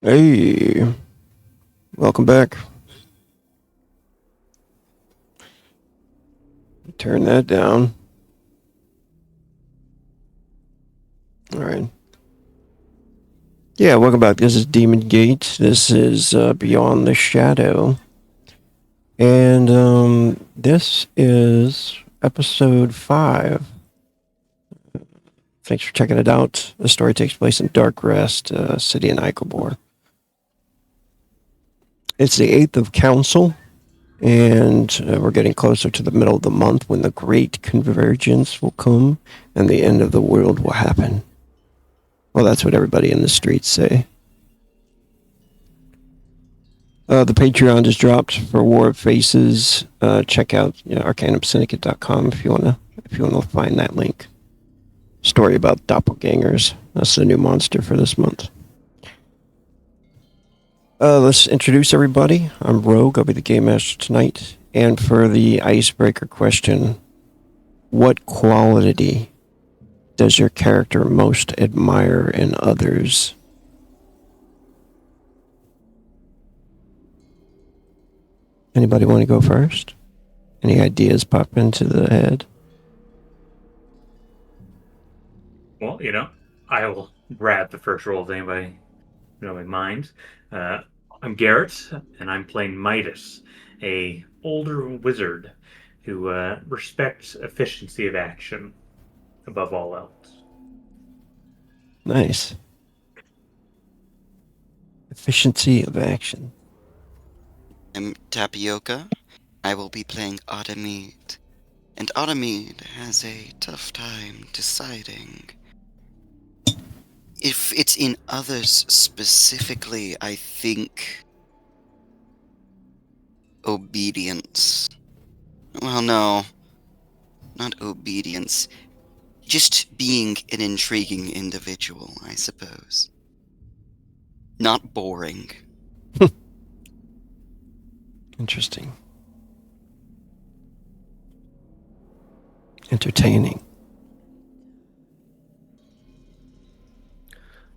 Hey, welcome back. Turn that down. All right. Yeah, welcome back. This is Demon Gate. This is Beyond the Shadow. And this is episode 5. Thanks for checking it out. The story takes place in Dark Rest, city in Eichelborg. It's the 8th of Council, and we're getting closer to the middle of the month when the Great Convergence will come and the end of the world will happen. Well, that's what everybody in the streets say. The Patreon just dropped for War of Faces. Check out arcanumsyndicate.com if you wanna find that link. Story about doppelgangers. That's the new monster for this month. Let's introduce everybody. I'm Rogue. I'll be the game master tonight. And for the icebreaker question, what quality does your character most admire in others? Anybody want to go first? Any ideas pop into the head? Well, I will grab the first roll if anybody mind. I'm Garrett, and I'm playing Midas, a older wizard who respects efficiency of action above all else. Nice. Efficiency of action. I'm Tapioca. I will be playing Autumnmead. And Autumnmead has a tough time deciding. If it's in others specifically, I think obedience. Well, no, not obedience. Just being an intriguing individual, I suppose. Not boring. Interesting. Entertaining.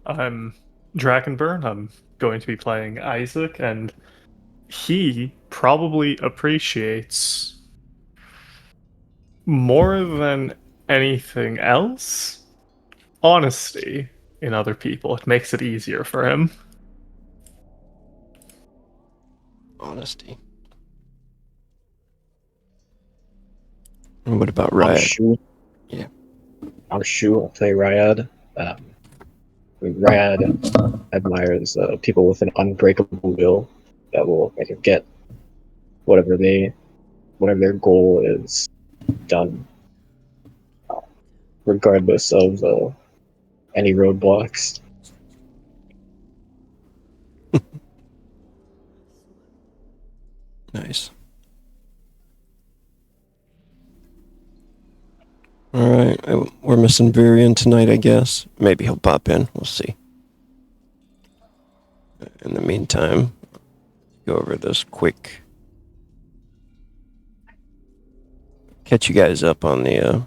I'm Drakenburn. I'm going to be playing Isaac, and he probably appreciates more than anything else honesty in other people. It makes it easier for him. Honesty. And what about I'm Riot? Shu. Yeah. I'm Shu. I play Ryad. Ryad admires people with an unbreakable will that will make them get whatever their goal is done, regardless of any roadblocks. Nice. All right. We're missing Virion tonight, I guess. Maybe he'll pop in. We'll see. In the meantime, go over this quick. Catch you guys up on the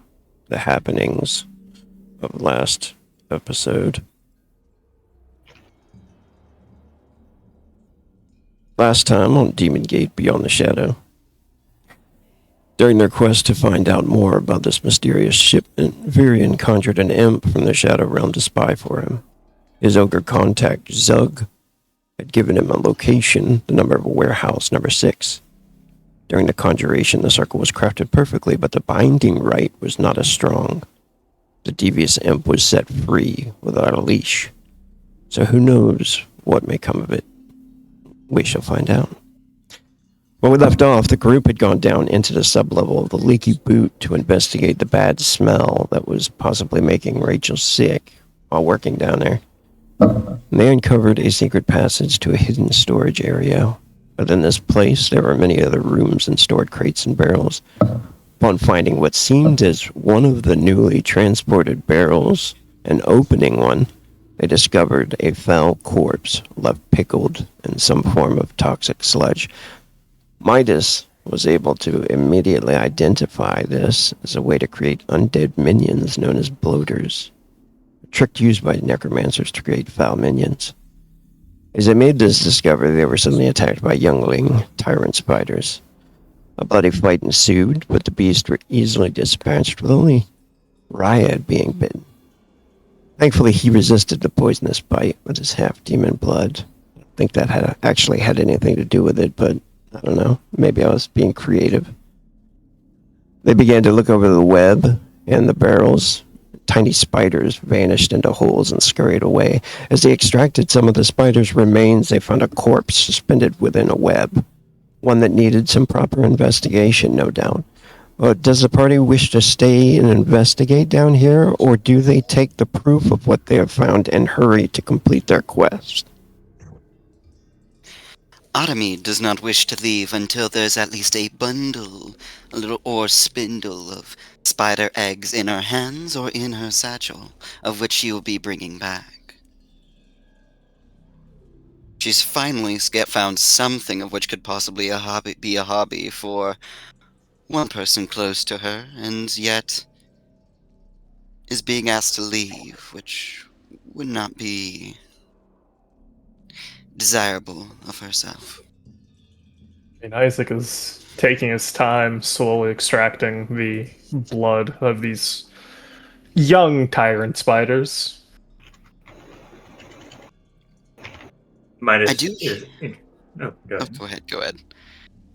happenings of last episode. Last time on Demon Gate Beyond the Shadow. During their quest to find out more about this mysterious shipment, Virion conjured an imp from the Shadow Realm to spy for him. His ogre contact, Zug, had given him a location, the number of a warehouse, number 6. During the conjuration, the circle was crafted perfectly, but the binding rite was not as strong. The devious imp was set free without a leash. So who knows what may come of it? We shall find out. When we left off, the group had gone down into the sublevel of the Leaky Boot to investigate the bad smell that was possibly making Rachel sick while working down there. And they uncovered a secret passage to a hidden storage area. Within this place, there were many other rooms and stored crates and barrels. Upon finding what seemed as one of the newly transported barrels and opening one, they discovered a foul corpse left pickled in some form of toxic sludge. Midas was able to immediately identify this as a way to create undead minions known as bloaters, a trick used by necromancers to create foul minions. As they made this discovery, they were suddenly attacked by youngling tyrant spiders. A bloody fight ensued, but the beasts were easily dispatched, with only Ryad being bitten. Thankfully, he resisted the poisonous bite with his half-demon blood. I don't think that actually had anything to do with it, but I don't know. Maybe I was being creative. They began to look over the web and the barrels. Tiny spiders vanished into holes and scurried away. As they extracted some of the spider's remains, they found a corpse suspended within a web. One that needed some proper investigation, no doubt. Does the party wish to stay and investigate down here, or do they take the proof of what they have found and hurry to complete their quest? Artemis does not wish to leave until there's at least a bundle, a little ore spindle of spider eggs in her hands or in her satchel, of which she will be bringing back. She's finally found something of which could possibly be a hobby for one person close to her, and yet is being asked to leave, which would not be desirable of herself. I mean, Isaac is taking his time, slowly extracting the blood of these young tyrant spiders. Midas I do- is. Oh, go Oh, ahead. go ahead.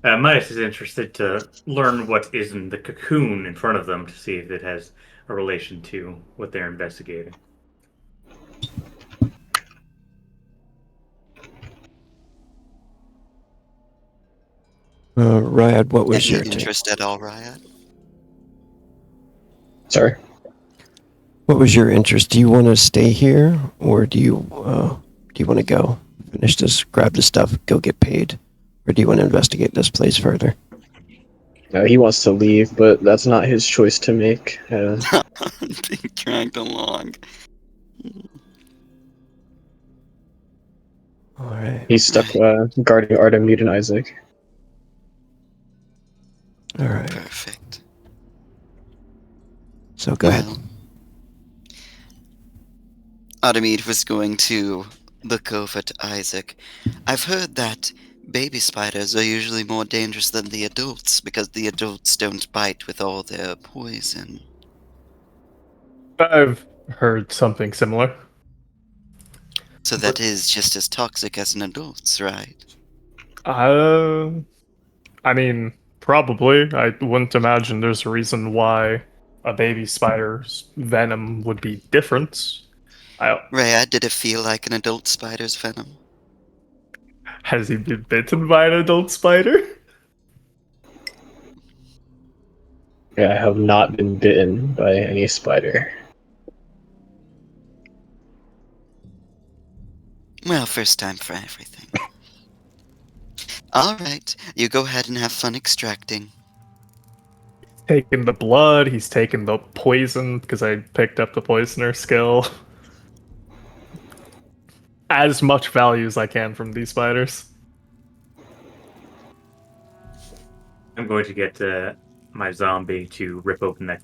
Midas is interested to learn what is in the cocoon in front of them to see if it has a relation to what they're investigating. Ryad, what was Any your take? interest at all, Riot? Sorry. What was your interest? Do you want to stay here, or do you want to go finish this, grab the stuff, go get paid, or do you want to investigate this place further? He wants to leave, but that's not his choice to make. Being dragged along. All right. He's stuck guarding Artemis and Isaac. All right. Perfect. So go ahead. Well, Artemis was going to look over to Isaac. I've heard that baby spiders are usually more dangerous than the adults because the adults don't bite with all their poison. I've heard something similar. So that is just as toxic as an adult's, right? I mean, probably. I wouldn't imagine there's a reason why a baby spider's venom would be different. Rhea, did it feel like an adult spider's venom? Has he been bitten by an adult spider? Yeah, I have not been bitten by any spider. Well, first time for everything. Alright, you go ahead and have fun extracting. Taking the blood, he's taken the poison, because I picked up the poisoner skill. As much value as I can from these spiders. I'm going to get my zombie to rip open that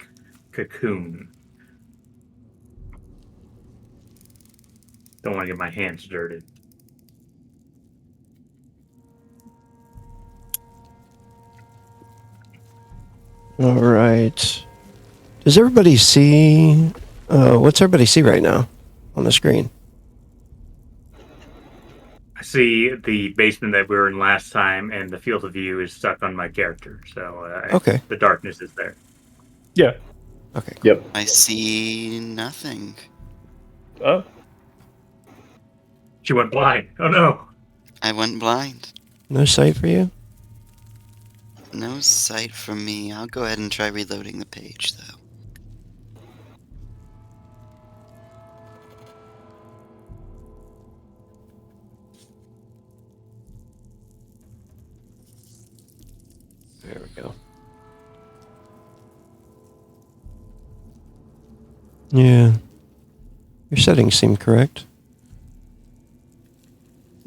cocoon. Don't want to get my hands dirty. All right. Does everybody see? What's everybody see right now on the screen? I see the basement that we were in last time, and the field of view is stuck on my character. So Okay. the darkness is there. Yeah. Okay. Yep. I see nothing. Oh. She went blind. Oh no! I went blind. No sight for you? No sight for me. I'll go ahead and try reloading the page, though. There we go. Yeah. Your settings seem correct.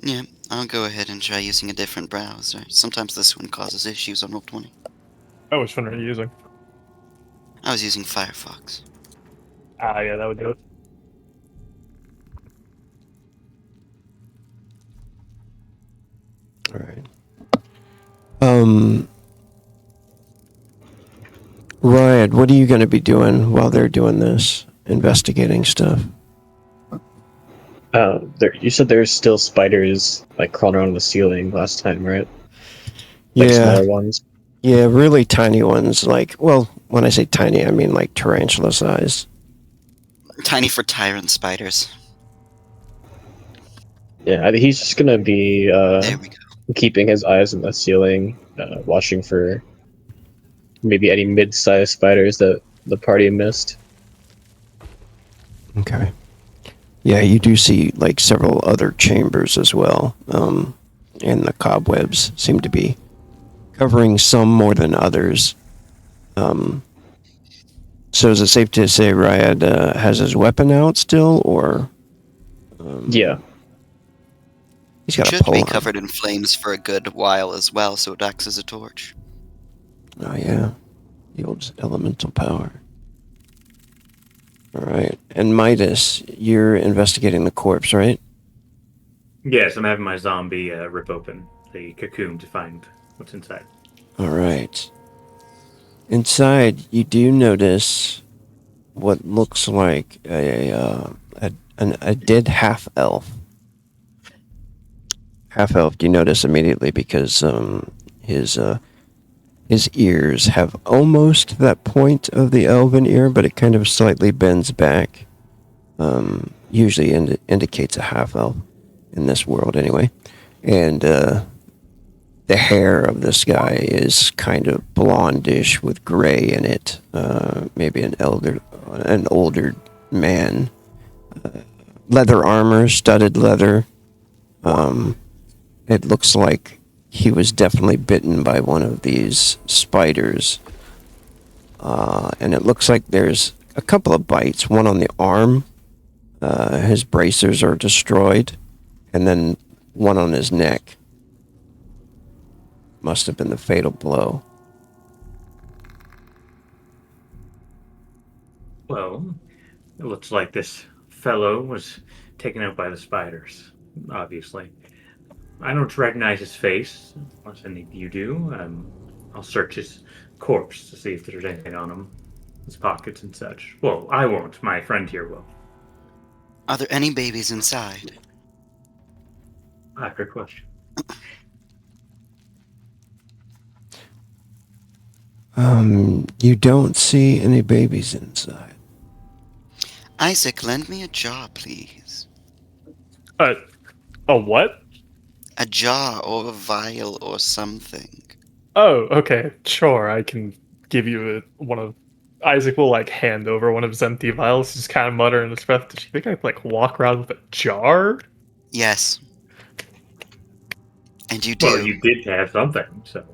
Yeah, I'll go ahead and try using a different browser. Sometimes this one causes issues on Roll20. Oh, which one are you using? I was using Firefox. Ah, yeah, that would do it. All right. Riot, what are you going to be doing while they're doing this? Investigating stuff? You said there's still spiders like crawling around the ceiling last time, right? Like Yeah. smaller ones. Yeah, really tiny ones. Like, well, when I say tiny, I mean like tarantula size. Tiny for tyrant spiders. Yeah, I think he's just gonna be There we go. keeping his eyes on the ceiling, watching for maybe any mid-sized spiders that the party missed. Okay. Yeah, you do see like several other chambers as well. And the cobwebs seem to be covering some more than others. So is it safe to say Riot has his weapon out still, or Yeah, he's got a Should pole be arm? covered in flames for a good while as well, so it acts as a torch. Oh yeah, the old elemental power. All right, and Midas, you're investigating the corpse, right? Yes, I'm having my zombie rip open the cocoon to find what's inside. All right. Inside, you do notice what looks like a dead half elf. Half elf, you notice immediately because his ears have almost that point of the elven ear, but it kind of slightly bends back. Usually indicates a half elf in this world, anyway. And the hair of this guy is kind of blondish with gray in it. Maybe an older man. Leather armor, studded leather. It looks like he was definitely bitten by one of these spiders. And it looks like there's a couple of bites, one on the arm. His bracers are destroyed. And then one on his neck. Must have been the fatal blow. Well, it looks like this fellow was taken out by the spiders, obviously. I don't recognize his face, unless any of you do. I'll search his corpse to see if there's anything on him, his pockets and such. Well, I won't. My friend here will. Are there any babies inside? Good question. You don't see any babies inside. Isaac, lend me a jar, please. A what? A jar or a vial or something. Oh, okay, sure. I can give you one of. Isaac will like hand over one of his empty vials, just kind of mutter in his breath. Did you think I'd like walk around with a jar? Yes. And you do. Well, you did have something, so.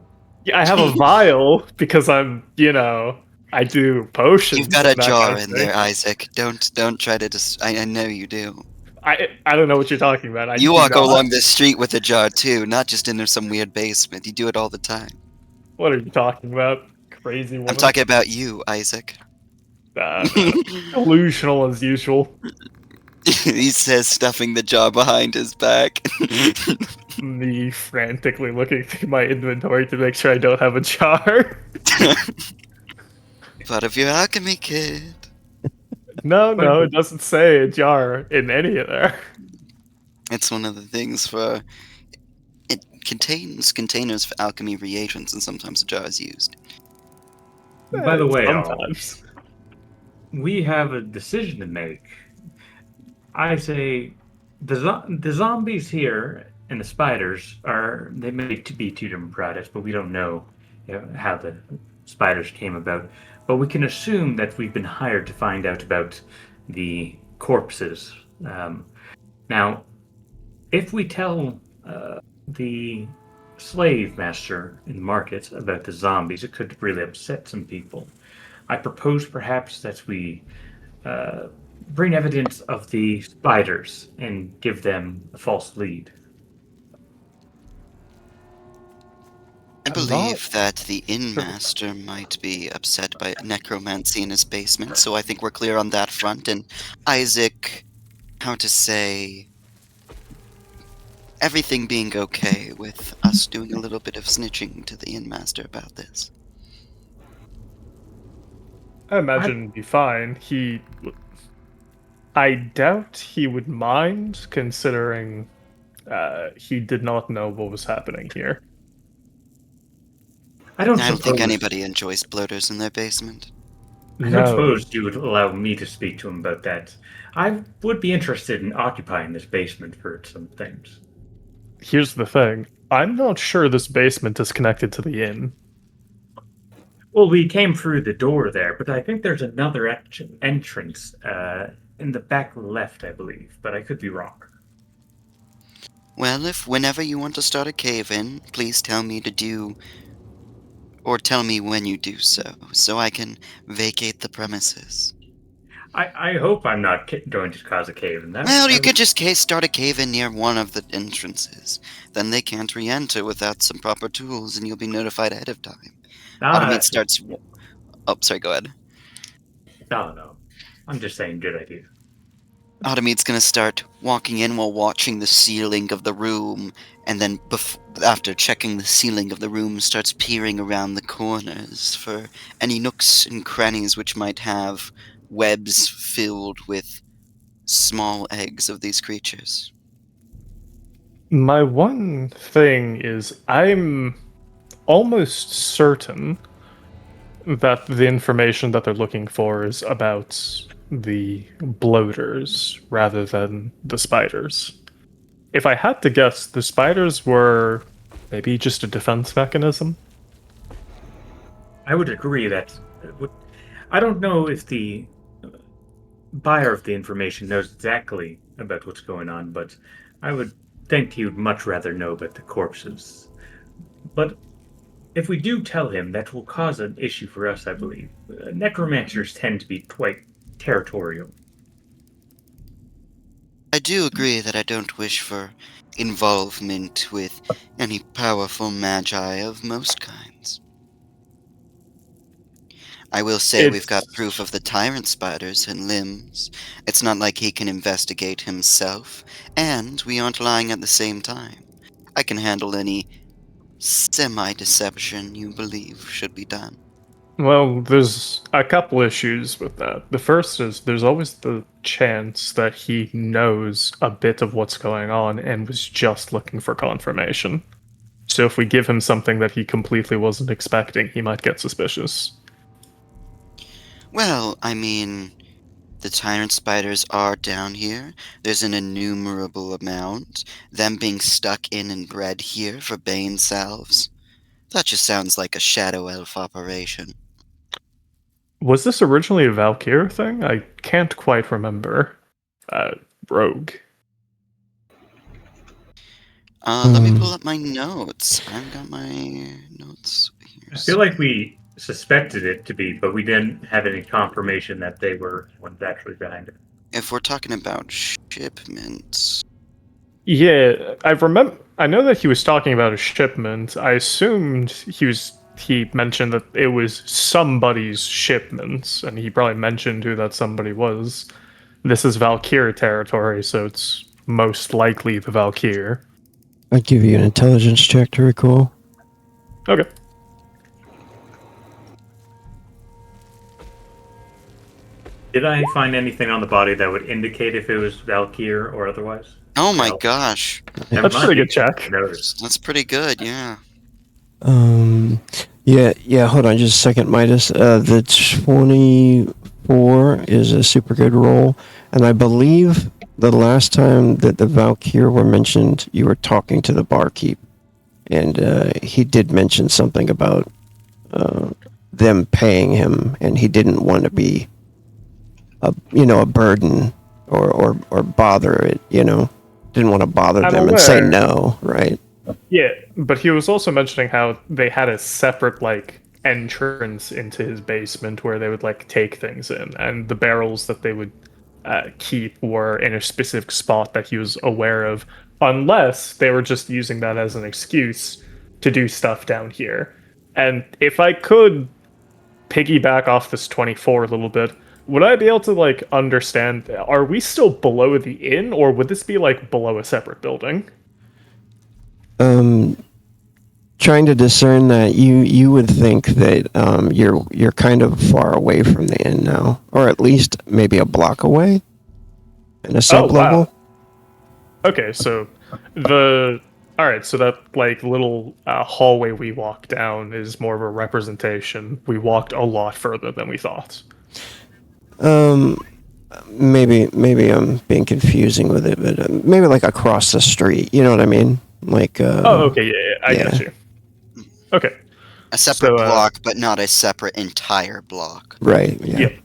Yeah, I have a vial because I'm, I do potions. You've got a and that jar kind of in thing. there, Isaac. Don't try to I know you do. I don't know what you're talking about. I You do walk not. along the street with a jar too, not just in some weird basement. You do it all the time. What are you talking about? Crazy woman. I'm talking about you, Isaac. Delusional as usual. He says, stuffing the jar behind his back. Me frantically looking through my inventory to make sure I don't have a jar. Part of your alchemy kit. No, it doesn't say a jar in any of there. It's one of the things for. It contains containers for alchemy reagents, and sometimes a jar is used. By the way, sometimes. we have a decision to make. I say the zombies here and the spiders they may be two different products, but we don't know, how the spiders came about. But we can assume that we've been hired to find out about the corpses. Now, if we tell the slave master in the market about the zombies, it could really upset some people. I propose perhaps that we bring evidence of the spiders and give them a false lead. I believe that the inn master might be upset by necromancy in his basement, so I think we're clear on that front. And Isaac, how to say, everything being okay with us doing a little bit of snitching to the inn master about this. I imagine it'd be fine. I doubt he would mind, considering he did not know what was happening here. I don't I don't think suppose- anybody enjoys bloaters in their basement. I don't suppose you would allow me to speak to him about that. I would be interested in occupying this basement for some things. Here's the thing. I'm not sure this basement is connected to the inn. Well, we came through the door there, but I think there's another entrance in the back left, I believe, but I could be wrong. Well, if whenever you want to start a cave-in, please tell me to do, or tell me when you do so I can vacate the premises. I hope I'm not going to cause a cave in that. Well, you could just start a cave-in near one of the entrances. Then they can't re-enter without some proper tools, and you'll be notified ahead of time. Automate starts... Oh, sorry, go ahead. No. I'm just saying, good idea. Automate's gonna start walking in while watching the ceiling of the room, and then after checking the ceiling of the room, starts peering around the corners for any nooks and crannies which might have webs filled with small eggs of these creatures. My one thing is, I'm almost certain that the information that they're looking for is about the bloaters rather than the spiders. If I had to guess, the spiders were maybe just a defense mechanism. I would agree that... I don't know if the buyer of the information knows exactly about what's going on, but I would think he would much rather know about the corpses. But if we do tell him, that will cause an issue for us, I believe. Necromancers tend to be quite territorial. I do agree that I don't wish for involvement with any powerful magi of most kinds. I will say we've got proof of the tyrant spiders and limbs. It's not like he can investigate himself, and we aren't lying at the same time. I can handle any semi-deception you believe should be done. Well, there's a couple issues with that. The first is there's always the chance that he knows a bit of what's going on and was just looking for confirmation. So if we give him something that he completely wasn't expecting, he might get suspicious. Well, I mean, the tyrant spiders are down here. There's an innumerable amount. Them being stuck in and bred here for bane salves. That just sounds like a shadow elf operation. Was this originally a Valkyr thing? I can't quite remember. Rogue. Let me pull up my notes. I've got my notes here. I feel like we suspected it to be, but we didn't have any confirmation that they were ones actually behind it. If we're talking about shipments... Yeah, I know that he was talking about a shipment. I assumed he mentioned that it was somebody's shipment, and he probably mentioned who that somebody was. This is Valkyr territory, so it's most likely the Valkyr. I'd give you an intelligence check to recall. Okay. Did I find anything on the body that would indicate if it was Valkyr or otherwise? Oh my No. gosh. Never That's a mind. pretty good check. Notice. That's pretty good, yeah. Yeah, hold on just a second, Midas. The 24 is a super good roll, and I believe the last time that the Valkyr were mentioned, you were talking to the barkeep, and he did mention something about them paying him, and he didn't want to be a burden or bother it, didn't want to bother I'm them and say aware. no, right? Yeah, but he was also mentioning how they had a separate entrance into his basement where they would take things in, and the barrels that they would keep were in a specific spot that he was aware of, unless they were just using that as an excuse to do stuff down here. And if I could piggyback off this 24 a little bit, would I be able to understand, are we still below the inn, or would this be below a separate building? trying to discern that you would think that you're kind of far away from the inn now, or at least maybe a block away in a sub level. wow. Okay, so all right, so that like little hallway we walked down is more of a representation. We walked a lot further than we thought. Maybe I'm being confusing with it, but maybe like across the street. You know what I mean? Like. Oh, okay, yeah, I yeah. get you. Okay, A separate So, block, but not a separate entire block. Right. Yeah. Yep.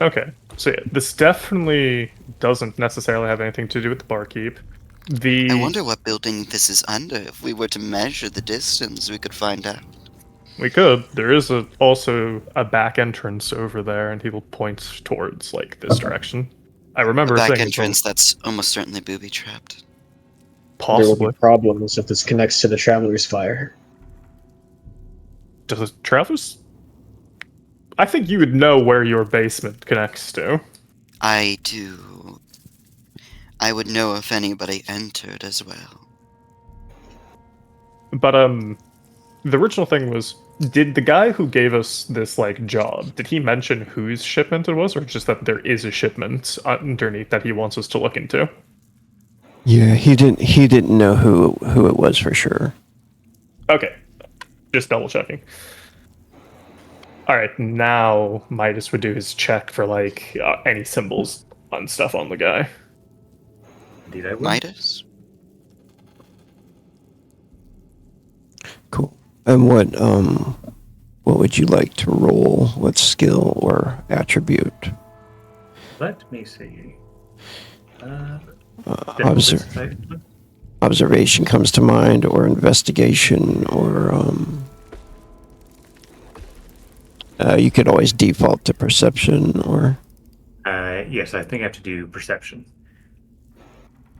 Okay, so yeah, this definitely doesn't necessarily have anything to do with the barkeep. I wonder what building this is under. If we were to measure the distance, we could find out. We could. There is also a back entrance over there, and people point towards like this direction. I remember A back saying entrance that's almost certainly booby-trapped. There will possibly. be problems if this connects to the Traveler's Fire. Does Travis? I think you would know where your basement connects to. I do. I would know if anybody entered as well. But the original thing was, did the guy who gave us this like job, did he mention whose shipment it was, or just that there is a shipment underneath that he wants us to look into? Yeah. He didn't know who it was for sure. Okay, just double checking. All right, now Midas would do his check for like any symbols on stuff on the guy. Indeed, I would. Midas? Cool. And what would you like to roll? What skill or attribute? Let me see. Obser- observation comes to mind, or investigation, or you could always default to perception, or Yes, I think I have to do perception.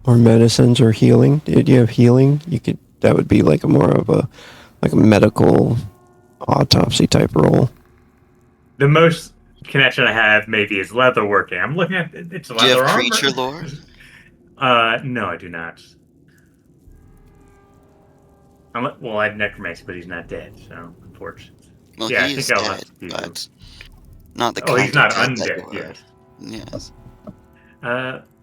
medicines, or healing. Did you have healing? You could. That would be like more of a medical autopsy type role. The most connection I have maybe is leatherworking. I'm looking at it's Do leather you have armor. creature lore? No, I do not. Well, I had necromancy, but he's not dead, so unfortunate. Well, Yeah, I he is think I'll dead, have to do- but not the Oh, kind he's not of dead that undead you yet. are. Yes.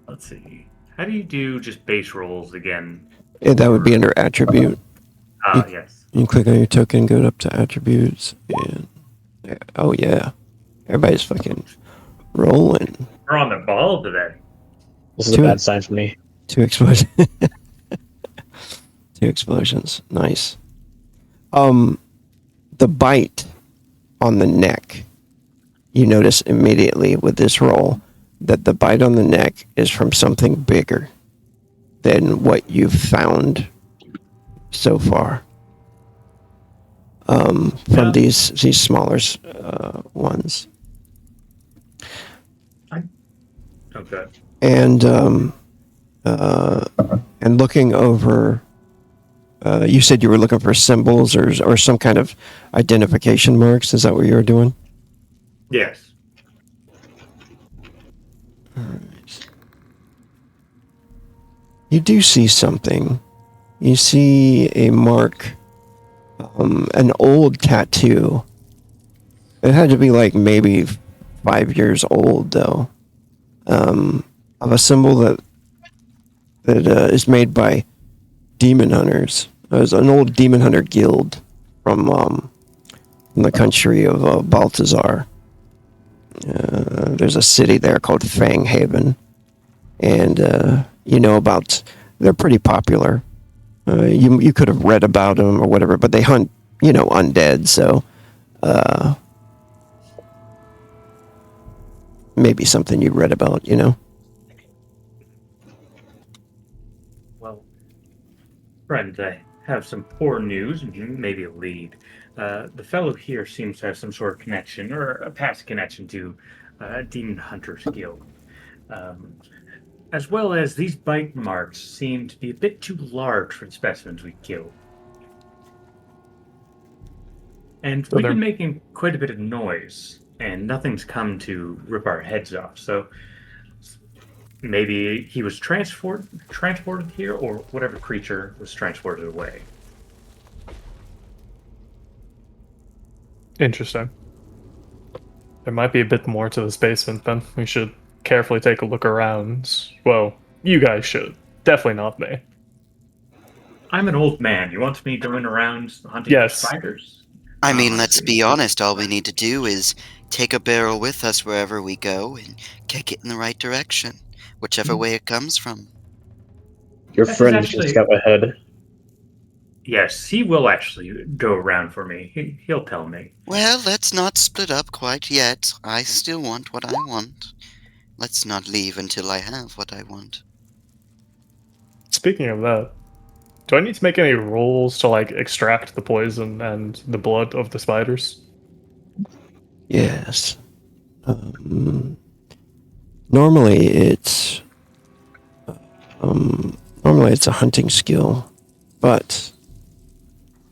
Let's see. How do you do just base rolls again? And that would be under attribute. Yes. You click on your token, go up to attributes, and oh yeah, everybody's fucking rolling. We're on the ball today. This is a Two- bad sign for me. 2 explosions. 2 explosions. Nice. The bite on the neck. You notice immediately with this roll that the bite on the neck is from something bigger than what you've found so far. From Yeah. these smaller ones. Okay. And looking over, you said you were looking for symbols or some kind of identification marks. Is that what you were doing? Yes. Alright. You do see something. You see a mark, an old tattoo. It had to be like maybe 5 years old, though. Of a symbol that is made by demon hunters. It was an old demon hunter guild from the country of Baltazar. There's a city there called Fanghaven, and you know about. They're pretty popular. You could have read about them or whatever, but they hunt undead, so maybe something you read about, Well, friend, I have some poor news and maybe a lead. The fellow here seems to have some sort of connection or a past connection to Demon Hunters Guild. As well as these bite marks seem to be a bit too large for the specimens we killed. And So we've they're- been making quite a bit of noise, and nothing's come to rip our heads off. So maybe he was transported here, or whatever creature was transported away. Interesting. There might be a bit more to this basement then. We should carefully take a look around. Well, you guys should. Definitely not me. I'm an old man. You want me going around hunting Yes. for spiders? I mean, Oh, let's see. be honest, all we need to do is take a barrel with us wherever we go and kick it in the right direction, whichever way it comes from. Your This is friend actually- just got ahead. Yes, he will actually go around for me. He'll tell me. Well, let's not split up quite yet. I still want what I want. Let's not leave until I have what I want. Speaking of that, do I need to make any rolls to like extract the poison and the blood of the spiders? Yes. Normally it's a hunting skill, but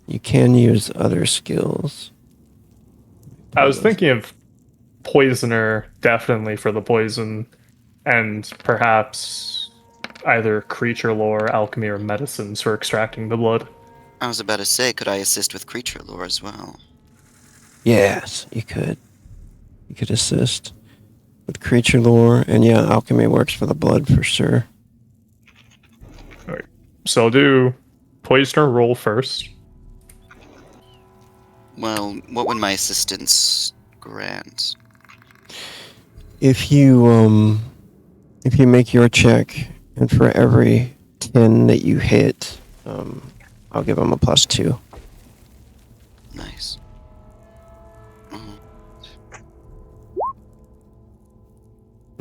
you can use other skills. I was thinking of poisoner definitely for the poison, and perhaps either creature lore, alchemy, or medicines for extracting the blood. I was about to say, could I assist with creature lore as well? Yes, you could. You could assist with creature lore, and yeah, alchemy works for the blood for sure. So I'll do poisoner roll first. Well, what would my assistance grant? If you make your check, and for every 10 that you hit, I'll give him a +2. Nice. Oh,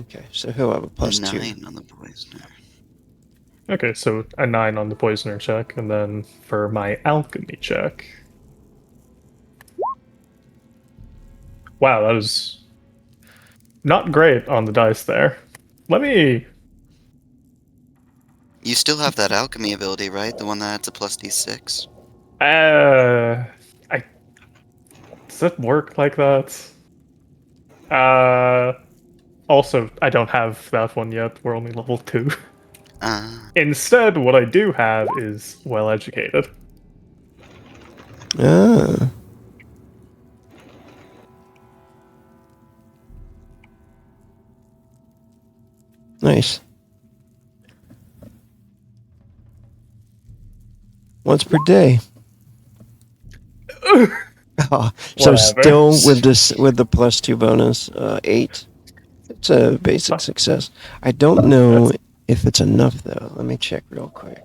Okay, so he'll have a +2. 9 on the poisoner. Okay, so a 9 on the poisoner check, and then for my alchemy check. Wow, that was not great on the dice there. Let me. You still have that alchemy ability, right? The one that adds a +d6? I. Does it work like that? Also, I don't have that one yet. We're only level 2. Instead, what I do have is well educated. Ah. Nice. Once per day. Ah, so Whatever. still with the +2 bonus, 8. It's a basic success. I don't know if it's enough though. Let me check real quick.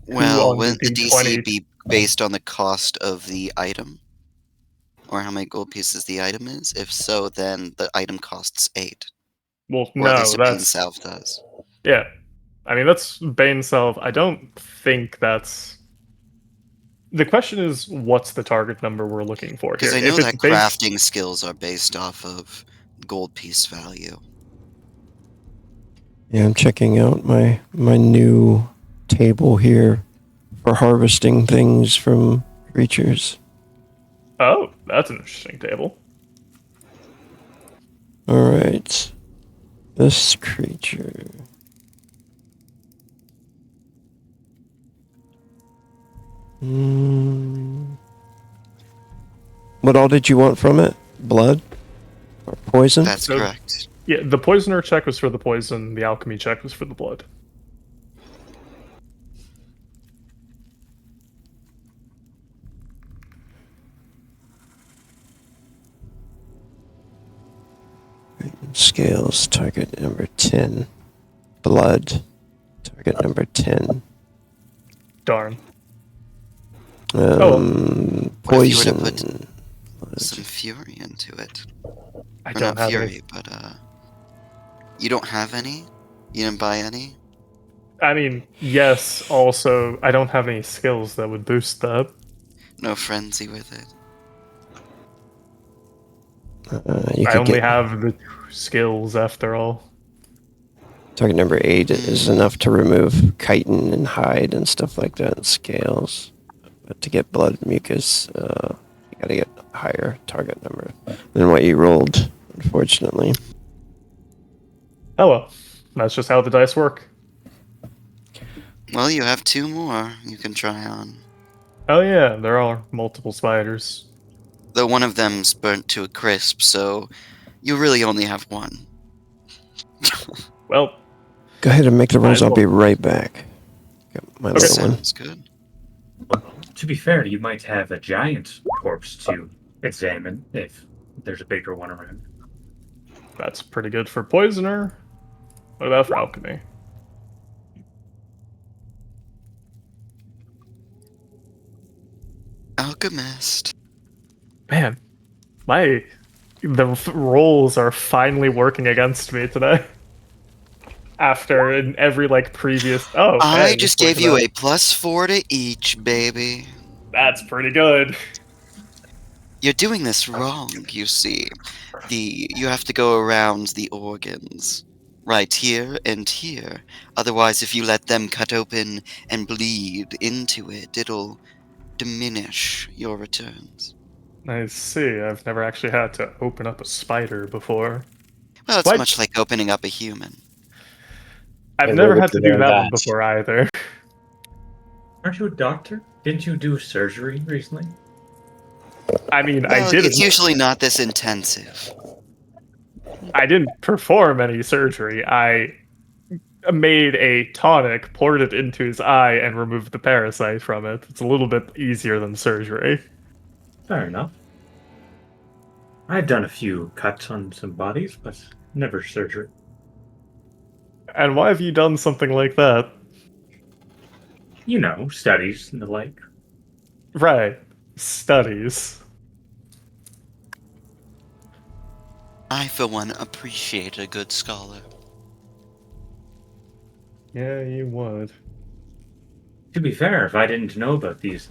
Well, on wouldn't the the DC D20. be based on the cost of the item? Or how many gold pieces the item is? If so, then the item costs 8. Well, Or at no, least a Bane that's Salve does. yeah. I mean, that's Bane Salve. I don't think that's. The question is, what's the target number we're looking for here? Because I know If it's that crafting skills are based off of gold piece value. Yeah, I'm checking out my new table here for harvesting things from creatures. Oh, that's an interesting table. All right, this creature. What all did you want from it? Blood or poison? That's So- correct. Yeah, the poisoner check was for the poison. The alchemy check was for the blood. Scales, target number 10. Blood, target number 10. Darn. What if you were to Poison. put some fury into it? I Or don't not have fury, any. but you don't have any? You didn't buy any? I mean, yes. Also, I don't have any skills that would boost that. No frenzy with it. You I could only get have the skills after all. target number 8 is enough to remove chitin and hide and stuff like that and scales. But to get blood mucus, you gotta get a higher target number than what you rolled, unfortunately. Oh well, that's just how the dice work. Well, you have 2 more you can try on. Oh yeah, there are multiple spiders. Though one of them's burnt to a crisp, so you really only have 1. Well, Go ahead and make the rolls. Might as I'll be right back. Got my Okay. little one. Sounds good. Well, to be fair, you might have a giant corpse to examine if there's a bigger one around. that's pretty good for poisoner. What about for alchemy? Alchemist. Man, the rolls are finally working against me today. After in every like previous. Oh, I hey, just look gave at you that. a +4 to each, baby. That's pretty good. You're doing this wrong, you see. You have to go around the organs. Right here and here. Otherwise, if you let them cut open and bleed into it, it'll diminish your returns. I see. I've never actually had to open up a spider before. Well, it's What? much like opening up a human. I've Yeah, never where had to would you do learn that one that? before either. Aren't you a doctor? Didn't you do surgery recently? I mean, Well, I didn't. it's usually not this intensive. I didn't perform any surgery. I made a tonic, poured it into his eye, and removed the parasite from it. It's a little bit easier than surgery. Fair enough. I've done a few cuts on some bodies, but never surgery. And why have you done something like that? You know, studies and the like. Right. Studies. I, for one, appreciate a good scholar. Yeah, you would. To be fair, if I didn't know about these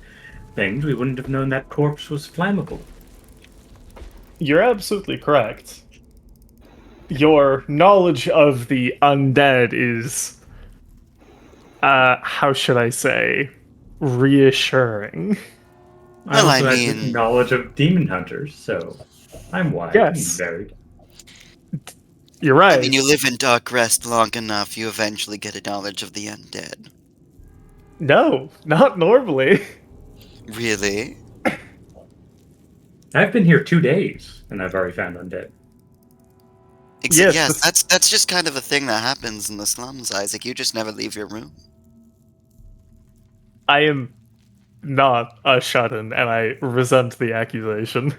things, we wouldn't have known that corpse was flammable. You're absolutely correct. Your knowledge of the undead is, how should I say, reassuring. Well, I also have mean- knowledge of demon hunters, so I'm wide Yes. and varied. You're right. I mean, you live in Dark Rest long enough, you eventually get a knowledge of the undead. No, not normally. Really? I've been here 2 days, and I've already found undead. Yes, Yes, this- that's just kind of a thing that happens in the slums, Isaac. You just never leave your room. I am not a shut-in, and I resent the accusation.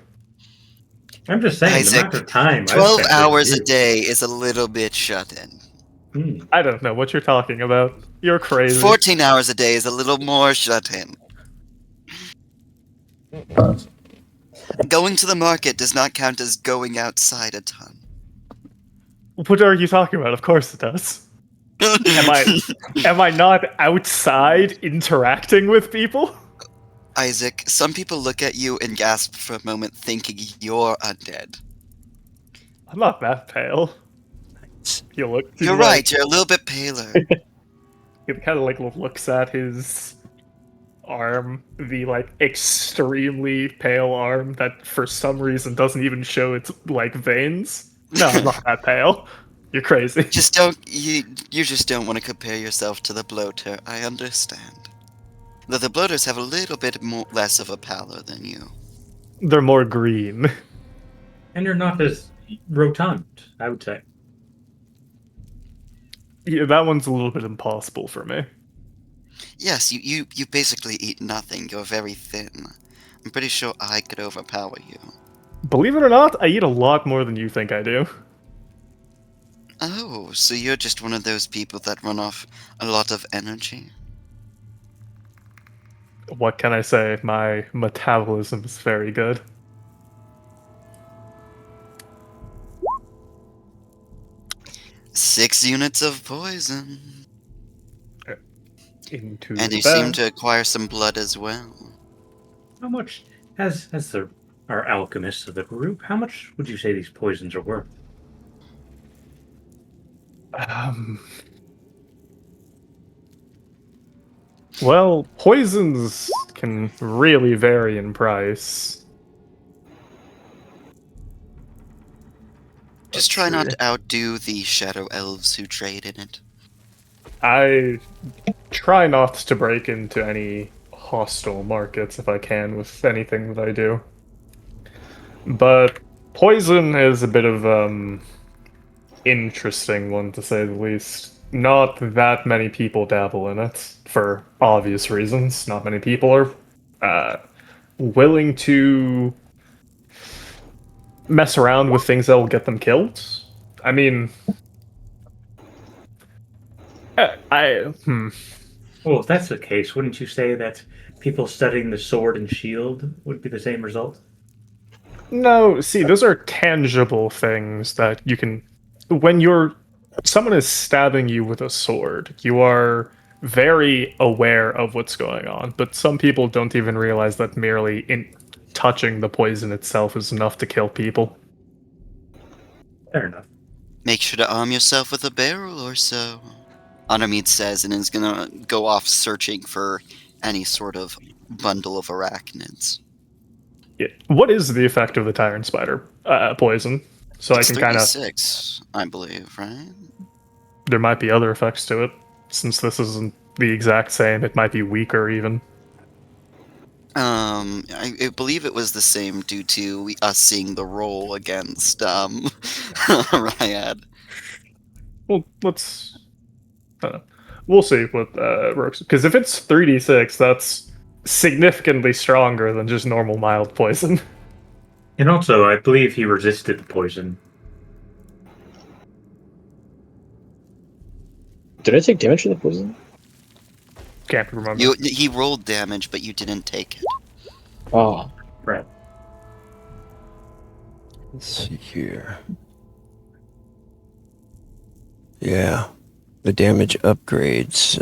I'm just saying, Isaac, the amount of time 12 I've spent hours a with day is a little bit shut in. you. I don't know what you're talking about. You're crazy. 14 hours a day is a little more shut in. Going to the market does not count as going outside a ton. What are you talking about? Of course it does. Am I not outside interacting with people? Isaac, some people look at you and gasp for a moment thinking you're undead. I'm not that pale. He look. You're right, you're a little bit paler. He kind of like looks at his arm, the like extremely pale arm that for some reason doesn't even show its like veins. No, I'm not that pale. You're crazy. Just don't you just don't want to compare yourself to the bloater, I understand. Though the bloaters have a little bit less of a pallor than you. They're more green. And you're not as rotund, I would say. Yeah, that one's a little bit impossible for me. Yes, you basically eat nothing, you're very thin. I'm pretty sure I could overpower you. Believe it or not, I eat a lot more than you think I do. Oh, so you're just one of those people that run off a lot of energy? What can I say? My metabolism is very good. Six units of poison. Into And you that. seem to acquire some blood as well. How much, as our alchemists of the group, how much would you say these poisons are worth? Well, poisons can really vary in price. Just try not true. to outdo the shadow elves who trade in it. I try not to break into any hostile markets if I can with anything that I do. But poison is a bit of interesting one to say the least. Not that many people dabble in it for obvious reasons. Not many people are willing to mess around with things that will get them killed. I mean, Well, if that's the case, wouldn't you say that people studying the sword and shield would be the same result? no, see, those are tangible things that you can. When someone is stabbing you with a sword, you are very aware of what's going on. But some people don't even realize that merely in touching the poison itself is enough to kill people. Fair enough. Make sure to arm yourself with a barrel or so. Anamid says, and is gonna go off searching for any sort of bundle of arachnids. Yeah. What is the effect of the tyrant spider poison? So It's I can kind of. 36, I believe, right? There might be other effects to it. Since this isn't the exact same, it might be weaker even. I believe it was the same due to us seeing the roll against Ryad. Well, we'll see what works. Because if it's 3d6, that's significantly stronger than just normal mild poison. And also, I believe he resisted the poison. Did I take damage from the poison? Can't remember. He rolled damage, but you didn't take it. Oh, Right. Let's see here. Yeah. The damage upgrades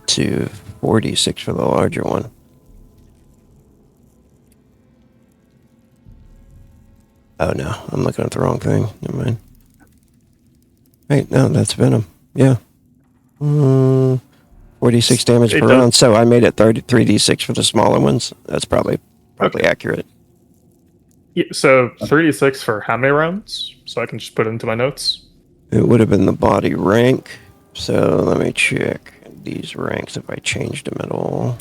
to 46 for the larger one. Oh no, I'm looking at the wrong thing. Never mind. Wait, no, that's Venom. Yeah. 46 damage It per does- round. So I made it 3d6 for the smaller ones. That's probably accurate. Yeah, so 3d6 for how many rounds? So I can just put it into my notes. It would have been the body rank. So let me check these ranks if I changed them at all.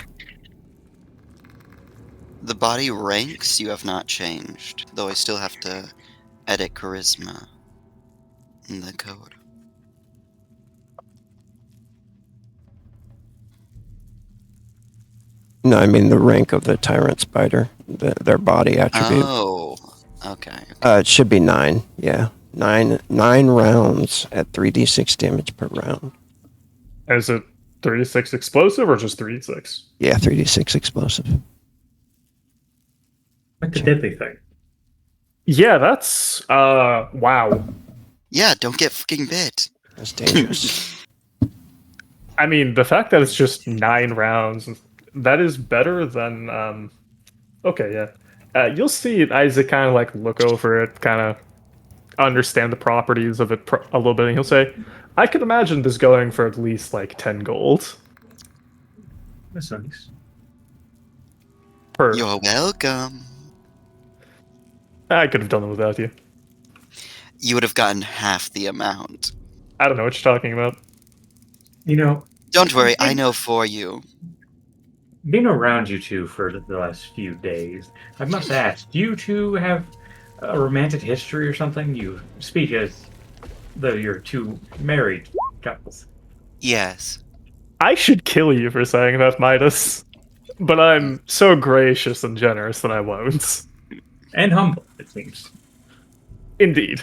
The body ranks you have not changed, though I still have to edit charisma in the code. No, I mean the rank of the tyrant spider, their body attribute. Oh, okay. It should be 9. Yeah, 9 rounds at 3d6 damage per round. Is it 3d6 explosive or just 3d6? Yeah, 3d6 explosive. Like the deadly thing. Yeah, that's wow. Yeah, don't get fucking bit. That's dangerous. I mean, the fact that it's just 9 rounds, that is better than okay, yeah. You'll see Isaac kind of like look over it, kind of understand the properties of it a little bit, and he'll say, I could imagine this going for at least like 10 gold That's nice. per. You're welcome. I could have done it without you. You would have gotten half the amount. I don't know what you're talking about. You know, Don't worry, I know for you. being around you two for the last few days, I must ask, do you two have a romantic history or something? You speak as though you're two married couples. Yes. I should kill you for saying that, Midas. But I'm so gracious and generous that I won't. And humble, it seems. Indeed.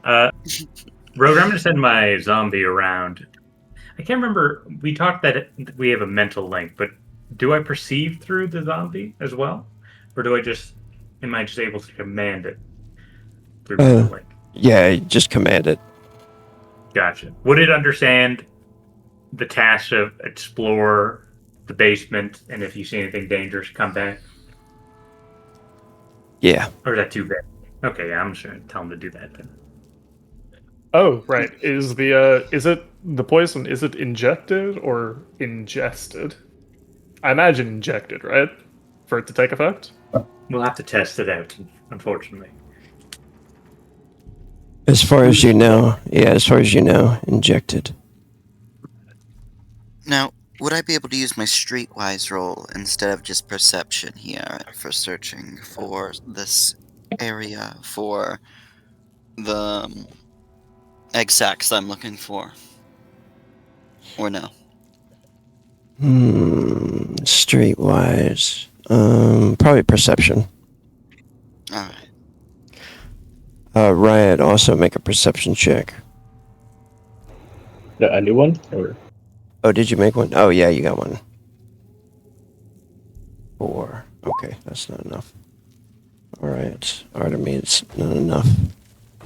Rogue, I'm going to send my zombie around. I can't remember. We talked that we have a mental link, but do I perceive through the zombie as well? Or am I just able to command it through mental link? Yeah, just command it. Gotcha. Would it understand the task of explore the basement, and if you see anything dangerous, come back? Yeah. Or is that too bad? Okay, yeah, I'm just going to tell him to do that then. Oh, right. Is it the poison, is it injected or ingested? I imagine injected, right? For it to take effect? We'll have to test it out, unfortunately. As far as you know, injected. Now, would I be able to use my streetwise roll instead of just perception here for searching for this area for the egg sacs I'm looking for? Or no? Streetwise. Probably perception. Alright. Riot, also make a perception check. A new one? Or Oh, did you make one? Oh, yeah, you got one. 4. Okay, that's not enough. All right, Artemis, not enough.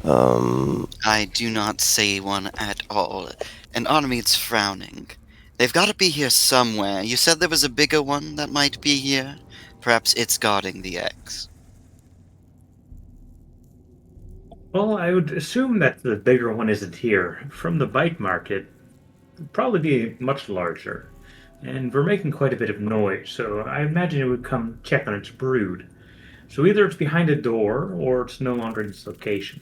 I do not see one at all. And Artemis frowning. They've got to be here somewhere. You said there was a bigger one that might be here. Perhaps it's guarding the eggs. Well, I would assume that the bigger one isn't here. From the bike market, it'd probably be much larger. And we're making quite a bit of noise, so I imagine it would come check on its brood. So either it's behind a door, or it's no longer in its location.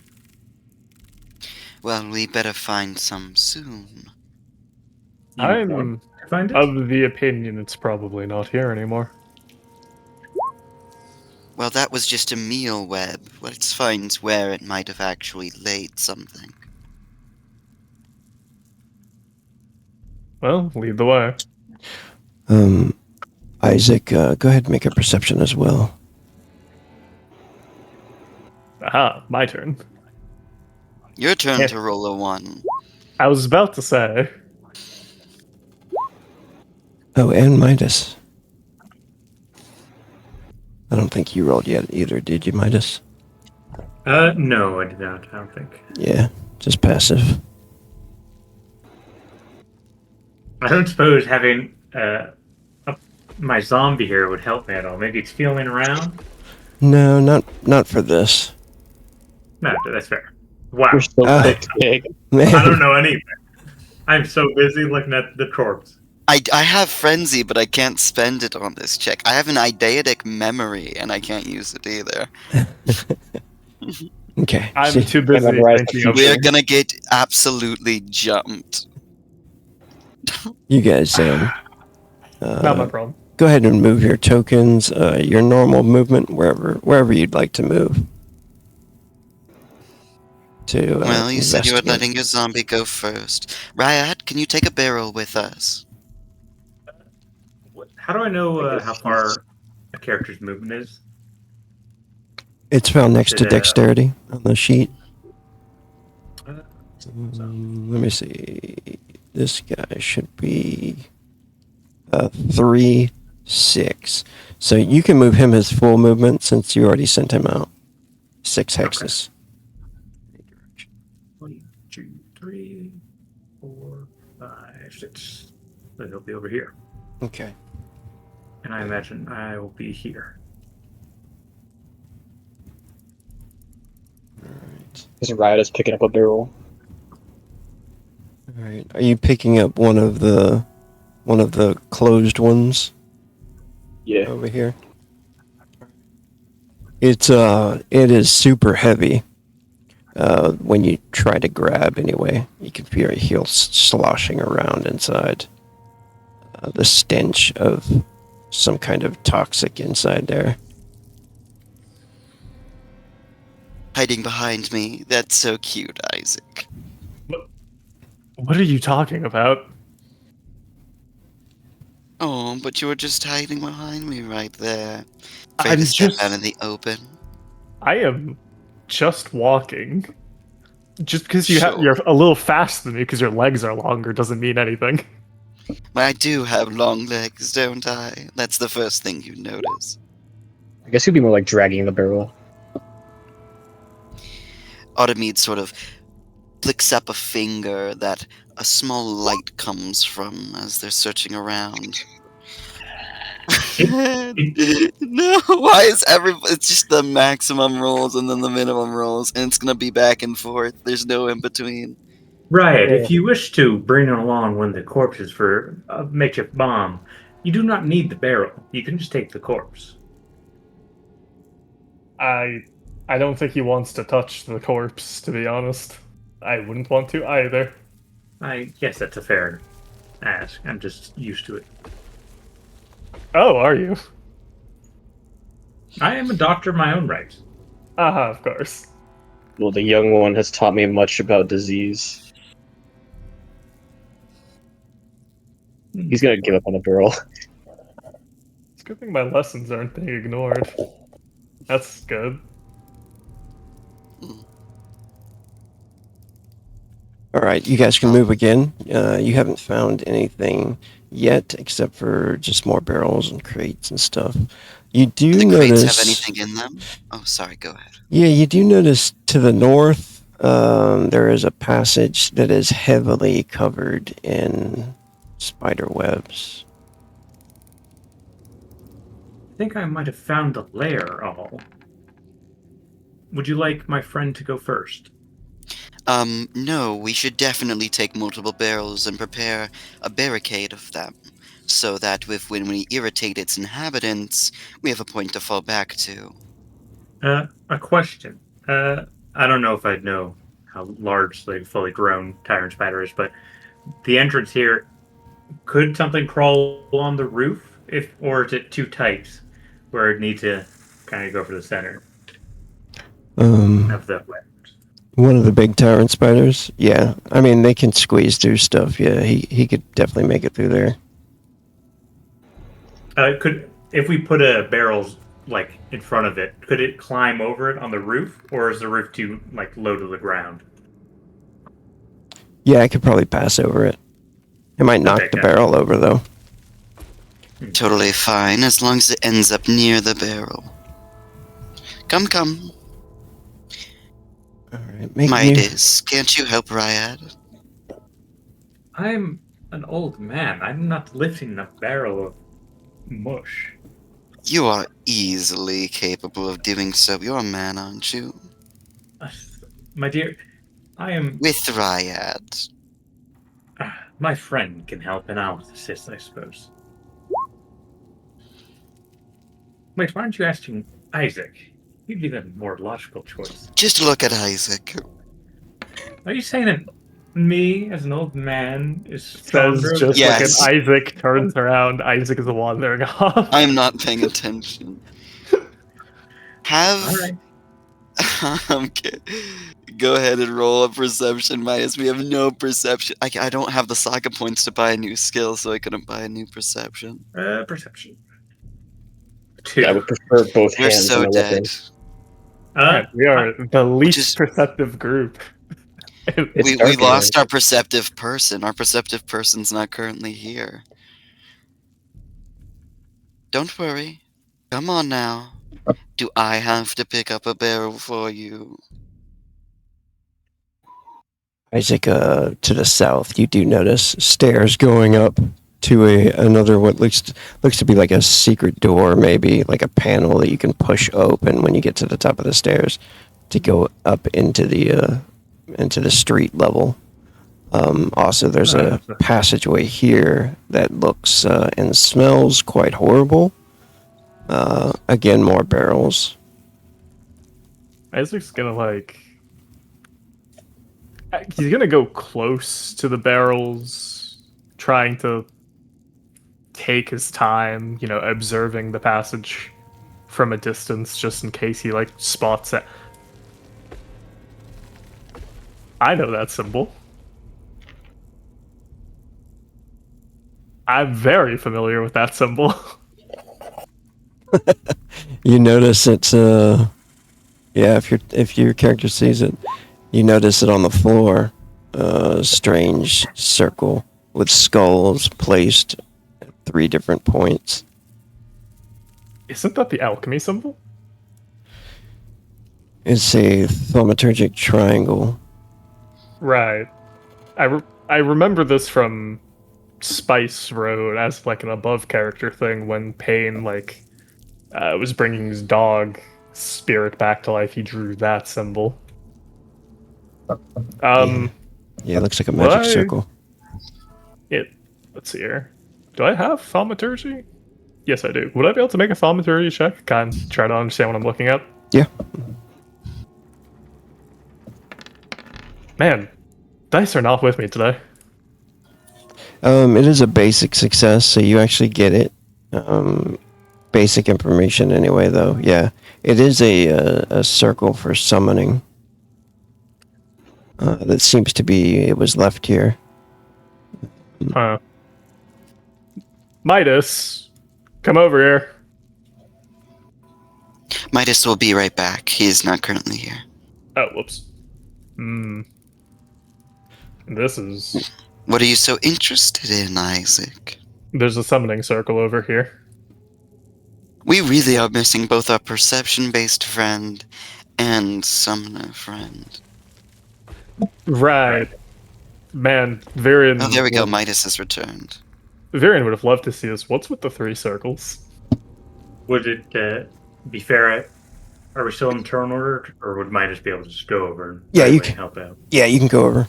Well, we better find some soon. I'm want to find it? of the opinion it's probably not here anymore. Well, that was just a meal web. Let's find where it might have actually laid something. Well, lead the way. Isaac, go ahead and make a perception as well. Aha, my turn. Your turn Yeah. to roll a 1. I was about to say. Oh, and Midas. I don't think you rolled yet either, did you, Midas? No, I did not, I don't think. Yeah, just passive. I don't suppose having my zombie here would help me at all. Maybe it's feeling around? No, not for this. No, that's fair. Wow. you're so Ah. quick, Pig. Man, I don't know anything. I'm so busy looking at the corpse. I have Frenzy, but I can't spend it on this check. I have an eidetic memory, and I can't use it either. okay. I'm see, too busy memorize the thinking of We're things. gonna get absolutely jumped. you guys, Not my problem. go ahead and move your tokens, your normal movement, wherever you'd like to move. To, Well, you said you were investigate. letting your zombie go first. Riot, can you take a barrel with us? How do I know how far a character's movement is? It's found next to Did, dexterity on the sheet. Uh, Let me see. This guy should be 3, 6. So you can move him his full movement since you already sent him out. 6 hexes. 1, 2, 3, 4, 5, 6. Then he'll be over here. Okay. And I imagine I will be here. All right. This riot is picking up a barrel. All right. Are you picking up one of the closed ones Yeah. over here? It is super heavy. When you try to grab, anyway, you can feel your heels sloshing around inside. The stench of some kind of toxic inside there. Hiding behind me. That's so cute, Isaac. What are you talking about? Oh, but you were just hiding behind me right there. I'm Afraid to step just- out in the open. I am just walking. Just because Sure. you're a little faster than me because your legs are longer doesn't mean anything. But I do have long legs, don't I? That's the first thing you notice. I guess he'd be more like dragging the barrel. Automede sort of flicks up a finger that a small light comes from as they're searching around. No, why is it's just the maximum rolls and then the minimum rolls, and it's gonna be back and forth. There's no in between. Right. Yeah. If you wish to bring along one of the corpses for a makeshift bomb, you do not need the barrel. You can just take the corpse. I I don't think he wants to touch the corpse, to be honest. I wouldn't want to either. I guess that's a fair ask. I'm just used to it. Oh, are you? I am a doctor in my own right. Aha, of course. Well, the young one has taught me much about disease. He's gonna give up on the barrel. It's a good thing my lessons aren't being ignored. That's good. All right, you guys can move again. You haven't found anything yet, except for just more barrels and crates and stuff. You do Do the notice. crates have anything in them? Oh, sorry, go ahead. Yeah, you do notice to the north there is a passage that is heavily covered in spider webs. I think I might have found the lair all. Would you like my friend to go first? No, we should definitely take multiple barrels and prepare a barricade of them, so that when we irritate its inhabitants, we have a point to fall back to. A question. I don't know if I'd know how large the fully grown tyrant spider is, but the entrance here, could something crawl on the roof, or is it too tight, where it needs to kind of go for the center of the web? One of the big tyrant spiders. Yeah, I mean they can squeeze through stuff. Yeah, he could definitely make it through there. Could if we put a barrel like in front of it, could it climb over it on the roof, or is the roof too like low to the ground? Yeah, I could probably pass over it. It might knock Okay, the yeah. barrel over though. Totally fine, as long as it ends up near the barrel. Come. All right, make me. Midas, can't you help Ryad? I'm an old man. I'm not lifting a barrel of mush. You are easily capable of doing so. You're a man, aren't you? My dear, I am. With Ryad. My friend can help, and I'll assist, I suppose. Wait, why aren't you asking Isaac? He'd be the more logical choice. Just look at Isaac. Are you saying that me, as an old man, is Says stronger? just Yes. like an Isaac turns around, Isaac is wandering off. I'm not paying attention. Have... Alright. Okay. Go ahead and roll a perception, Midas. We have no perception. I don't have the saga points to buy a new skill, so I couldn't buy a new perception. Perception. 2. I would prefer both We're hands so on a weapon. dead. Yeah, we are the least is- perceptive group. It's We dark in lost here. our perceptive person. Our perceptive person's not currently here. Don't worry. Come on now. Do I have to pick up a barrel for you? Isaac, to the south, you do notice stairs going up to another what looks to be like a secret door, maybe like a panel that you can push open when you get to the top of the stairs to go up into the street level. Also, there's a passageway here that looks and smells quite horrible. Again, more barrels. Isaac's gonna he's gonna go close to the barrels, trying to take his time, observing the passage from a distance, just in case he spots it. I know that symbol. I'm very familiar with that symbol. You notice it's if your character sees it, you notice it on the floor, a strange circle with skulls placed at 3 different points. Isn't that the alchemy symbol? It's a thaumaturgic triangle. Right. I remember this from Spice Road as an above character thing when Payne was bringing his dog spirit back to life. He drew that symbol. Yeah, it looks like a magic Why? circle. Let's see here. Do I have thaumaturgy? Yes, I do. Would I be able to make a thaumaturgy check? Kind of try to understand what I'm looking at. Yeah. Man, dice are not with me today. It is a basic success, so you actually get it. Basic information anyway, though. Yeah, it is a circle for summoning. That seems to be it was left here. Huh. Midas, come over here. Midas will be right back. He is not currently here. Oh, whoops. This is... What are you so interested in, Isaac? There's a summoning circle over here. We really are missing both our perception-based friend and summoner friend. Right. Man, Varian... Oh, there we go. Midas has returned. Varian would have loved to see us. What's with the 3 circles? Would it be fair? Are we still in turn order, or would Midas be able to just go over and Yeah, you can can. help out? Yeah, you can go over.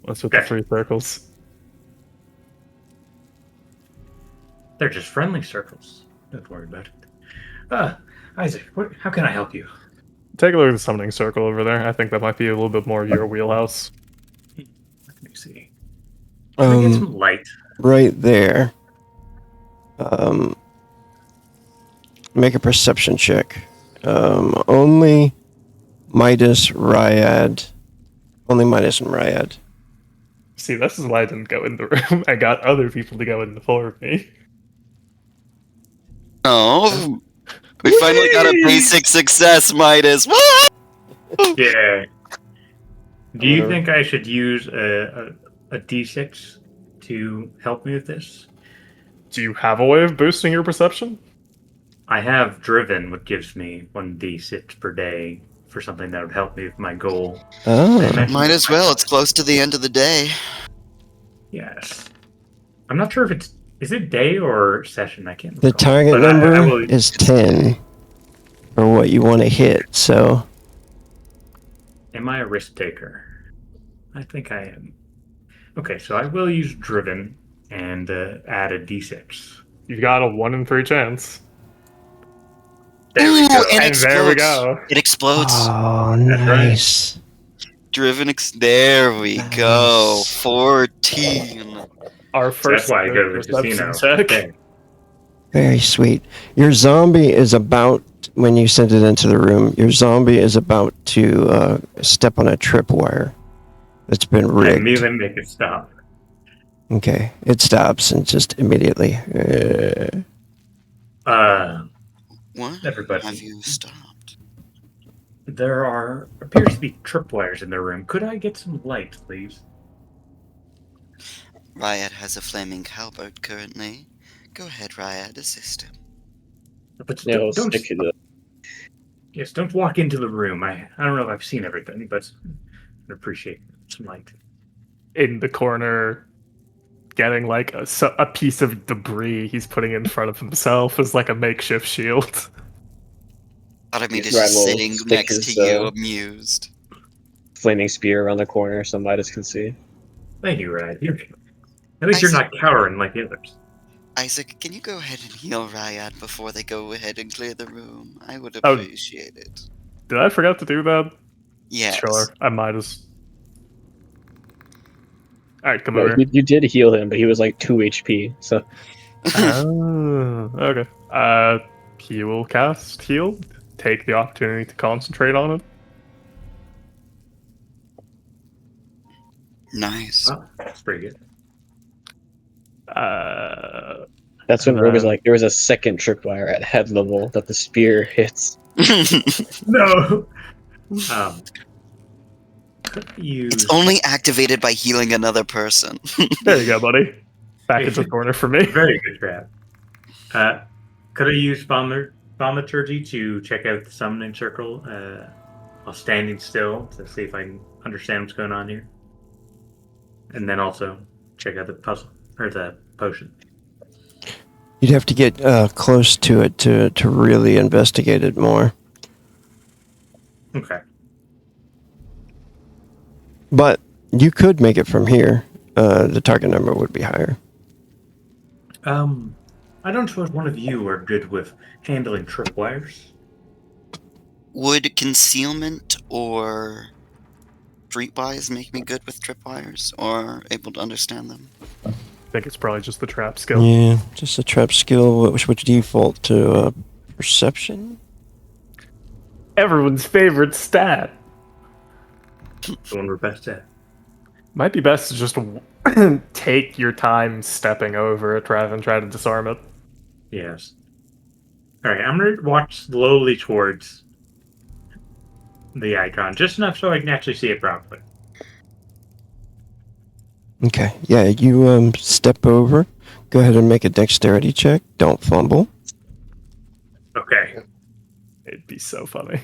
What's with the 3 circles? They're just friendly circles. Don't worry about it. Isaac, how can I help you? Take a look at the summoning circle over there. I think that might be a little bit more your wheelhouse. Let me see. Can I get Um, some light? right there. Make a perception check. Only Midas, Ryad. Only Midas and Ryad. See, this is why I didn't go in the room. I got other people to go in before me. Oh, we finally got a basic success, Midas. Woo! Yeah. Do you Whatever. think I should use a D6 to help me with this? Do you have a way of boosting your perception? I have Driven, which gives me 1d6 per day for something that would help me with my goal. Oh. Might as well. It's close to the end of the day. Yes. I'm not sure if is it day or session? I can't The recall. target But number I will, is 10 for what you want to hit, so Am I a risk taker? I think I am. Okay, so I will use Driven and add a d6. You've got a 1 in 3 chance. There we Ooh, go. and And there we explodes. go. It explodes. oh, That's right. nice. There we go. Nice. 14. Our So first that's why I go to the perception casino. check. Okay. Very sweet. Your zombie is about, when you send it into the room, your zombie is about to step on a tripwire that's been I rigged. immediately make it stop. Okay, it stops and just immediately. What Everybody. have you stopped? There appears to be tripwires in the room. Could I get some light, please? Ryad has a flaming halberd currently. Go ahead, Ryad, assist him. But Yeah, we'll don't, stick to the yes, don't walk into the room. I don't know if I've seen everything, but I'd appreciate some light. In the corner, getting like a piece of debris he's putting in front of himself as like a makeshift shield. Autometer is Ryad just will sitting stick next his, to you, amused. flaming spear around the corner so Midas can see. Thank you, Rad. At least you're not cowering like the others. Isaac, can you go ahead and heal Ryad before they go ahead and clear the room? I would Oh. appreciate it. Did I forget to do that? Yes. Sure, I might as. Alright, come No, over. you did heal him, but he was like 2 HP, so Oh, okay. He will cast heal. Take the opportunity to concentrate on it. Nice. Wow, that's pretty good. that's when And Rogue was then- like, there was a second tripwire at head level that the spear hits. No! Could use... It's only activated by healing another person. There you go, buddy. Back into the corner for me. Very good trap. Could I use Thaumaturgy to check out the summoning circle while standing still to see if I can understand what's going on here? And then also check out the puzzle, or the potion. You'd have to get close to it to really investigate it more. Okay. But you could make it from here. The target number would be higher. I don't suppose one of you are good with handling tripwires. Would concealment or streetwise make me good with tripwires or able to understand them? I think it's probably just the trap skill. Yeah, just a trap skill, which would default to perception. Everyone's favorite stat. The one we're best at. Might be best to just take your time stepping over it rather than try to disarm it. Yes. All right, I'm gonna walk slowly towards the icon, just enough so I can actually see it properly. Okay, yeah, you step over. Go ahead and make a dexterity check. Don't fumble. Okay. It'd be so funny.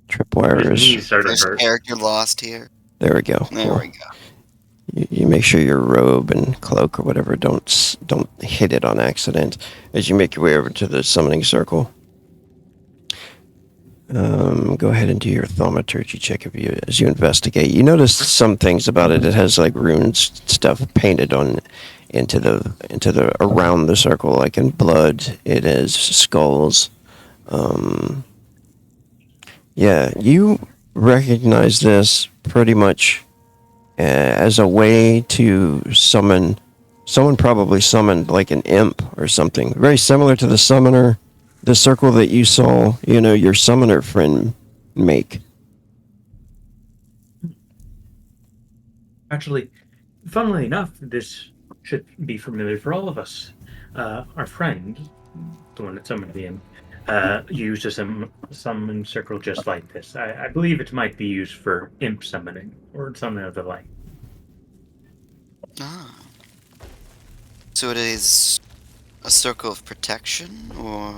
Tripwire His is. knees start to First hurt. character lost here. There we go. There Well, we go. you make sure your robe and cloak or whatever don't hit it on accident as you make your way over to the summoning circle. Go ahead and do your thaumaturgy check as you investigate. You notice some things about it. It has like runes stuff painted on into the around the circle, like in blood. It has skulls. Yeah, you recognize this pretty much as a way to summon. Someone probably summoned like an imp or something, very similar to the summoner. The circle that you saw, your summoner friend make. Actually, funnily enough, this should be familiar for all of us. Our friend, the one that summoned him, used a summon circle just like this. I believe it might be used for imp summoning or something of the like. Ah. So it is a circle of protection, or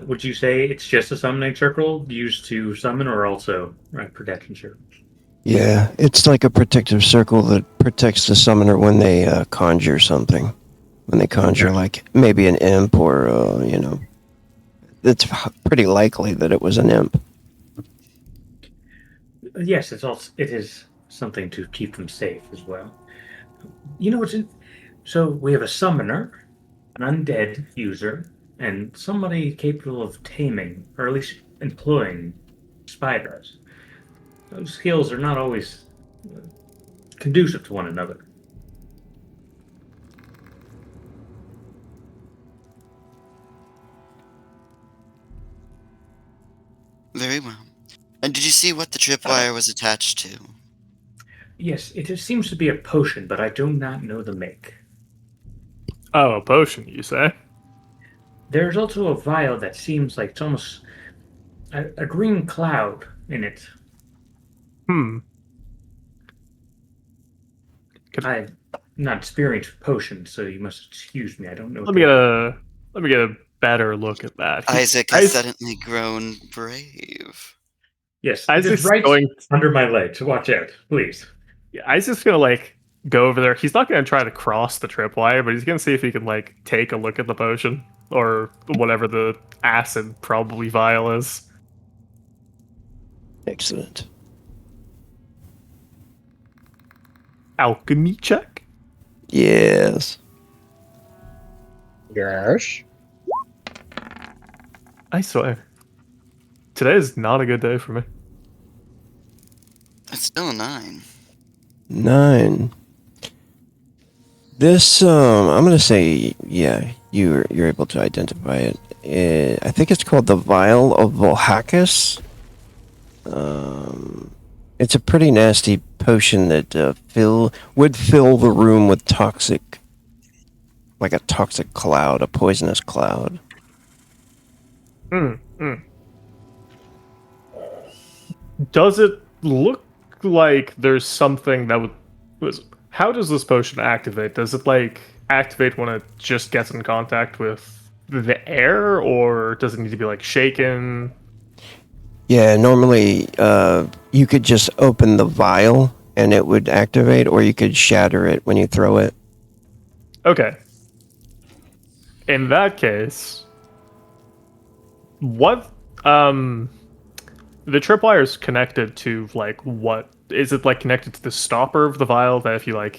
Would you say it's just a summoning circle used to summon, or also protection circles? Yeah, it's like a protective circle that protects the summoner when they conjure something. When they conjure, like maybe an imp, or it's pretty likely that it was an imp. Yes, it is something to keep them safe as well. So we have a summoner, an undead user, and somebody capable of taming, or at least employing, spiders. Those skills are not always conducive to one another. very well. And did you see what the tripwire was attached to? Yes, it seems to be a potion, but I do not know the make. Oh, a potion, you say? There's also a vial that seems like it's almost a green cloud in it. I'm not experienced with potions, so you must excuse me. I don't know. Let me get a better look at that. Isaac has suddenly grown brave. Yes, Isaac's it's right going under my leg, so watch out, please. Isaac's gonna go over there. He's not gonna try to cross the tripwire, but he's gonna see if he can take a look at the potion or whatever the acid probably vial is. Excellent. Alchemy check. Yes. Yes. I swear, today is not a good day for me. It's still a 9. 9. This, I'm gonna say, yeah, you're able to identify it. I think it's called the Vial of Volhakis. It's a pretty nasty potion that would fill the room with toxic, like a toxic cloud, a poisonous cloud. Does it look like there's something that how does this potion activate? Does it activate when it just gets in contact with the air, or does it need to be shaken? Yeah, normally you could just open the vial and it would activate, or you could shatter it when you throw it. Okay. In that case, what the tripwire is connected to what is it connected to the stopper of the vial that if you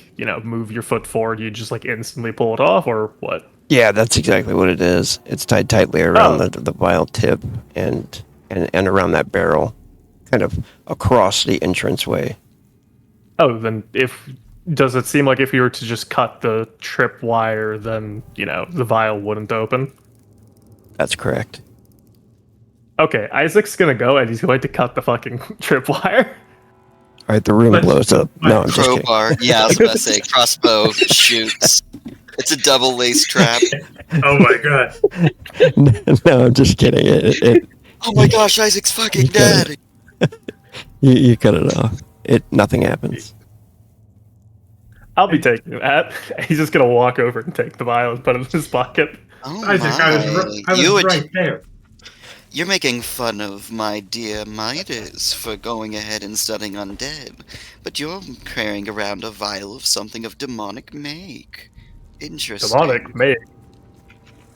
move your foot forward you just instantly pull it off, or what? Yeah, that's exactly what it is. It's tied tightly around the vial tip, and and around that barrel, kind of across the entranceway. Oh, then does it seem like if you were to just cut the trip wire, then, the vial wouldn't open? That's correct. Okay, Isaac's gonna go and he's going to cut the fucking tripwire. All right, the room Let's- blows up. No, I'm just kidding. Crowbar. Yeah, I was about to say crossbow shoots. It's a double lace trap. Oh my god. No, I'm just kidding. Oh my gosh, Isaac's fucking dead. You cut it off. Nothing happens. I'll be taking that. He's just gonna walk over and take the vial and put it in his pocket. Oh Isaac, I was, my. I was You were right there. You're making fun of my dear Midas for going ahead and studying undead, but you're carrying around a vial of something of demonic make. Interesting. Demonic mate.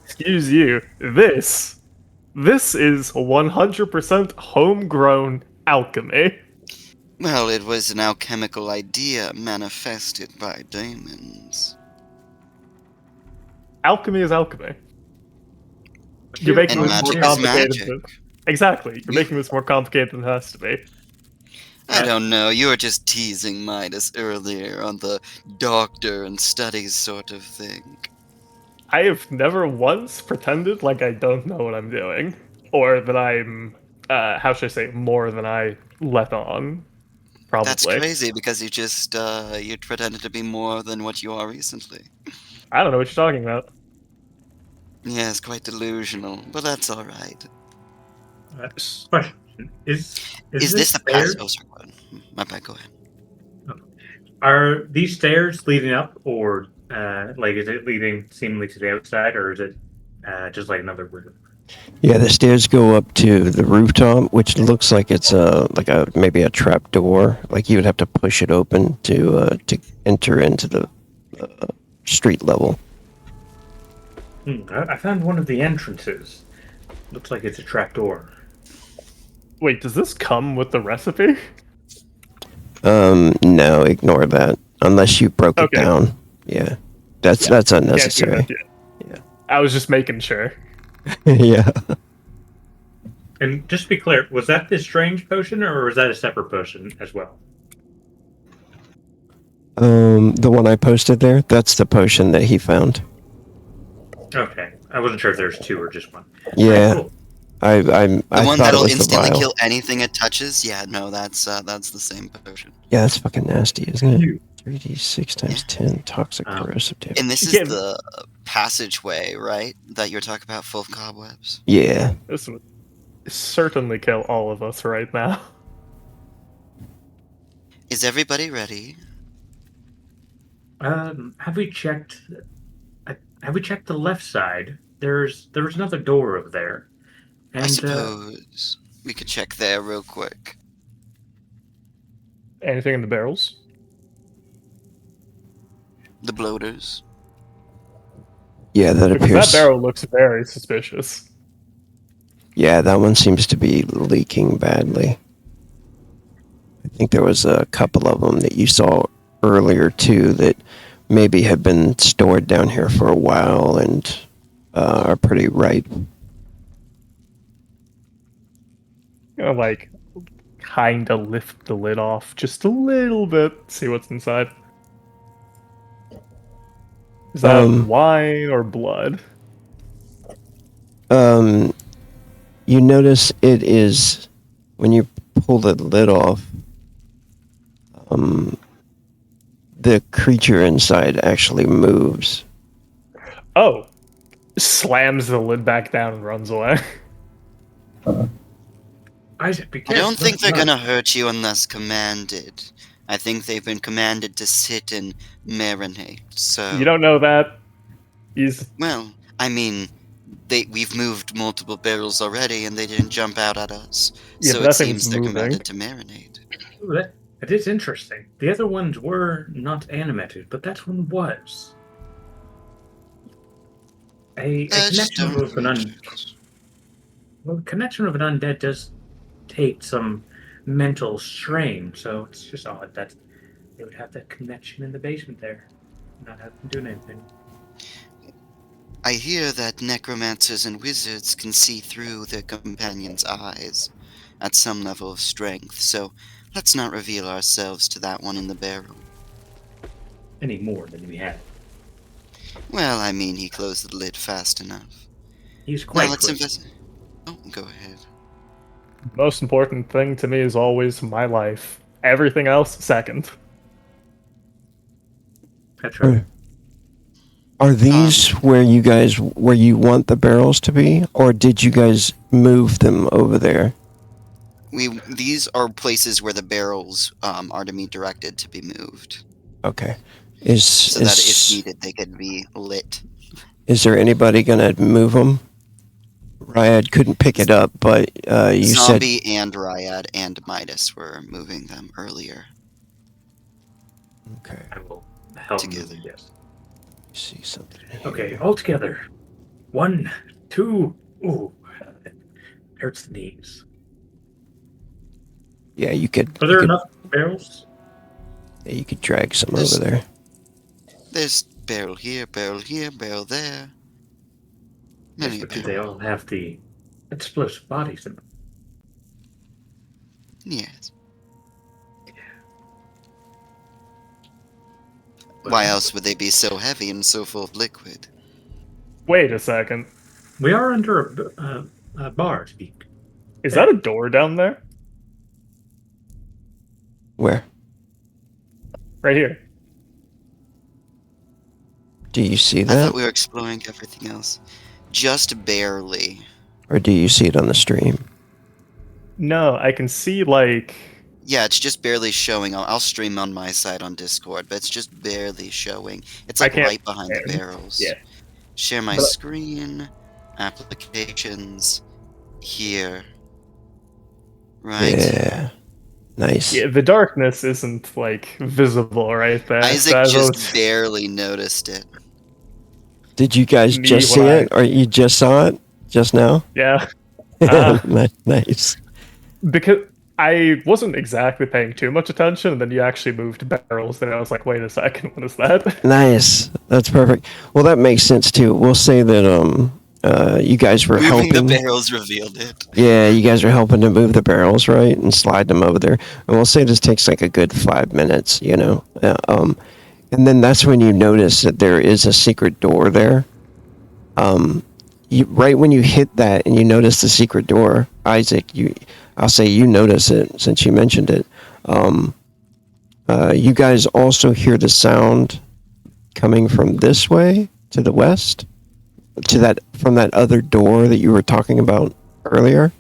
Excuse you. This is 100% homegrown alchemy. Well, it was an alchemical idea manifested by demons. Alchemy is alchemy. You're making And this more magic is complicated. magic. Exactly. You're making this more complicated than it has to be. I don't know, you were just teasing Midas earlier on the doctor and studies sort of thing. I have never once pretended like I don't know what I'm doing, or that I'm, how should I say, more than I let on. Probably. That's crazy because you just, you pretended to be more than what you are recently. I don't know what you're talking about. Yeah, it's quite delusional, but that's alright. Question: Is Is this the stairs? pass? Oh, sorry, go ahead. My bad, go ahead. Are these stairs leading up, or is it leading seemingly to the outside, or is it just like another room? Yeah, the stairs go up to the rooftop, which looks like it's maybe a trap door. Like you would have to push it open to enter into the street level. I found one of the entrances. Looks like it's a trap door. Wait, does this come with the recipe? No, ignore that. Unless you broke it Okay. down. Yeah, that's Can't do unnecessary. that yet. I was just making sure. Yeah. And just to be clear, was that the strange potion, or was that a separate potion as well? The one I posted there, that's the potion that he found. Okay, I wasn't sure if there's two or just one. Yeah, Cool. I The one thought it that'll was the instantly vial. kill anything it touches? Yeah, no, that's the same potion. Yeah, that's fucking nasty, isn't it? You. 3d6 times 10 toxic corrosive damage. And this is Yeah. the passageway, right? That you're talking about, full of cobwebs? Yeah. This would certainly kill all of us right now. Is everybody ready? Have we checked? Have we checked the left side? There was another door over there, and I suppose we could check there real quick. Anything in the barrels? The bloaters. Yeah, that Because appears. that barrel looks very suspicious. Yeah, that one seems to be leaking badly. I think there was a couple of them that you saw earlier too that maybe have been stored down here for a while and are pretty ripe. Kinda lift the lid off just a little bit, see what's inside. Is that wine or blood? You notice it is when you pull the lid off. The creature inside actually moves. Oh! Slams the lid back down and runs away. Isaac, be I careful. don't think they're Let's not- gonna hurt you unless commanded. I think they've been commanded to sit and marinate, so... You don't know that. He's Well, I mean, we've moved multiple barrels already and they didn't jump out at us. Yeah, So but it that thing's seems they're moving. commanded to marinate. Ooh, that is interesting. The other ones were not animated, but that one was. A connection of an connection of an undead does take some mental strain, so it's just odd that they would have that connection in the basement there, not have them doing anything. I hear that necromancers and wizards can see through their companions' eyes at some level of strength, so let's not reveal ourselves to that one in the barrel. Any more than we had. Well, I mean, he closed the lid fast enough. He's Now quite let's quick. invest. Oh, go ahead. Most important thing to me is always my life. Everything else second. That's right. Are these where you want the barrels to be, or did you guys move them over there? These are places where the barrels are to be directed to be moved, Okay. so that if needed, they can be lit. Is there anybody gonna move them? Ryad couldn't pick it up, but you said Zombie and Ryad and Midas were moving them earlier. okay. I will help Together. move, yes. See something. Okay, all together. 1, 2. Ooh, hurts the knees. Yeah, you could. Are you there could- enough barrels? Yeah, you could drag some There's- over there. There's barrel here, barrel there. Yes, Many but do they all have the explosive bodies in them? Yes. Why else would they be so heavy and so full of liquid? Wait a second. We are under a bar, to be. Is that a door down there? Where? Right here. Do you see I that, thought we were exploring everything else. Just barely. or do you see it on the stream? No, I can see like Yeah, it's just barely showing. I'll stream on my side on Discord, but it's just barely showing. It's I like can't- right behind the barrels. yeah. Share my But- screen. Applications. Here. Right. Yeah. Nice. yeah, the darkness isn't like visible right there. Isaac so I just was- barely noticed it. Did you guys Me just see when I- it, or you just saw it just now? yeah, Ah. Nice. because I wasn't exactly paying too much attention, and then you actually moved barrels. Then I was like, wait a second, what is that? Nice. That's perfect. Well, that makes sense too. We'll say that you guys were Moving helping. the barrels revealed it. Yeah, you guys are helping to move the barrels, right, and slide them over there. And we'll say this takes like a good 5 minutes, you know. And then that's when you notice that there is a secret door there. Right when you hit that and you notice the secret door, Isaac, I'll say you notice it since you mentioned it. You guys also hear the sound coming from this way to the west, from that other door that you were talking about earlier.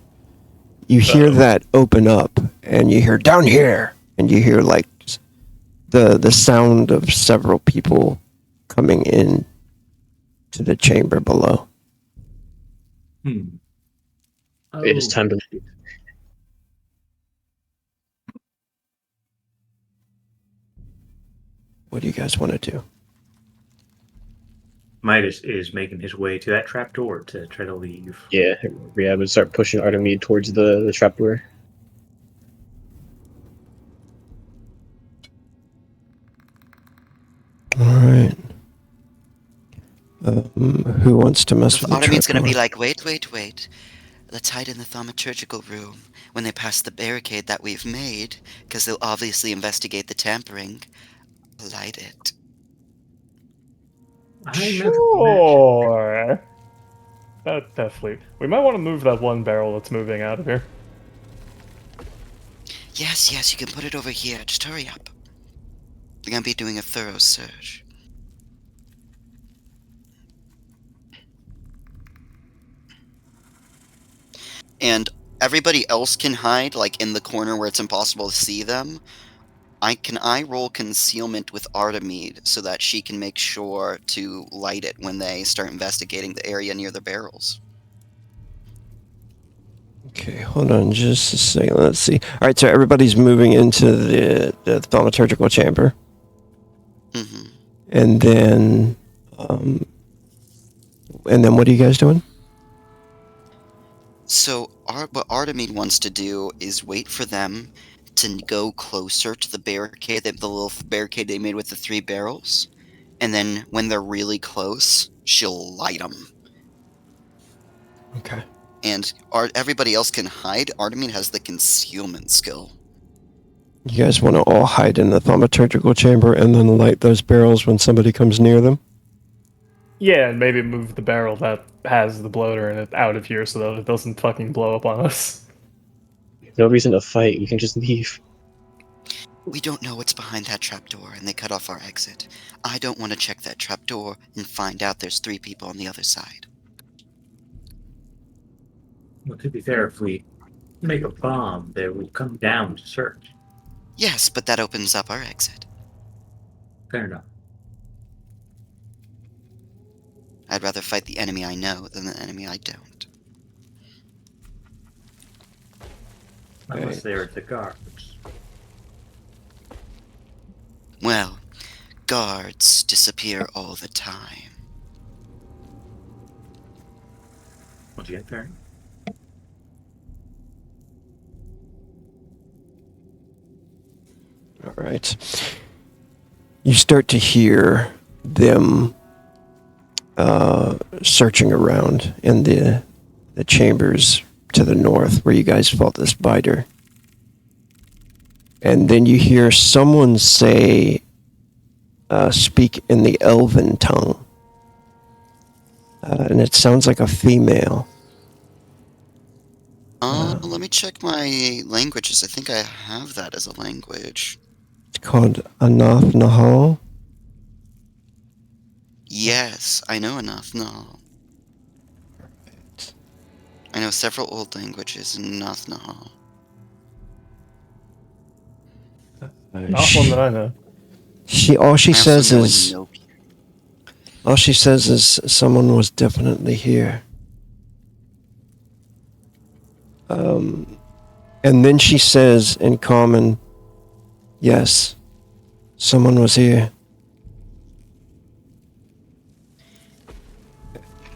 You hear that open up, and you hear down here, and you hear like the sound of several people coming in to the chamber below. It is time to leave. What do you guys want to do? Midas is making his way to that trap door to try to leave. Yeah, I would start pushing Artemide towards the trapdoor. All right. Who wants to mess with the Artemide's gonna be trapdoor? like, wait. Let's hide in the thaumaturgical room. When they pass the barricade that we've made, because they'll obviously investigate the tampering, light it. Sure. That definitely. We might want to move that one barrel that's moving out of here. Yes, you can put it over here. Just hurry up. They're gonna be doing a thorough search. And everybody else can hide, like in the corner where it's impossible to see them. I roll concealment with Artemide so that she can make sure to light it when they start investigating the area near the barrels. Okay, hold on just a second. Let's see. All right, so everybody's moving into the thaumaturgical chamber, hmm and then what are you guys doing? So what Artemide wants to do is wait for them to go closer to the barricade, the little barricade they made with the 3 barrels, and then when they're really close, she'll light them. Okay. And everybody else can hide. Artemine has the concealment skill. You guys want to all hide in the thaumaturgical chamber and then light those barrels when somebody comes near them? Yeah, and maybe move the barrel that has the bloater in it out of here so that it doesn't fucking blow up on us. No reason to fight. You can just leave. We don't know what's behind that trapdoor, and they cut off our exit. I don't want to check that trapdoor and find out there's 3 people on the other side. Well, to be fair, if we make a bomb, they will come down to search. Yes, but that opens up our exit. Fair enough. I'd rather fight the enemy I know than the enemy I don't. Unless they're the guards. Well, guards disappear all the time. Once you get there. All right. You start to hear them searching around in the chambers to the north where you guys fought this biter. And then you hear someone say, speak in the elven tongue. And it sounds like a female. Let me check my languages. I think I have that as a language. It's called Anath Nahal. Yes, I know enough, no. I know several old languages in Nath Nahal. Not one that I know. All she I also says know is Enoki. all she says is someone was definitely here. And then she says in common, yes, someone was here.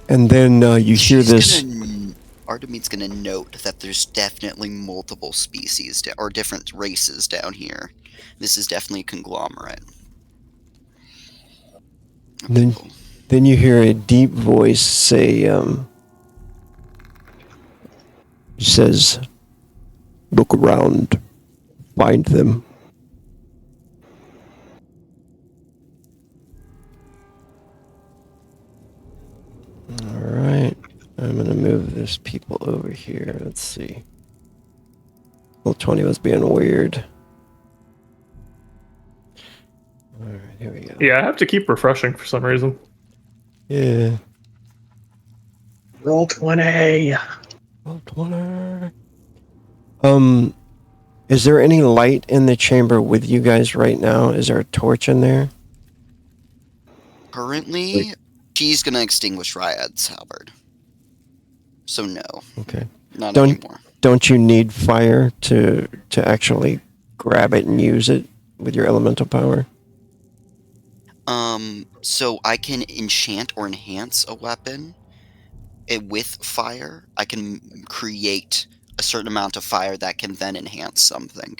And then you hear this. Artemine's gonna note that there's definitely multiple species or different races down here. This is definitely a conglomerate. Then you hear a deep voice say, says, look around, find them. All right, I'm gonna move this people over here. Let's see. Well, 20 was being weird. All right, here we go. Yeah, I have to keep refreshing for some reason. Yeah. Roll 20. Well, 20. Is there any light in the chamber with you guys right now? Is there a torch in there? Currently, she's gonna extinguish Ryad's halberd. So no, Okay. not Don't- anymore. Don't you need fire to actually grab it and use it with your elemental power? So I can enchant or enhance a weapon with fire. I can create a certain amount of fire that can then enhance something.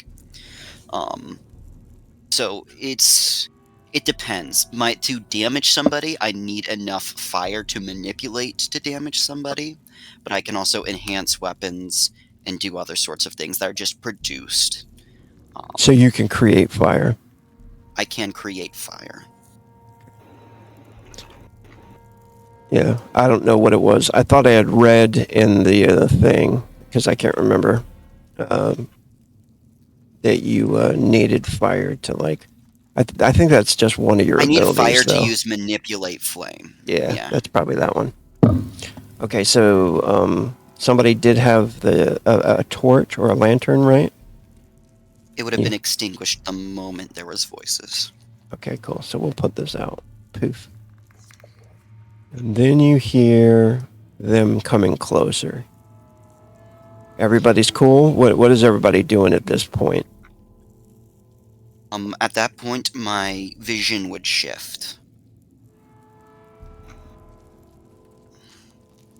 So it depends. To damage somebody, I need enough fire to manipulate to damage somebody, but I can also enhance weapons and do other sorts of things that are just produced. So you can create fire. I can create fire. Yeah, I don't know what it was. I thought I had read in the thing, because I can't remember, that you needed fire to, like... I think that's just one of your I need abilities, fire though. to use manipulate flame. Yeah, that's probably that one. Okay, so somebody did have a torch or a lantern, right? It would have Yeah. been extinguished the moment there was voices. Okay, cool. So we'll put this out. Poof. And then you hear them coming closer. Everybody's cool? What is everybody doing at this point? At that point, my vision would shift.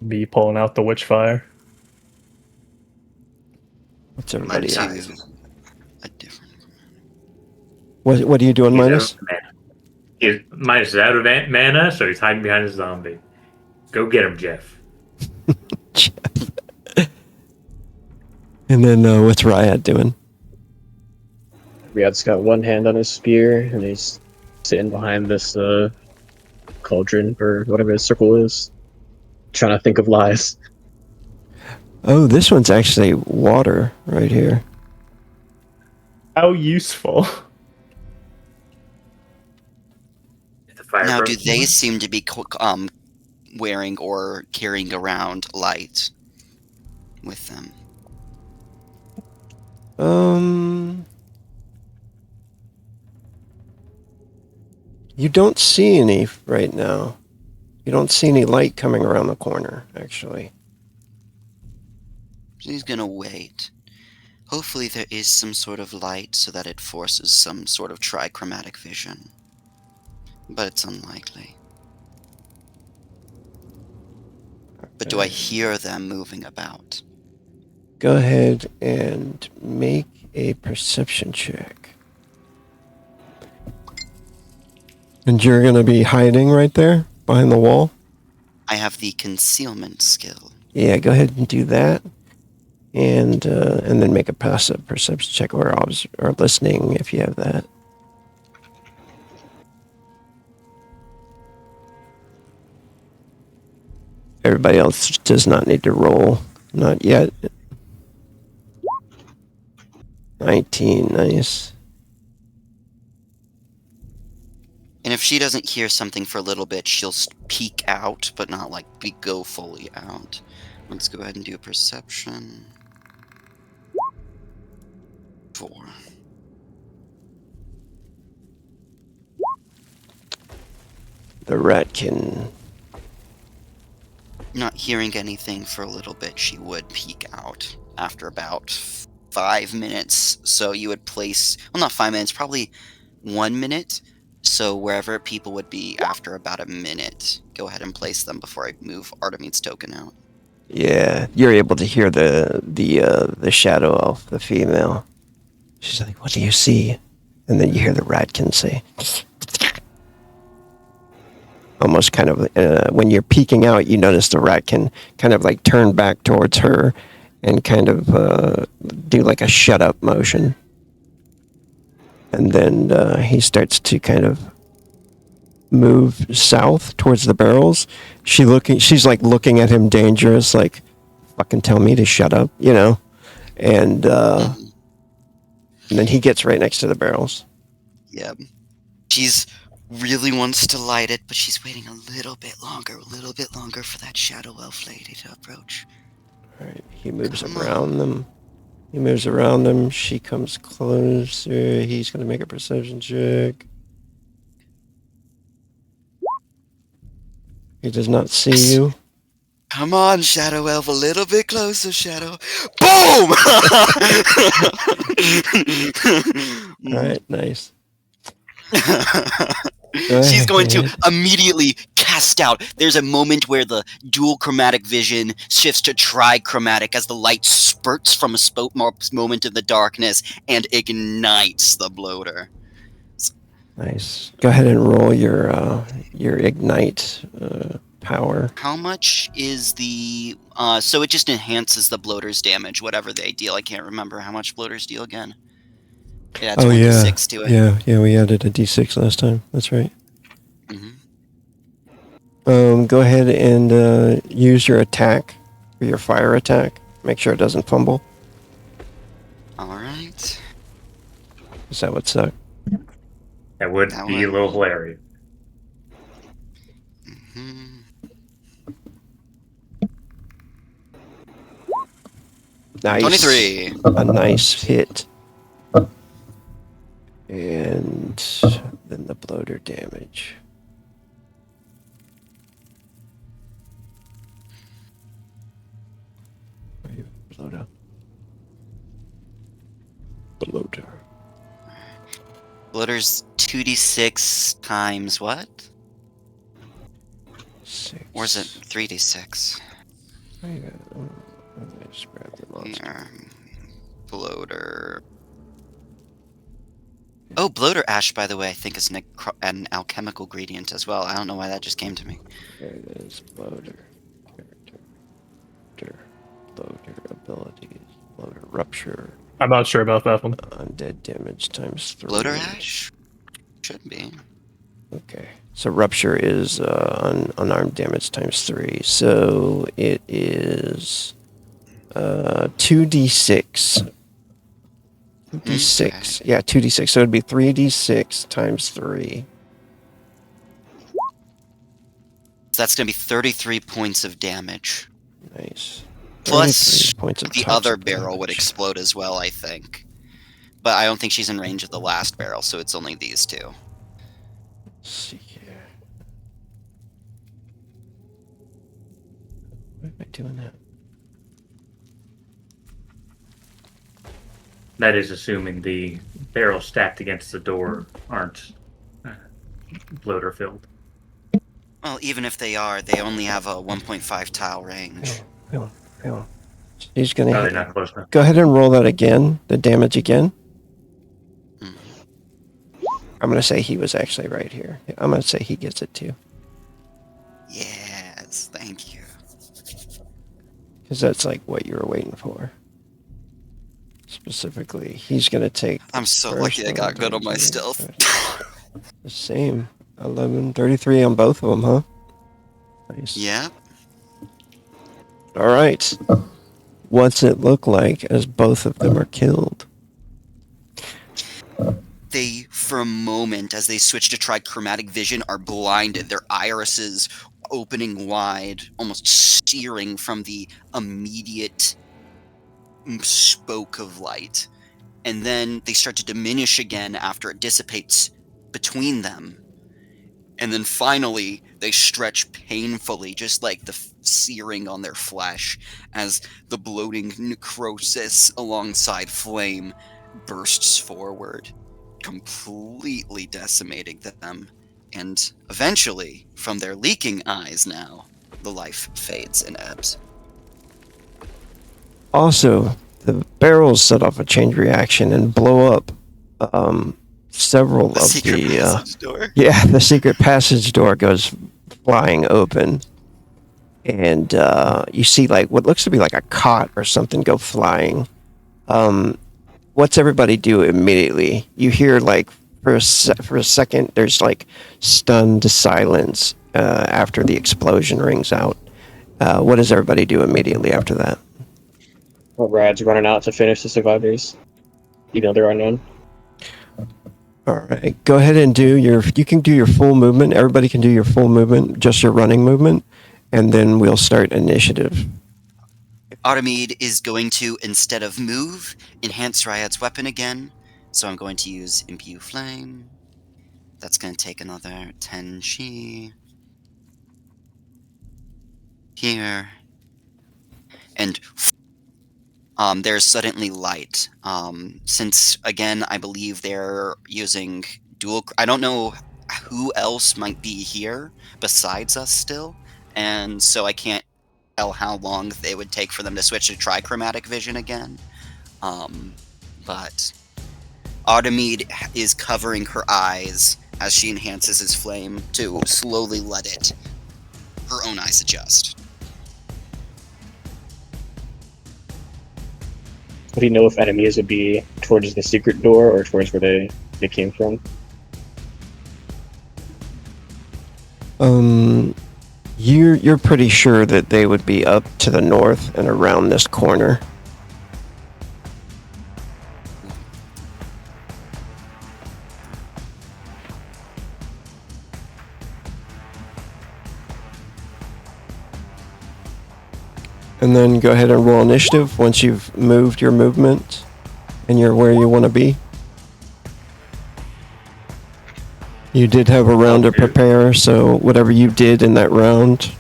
Me pulling out the witch fire. What's everybody To at? a different. What are you doing, He's Midas? out of mana. Midas is out of mana, so he's hiding behind a zombie. Go get him, Jeff. And then what's Ryad doing? Riyadh's got one hand on his spear, and he's sitting behind this cauldron or whatever his circle is, trying to think of lies. Oh, this one's actually water right here. How useful. The fire Now, do broke. they seem to be wearing or carrying around light with them? You don't see any right now. You don't see any light coming around the corner, actually. He's gonna wait. Hopefully there is some sort of light so that it forces some sort of trichromatic vision. But it's unlikely. But do I hear them moving about? Go ahead and make a perception check. And you're going to be hiding right there behind the wall? I have the concealment skill. Yeah, go ahead and do that. And then make a passive perception check or listening if you have that. Everybody else does not need to roll. Not yet. 19, nice. And if she doesn't hear something for a little bit, she'll peek out, but not like go fully out. Let's go ahead and do a perception. 4. The ratkin. Not hearing anything for a little bit, she would peek out after about 5 minutes. So you would place, well, not 5 minutes, probably 1 minute. So wherever people would be after about a minute, go ahead and place them before I move Artemide's token out. Yeah, you're able to hear the shadow elf, the female. She's like, "What do you see?" And then you hear the ratkin say, almost kind of when you're peeking out, you notice the ratkin kind of like turn back towards her and kind of do like a shut up motion. And then he starts to kind of move south towards the barrels. She's like looking at him dangerous, like, fucking tell me to shut up, you know? And then he gets right next to the barrels. Yeah. She's really wants to light it, but she's waiting a little bit longer for that shadow elf lady to approach. All right, he moves Come around them. He moves around them. She comes closer. He's going to make a perception check. He does not see you. Come on, Shadow Elf, a little bit closer, Shadow. Boom! All right, nice. She's going to ahead. immediately cast out. There's a moment where the dual chromatic vision shifts to trichromatic as the light spurts from a moment in the darkness and ignites the bloater. Nice. Go ahead and roll your ignite power. How much is the... so it just enhances the bloater's damage, whatever they deal. I can't remember how much bloaters deal again. It adds 1d6 to it. Yeah, we added a d6 last time. That's right. Mm-hmm. Go ahead and use your attack, or your fire attack. Make sure it doesn't fumble. Alright. Is that what's up? That would That be a would- little hilarious. Hmm. Nice. 23. A nice hit. And then the bloater damage. Bloater. Bloater. Bloater's 2d6 times what? 6. Or is it 3d6? Let me just grab the monster. Here. Bloater. Oh, bloater ash, by the way, I think is an alchemical gradient as well. I don't know why that just came to me. There it is. Bloater. Character. Bloater abilities. Bloater rupture. I'm not sure about that one. Undead damage times 3. Bloater ash? Should be. Okay. So rupture is unarmed damage times 3. So it is 2d6. 2d6. Okay. Yeah, 2d6. So it'd be 3d6 times 3. So that's going to be 33 points of damage. Nice. Plus, 33 points of the toxic other barrel would damage. explode as well, I think. But I don't think she's in range of the last barrel, so it's only these two. Let's see here. Why am I doing that? That is assuming the barrels stacked against the door aren't bloater filled. Well, even if they are, they only have a 1.5 tile range. Hang on. He's gonna No, they're not close enough. go ahead and roll that again. The damage again. Hmm. I'm gonna say he was actually right here. I'm gonna say he gets it too, Yes, thank you. because that's like what you were waiting for. Specifically, he's gonna take. I'm so first lucky I one, got good on my 33, stealth. The same. 11, 33 on both of them, huh? Nice. Yeah. All right. What's it look like as both of them are killed? They, for a moment, as they switch to trichromatic vision, are blinded. Their irises opening wide, almost searing from the immediate spoke of light. And then they start to diminish again after it dissipates between them. And then finally, they stretch painfully, just like the searing on their flesh, as the bloating necrosis alongside flame bursts forward, completely decimating them. And eventually, from their leaking eyes now, the life fades and ebbs. Also, the barrels set off a chain reaction and blow up several The of secret the passage door. yeah, the secret passage door goes flying open, and you see like what looks to be like a cot or something go flying. What's everybody do immediately? You hear like for a second there's like stunned silence after the explosion rings out. What does everybody do immediately after that? Well, Rad's running out to finish the survivors, even though they're unknown. All right, go ahead and do your. You can do your full movement. Everybody can do your full movement, just your running movement, and then we'll start initiative. Artemide is going to, instead of move, enhance Ryad's weapon again. So I'm going to use Imbue Flame. That's going to take another 10 chi. Here. And there's suddenly light. Since, again, I believe they're using dual... I don't know who else might be here besides us still. And so I can't tell how long it would take for them to switch to trichromatic vision again. But Artemide is covering her eyes as she enhances his flame to slowly let her own eyes adjust. Would he know if enemies would be towards the secret door or towards where they came from? You're pretty sure that they would be up to the north and around this corner. And then go ahead and roll initiative once you've moved your movement and you're where you want to be. You did have a round to prepare, so whatever you did in that round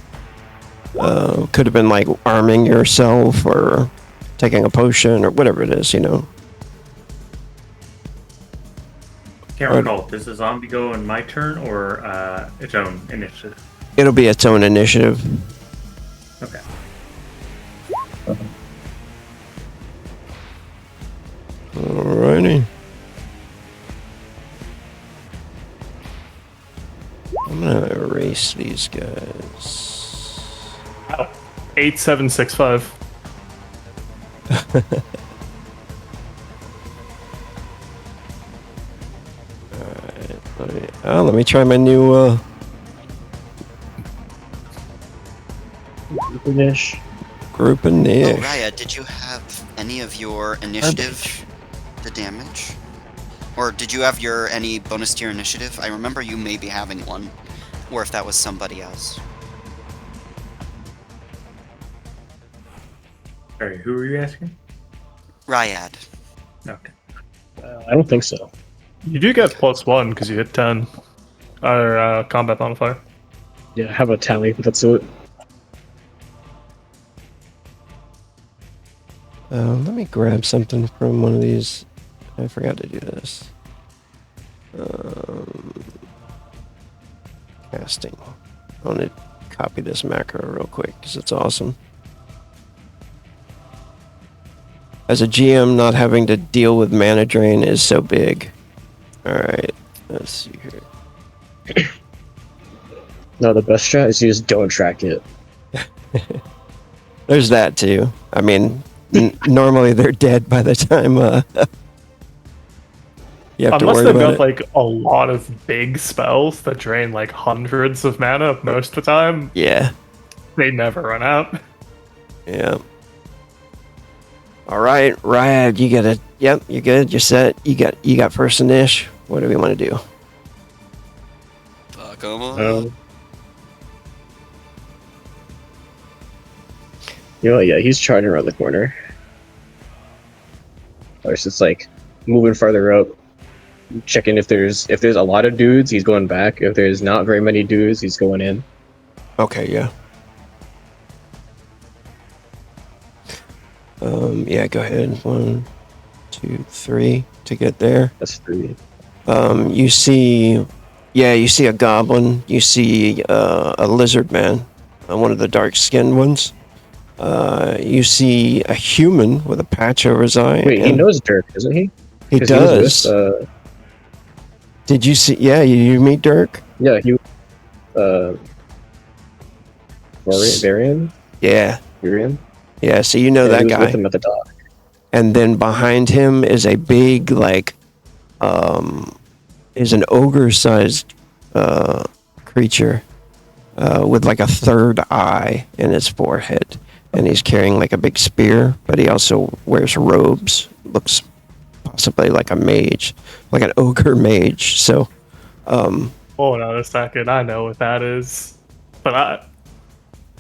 could have been like arming yourself or taking a potion or whatever it is, you know. Can't recall. Does the zombie go in my turn or its own initiative? It'll be its own initiative. Okay. Alrighty. I'm gonna erase these guys. Ow. 8765. Let me try my new. Finish. Group of Nick. Oh, Raya, did you have any of your initiative to damage? Or did you have your any bonus to your initiative? I remember you maybe having one. Or if that was somebody else. Sorry, who were you asking? Ryad. Okay. I don't think so. You do get +1 because you hit 10. Or combat modifier. Yeah, I have a tally. That's it. Let me grab something from one of these. I forgot to do this. Casting. I want to copy this macro real quick because it's awesome. As a GM, not having to deal with mana drain is so big. Alright, let's see here. No, the best strat is you just don't track it. There's that too. I mean, normally they're dead by the time you have to Unless worry they've about got it. like a lot of big spells that drain like hundreds of mana most of the time, Yeah, they never run out. yeah. All right, Ryad, you got it. Yep, you're good. You're set. You got first initiative. What do we want to do? Fuck 'em up. You know, yeah, he's charging around the corner. Or it's just like moving farther up, checking if there's a lot of dudes, he's going back. If there's not very many dudes, he's going in. Okay, yeah. Yeah, go ahead. 1, 2, 3 to get there. That's 3. You see a goblin. You see a lizard man, one of the dark-skinned ones. You see a human with a patch over his eye. Wait, he and knows Dirk, doesn't he? He 'Cause does. was with, Did you see? Yeah, you meet Dirk. yeah, he Varian? Yeah, Varian? yeah. So you know Yeah, that he was guy. with him at the dock. And then behind him is a big, like, is an ogre-sized creature with like a third eye in his forehead, and he's carrying like a big spear, but he also wears robes. Looks possibly like a mage, like an ogre mage. So, Hold on a second, I know what that is. But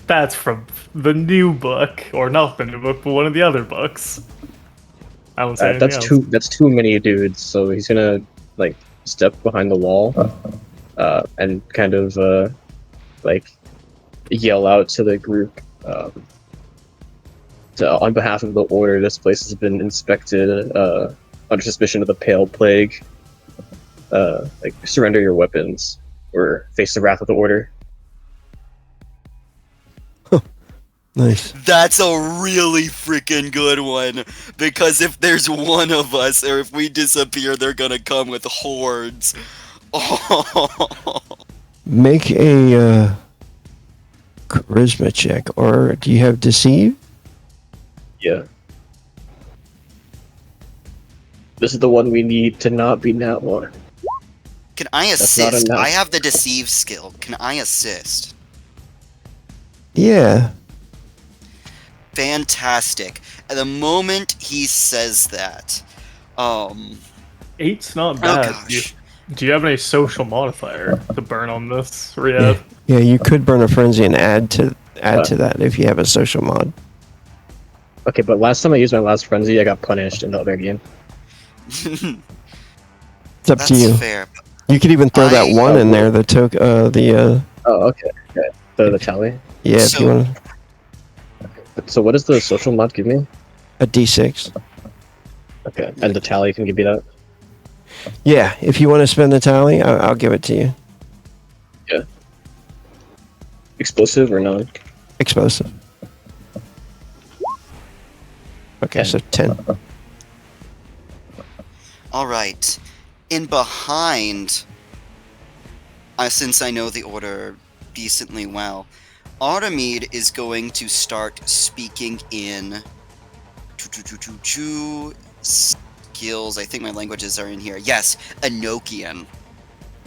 that's from the new book, or not the new book, but one of the other books. I won't say anything That's else. that's too many dudes, so he's gonna like step behind the wall and kind of like yell out to the group on behalf of the order, this place has been inspected under suspicion of the Pale Plague. Like, surrender your weapons or face the wrath of the order. nice. That's a really freaking good one. Because if there's one of us, or if we disappear, they're gonna come with hordes. Oh. Make a charisma check, or do you have deceive? Yeah. This is the one we need to not be nat one. Can I That's not assist? enough. I have the deceive skill. Can I assist? Yeah. Fantastic. At the moment he says that, 8's not bad. gosh. Do you have any social modifier to burn on this, Riyadh? Yeah, you could burn a frenzy and add to that if you have a social mod. Okay, but last time I used my last frenzy, I got punished in the other game. It's up That's to you. fair. You could even throw that I- one in there. The Oh, okay. The tally. yeah, if you So- want So what does the social mod give me? a D6. Okay, and the tally can give me that. Yeah, if you want to spend the tally, I'll give it to you. Explosive or non? Explosive. Okay, 10. so 10. All right. In behind since I know the order decently well, Artemide is going to start speaking in skills. I think my languages are in here. Yes, Enochian. And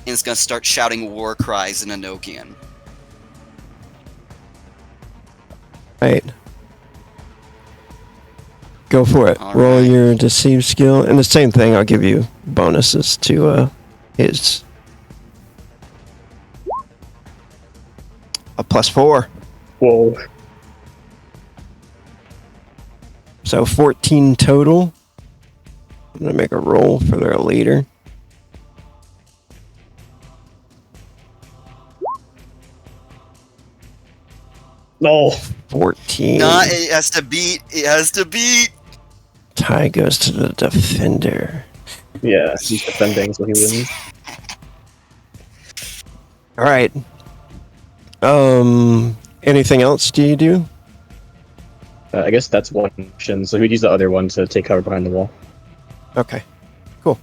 it's going to start shouting war cries in Enochian. Right. Go for it. All Roll right. your deceive skill, and the same thing. I'll give you bonuses to his. A +4, Whoa. so 14 total. I'm gonna make a roll for their leader. No. 14. Nah, it has to beat. It has to beat. Tie goes to the defender. Yeah, he's defending, so he wins. All right. Anything else do you do? I guess that's one option, so he'd use the other one to take cover behind the wall. Okay. Cool.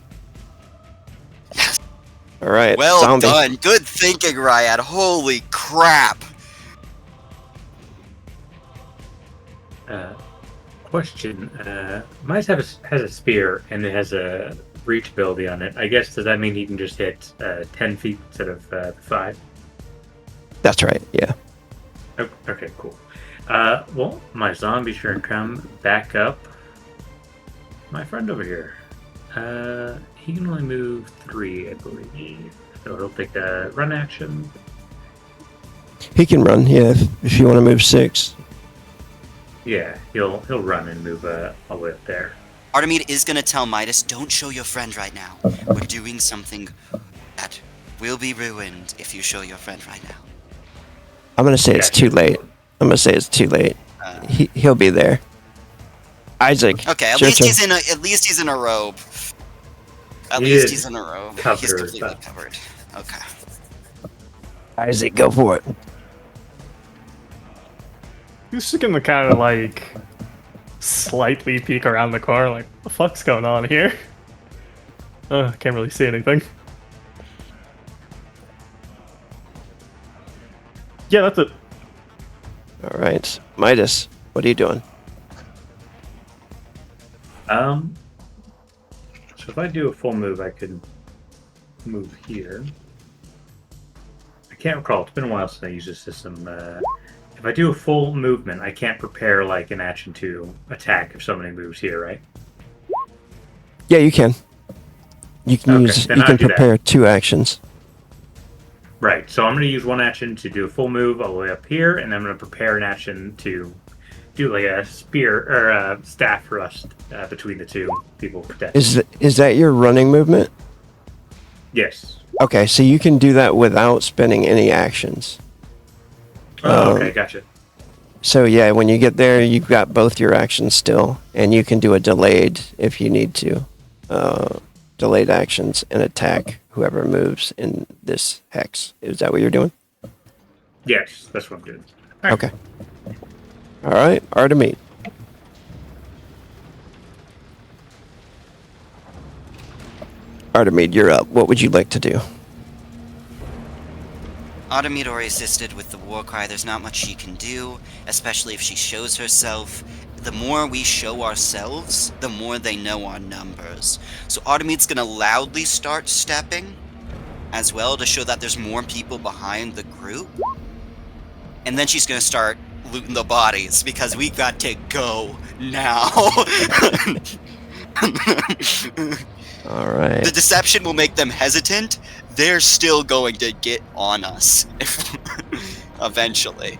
All right. Well zombie. done. Good thinking, Ryad. Holy crap. Question. Mice has a spear and it has a reach ability on it. I guess, does that mean he can just hit 10 feet instead of 5? That's right. Yeah. Oh, okay, cool. Well, my zombie sure come back up. My friend over here. He can only move 3, I believe. So he'll take the run action. He can run. Yeah. If you want to move 6. Yeah, he'll run and move all the way up there. Artemide is going to tell Midas, don't show your friend right now. We're doing something that will be ruined if you show your friend right now. I'm gonna say it's Gotcha. too late. I'm gonna say it's too late. He'll be there. Isaac. Okay, at it's your least turn. he's in a robe. At He least is he's in a robe. covered He's with completely stuff. covered. Okay. Isaac, go for it. He's just gonna kind of like slightly peek around the corner, like, what the fuck's going on here? Can't really see anything. Yeah, that's it. All right, Midas, what are you doing? So if I do a full move, I could move here. I can't recall. It's been a while since I used this system. If I do a full movement, I can't prepare like an action to attack if somebody moves here, right? Yeah, you can. You can Okay, use. then You I'll can do that. prepare 2 actions. Right. So I'm going to use one action to do a full move all the way up here, and I'm going to prepare an action to do like a spear or a staff thrust between the two people. Is that your running movement? Yes. Okay, so you can do that without spending any actions. Oh, okay, gotcha. So yeah, when you get there, you've got both your actions still, and you can do a delayed if you need to. Delayed actions and attack whoever moves in this hex. Is that what you're doing? Yes, that's what I'm doing. All right. Okay. All right, Artemide. Artemide, you're up. What would you like to do? Artemide already assisted with the war cry. There's not much she can do, especially if she shows herself. The more we show ourselves, the more they know our numbers. So Artemide's gonna loudly start stepping as well to show that there's more people behind the group. And then she's gonna start looting the bodies because we got to go now. All right. The deception will make them hesitant. They're still going to get on us eventually.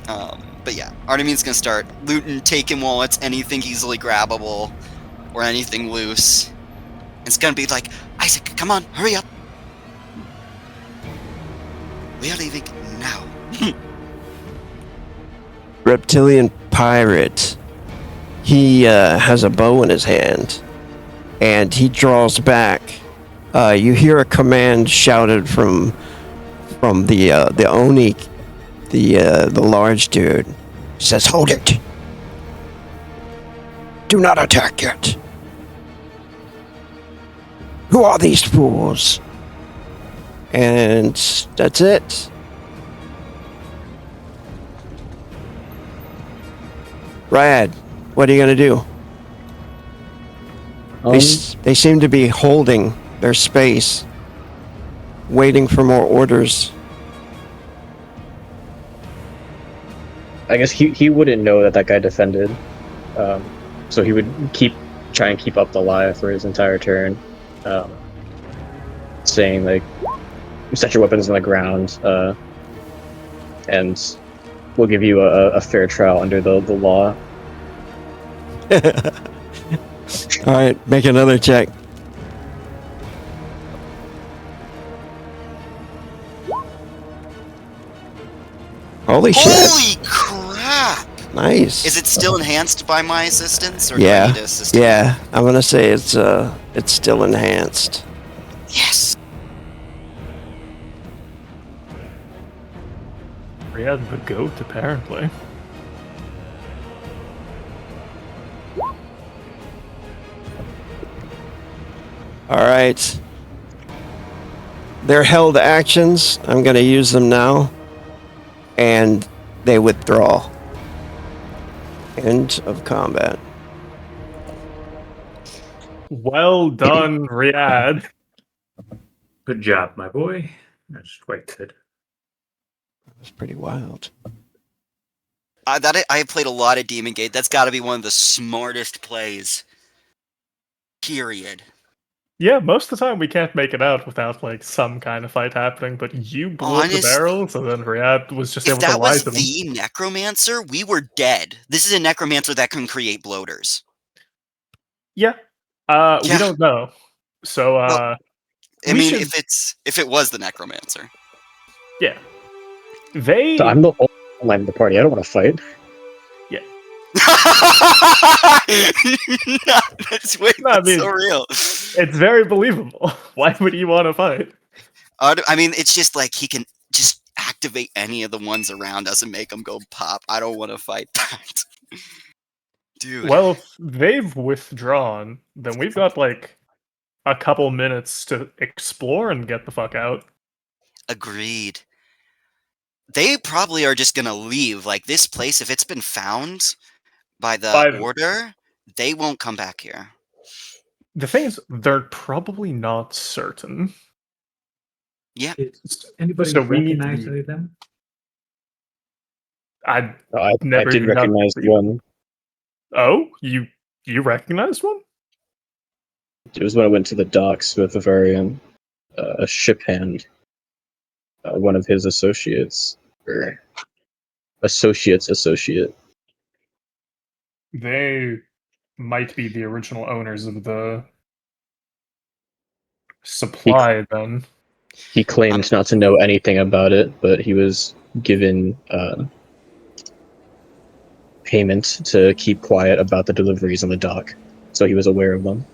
But yeah, Artemide's gonna start looting, taking wallets, anything easily grabbable, or anything loose. It's gonna be like, Isaac, come on, hurry up. We are leaving now. Reptilian pirate. He has a bow in his hand, and he draws back. You hear a command shouted from the Oni, the large dude. He says, "Hold it! Do not attack yet. Who are these fools? And that's it. Rad, what are you gonna do? They seem to be holding their space, waiting for more orders. I guess he wouldn't know that guy defended, so he would try and keep up the lie for his entire turn, saying like, "Set your weapons on the ground, and we'll give you a fair trial under the law." All right, make another check. Holy shit! Holy crap! Nice. Is it still enhanced by my assistance, or do I Yeah, need assistance? yeah. I'm gonna say it's still enhanced. Yes. Riyadh the goat, apparently. All right. They're held actions. I'm gonna use them now, and they withdraw. End of combat. Well done, Riyadh. Good job, my boy. That's quite good. That's pretty wild. I played a lot of Demon Gate. That's got to be one of the smartest plays. Period. Yeah, most of the time we can't make it out without like some kind of fight happening, but you blew up the Honest- barrels, and then Riyadh was just If able to that lie was to them. the Necromancer, we were dead. This is a Necromancer that can create bloaters. Yeah. We Yeah. don't know. So Well, I We mean, should- if it was the Necromancer. yeah. They So I'm the only one in the party. I don't want to fight. That's way No, I that's mean- so real. it's very believable. Why would you want to fight? I mean, it's just like he can just activate any of the ones around us and make them go pop. I don't want to fight that. Dude. Well, if they've withdrawn, then we've got like a couple minutes to explore and get the fuck out. Agreed. They probably are just gonna leave. Like this place, if it's been found by the By the- order, they won't come back here. The thing is, they're probably not certain. Is anybody So we need to recognize be- any of them? I I Never did even got recognize to see one. oh, you recognized one? It was when I went to the docks with a ship hand, one of his associates, or associate's associate. They might be the original owners of the supply then. He claimed not to know anything about it, but he was given payment to keep quiet about the deliveries on the dock, so he was aware of them.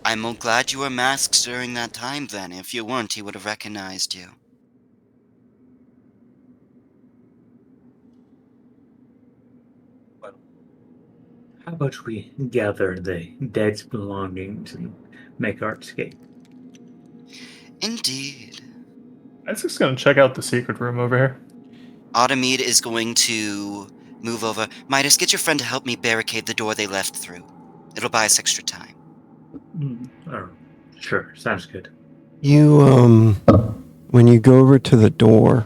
I'm glad you were masked during that time then. If you weren't, he would have recognized you. How about we gather the dead's belongings and make our escape? Indeed. I was just gonna check out the secret room over here. Automede is going to move over. Midas, get your friend to help me barricade the door they left through. It'll buy us extra time. Oh, sure, sounds good. You when you go over to the door,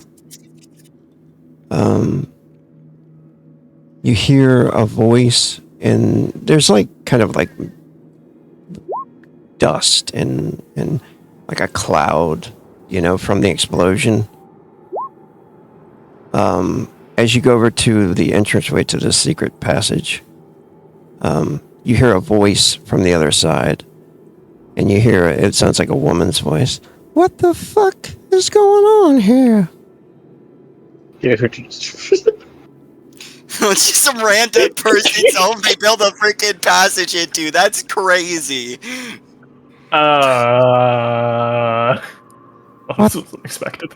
you hear a voice, and there's like kind of like dust and like a cloud, you know, from the explosion. As you go over to the entranceway to the secret passage, you hear a voice from the other side, and you hear it sounds like a woman's voice. What the fuck is going on here? It's just some random person's home they build a freaking passage into. That's crazy. Oh, this was unexpected.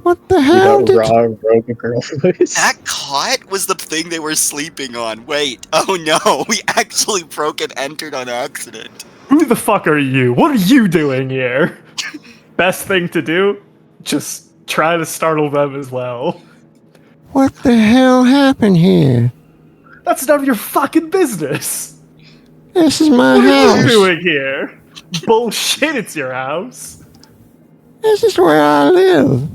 What the hell That did raw rogue girl voice. That cot was the thing they were sleeping on. Wait. Oh no. We actually broke and entered on accident. Who the fuck are you? What are you doing here? Best thing to do? Just try to startle them as well. What the hell happened here? That's none of your fucking business. This is my What are you house. doing here? Bullshit, it's your house. This is where I live.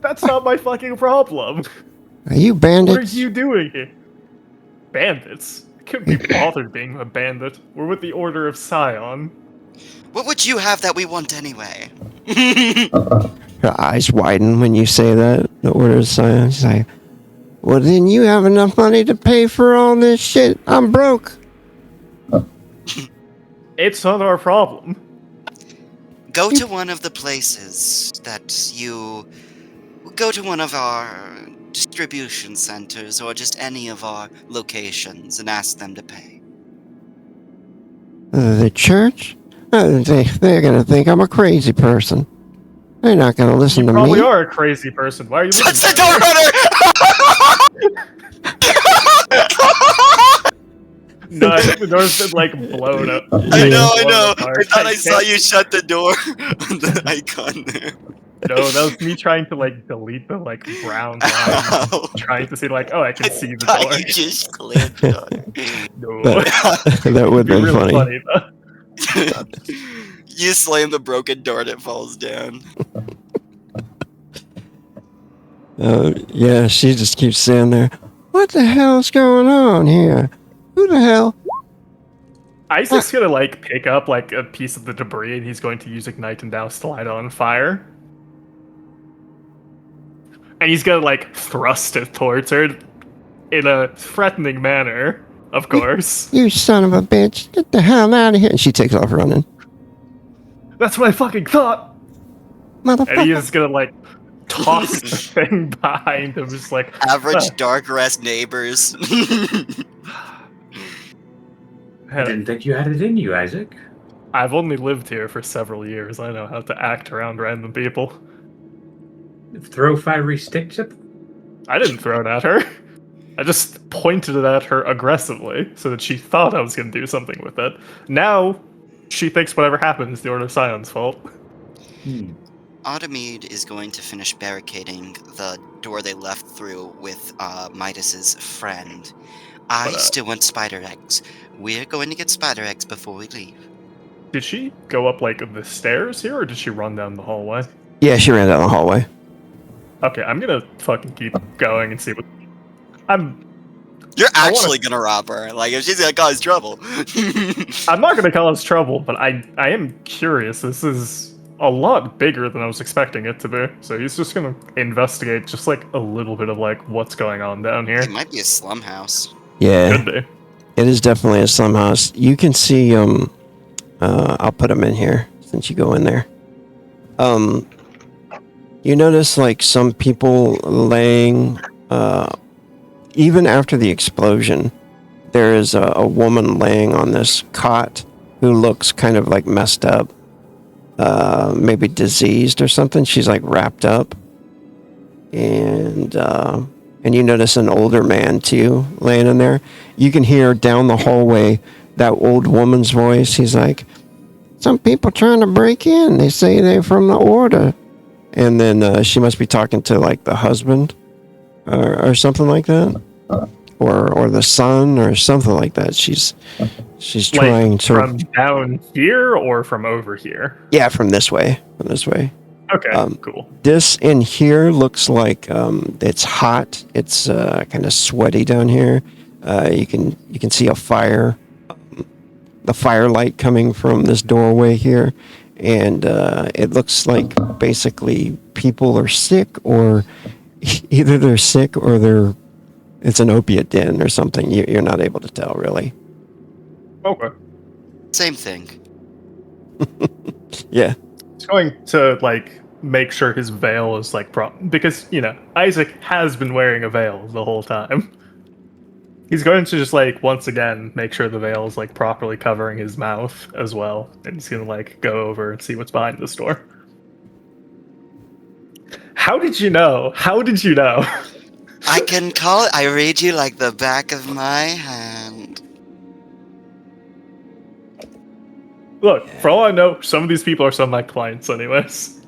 That's not my fucking problem. Are you What bandits? are you doing here? Bandits? I couldn't be bothered being a bandit. We're with the Order of Scion. What would you have that we want anyway? Her eyes widen when you say that. The Order of Scion. She's like, well, then you have enough money to pay for all this shit. I'm broke. It's not our problem. Go to one of the places that you... Go to one of our distribution centers or just any of our locations and ask them to pay. The church? They're going to think I'm a crazy person. They're not going to listen You to probably me. are a crazy person. Why are you Shuts the living door on her! No, I think the door's been like blown up. I know. Blown I apart. thought I saw can't- you shut the door on the icon there. No, that was me trying to like delete the like brown line. Oh, Trying to see like, oh, I can I see the thought door. you just clicked on No. That would It'd have be been really funny. though. You slam the broken door and it falls down. Yeah, she just keeps saying there, what the hell's going on here? Who the hell? Isaac's gonna like pick up like a piece of the debris and he's going to use Ignite and Douse to light it on fire. And he's gonna like thrust it towards her in a threatening manner, of course. You son of a bitch. Get the hell out of here. And she takes off running. That's what I fucking thought! And he Motherfucker. is gonna like toss the thing behind him, just like Average dark rest neighbors. I didn't think you had it in you, Isaac. I've only lived here for several years. I know how to act around random people. Throw fiery sticks at them? I didn't throw it at her. I just pointed it at her aggressively so that she thought I was going to do something with it. Now, she thinks whatever happened is the Order of Scion's fault. Automede is going to finish barricading the door they left through with Midas's friend. I still want spider eggs. We're going to get spider eggs before we leave. Did she go up, like, the stairs here, or did she run down the hallway? Yeah, she ran down the hallway. Okay, I'm gonna fucking keep going and see what... You're I wanna- actually gonna rob her. Like, if she's gonna cause trouble. I'm not gonna cause trouble, but I am curious. This is a lot bigger than I was expecting it to be. So he's just gonna investigate just, like, a little bit of, like, what's going on down here. It might be a slum house. Yeah, Could be. it is definitely a slum house. You can see, I'll put them in here since you go in there. You notice like some people laying, even after the explosion, there is a woman laying on this cot who looks kind of like messed up, maybe diseased or something. She's like wrapped up, and you notice an older man too laying in there. You can hear down the hallway that old woman's voice. He's like, some people trying to break in. They say they're from the Order. And then she must be talking to like the husband or something like that. Or the son or something like that. She's trying Like, to... from down here or from over here? Yeah, from this way. From this way. Okay, cool. This in here looks like it's hot. It's kind of sweaty down here. You can see a fire, the firelight coming from this doorway here, and it looks like basically people are sick, or either they're sick or it's an opiate den or something. You're not able to tell really. Okay. Same thing. Yeah. He's going to, like, make sure his veil is, like, because, you know, Isaac has been wearing a veil the whole time. He's going to just, like, once again, make sure the veil is, like, properly covering his mouth as well. And he's going to, like, go over and see what's behind this door. How did you know? How did you know? I can call it. I read you like the back of my hand. Look, for all I know, some of these people are some of my clients, anyways.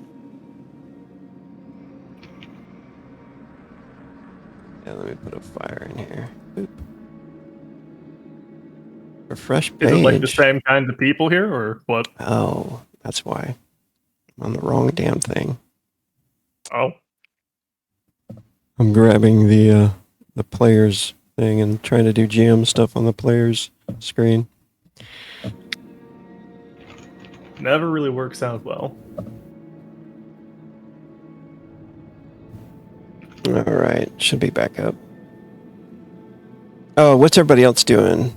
Yeah, let me put a fire in here. Boop. Refresh Is page. it like the same kind of people here, or what? Oh, that's why. I'm on the wrong damn thing. Oh, I'm grabbing the players thing and trying to do GM stuff on the players screen. never really works out well. All right, should be back up. Oh, what's everybody else doing?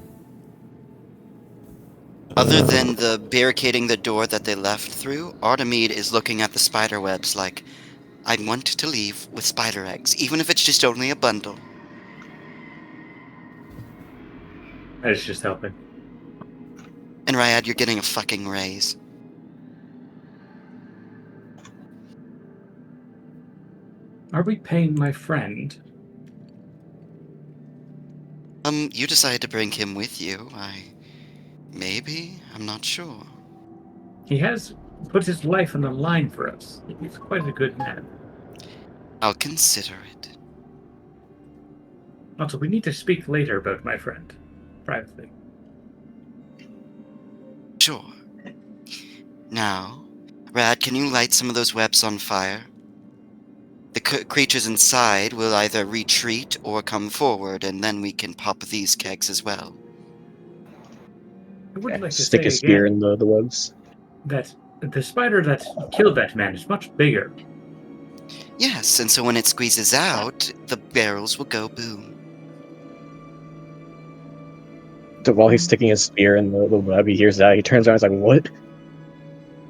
Other than the barricading the door that they left through, Artemide is looking at the spider webs like, I want to leave with spider eggs, even if it's just only a bundle. It's just helping. And Ryad, you're getting a fucking raise. Are we paying my friend? You decided to bring him with you. Maybe? I'm not sure. He has put his life on the line for us. He's quite a good man. I'll consider it. Also, we need to speak later about my friend. Privately. Sure. Now, Rad, can you light some of those webs on fire? The creatures inside will either retreat or come forward, and then we can pop these kegs as well. I would like to Stick say a spear again in the webs. that the spider that killed that man is much bigger. Yes, and so when it squeezes out, the barrels will go boom. So while he's sticking his spear in the web, he hears that. He turns around and is like, what?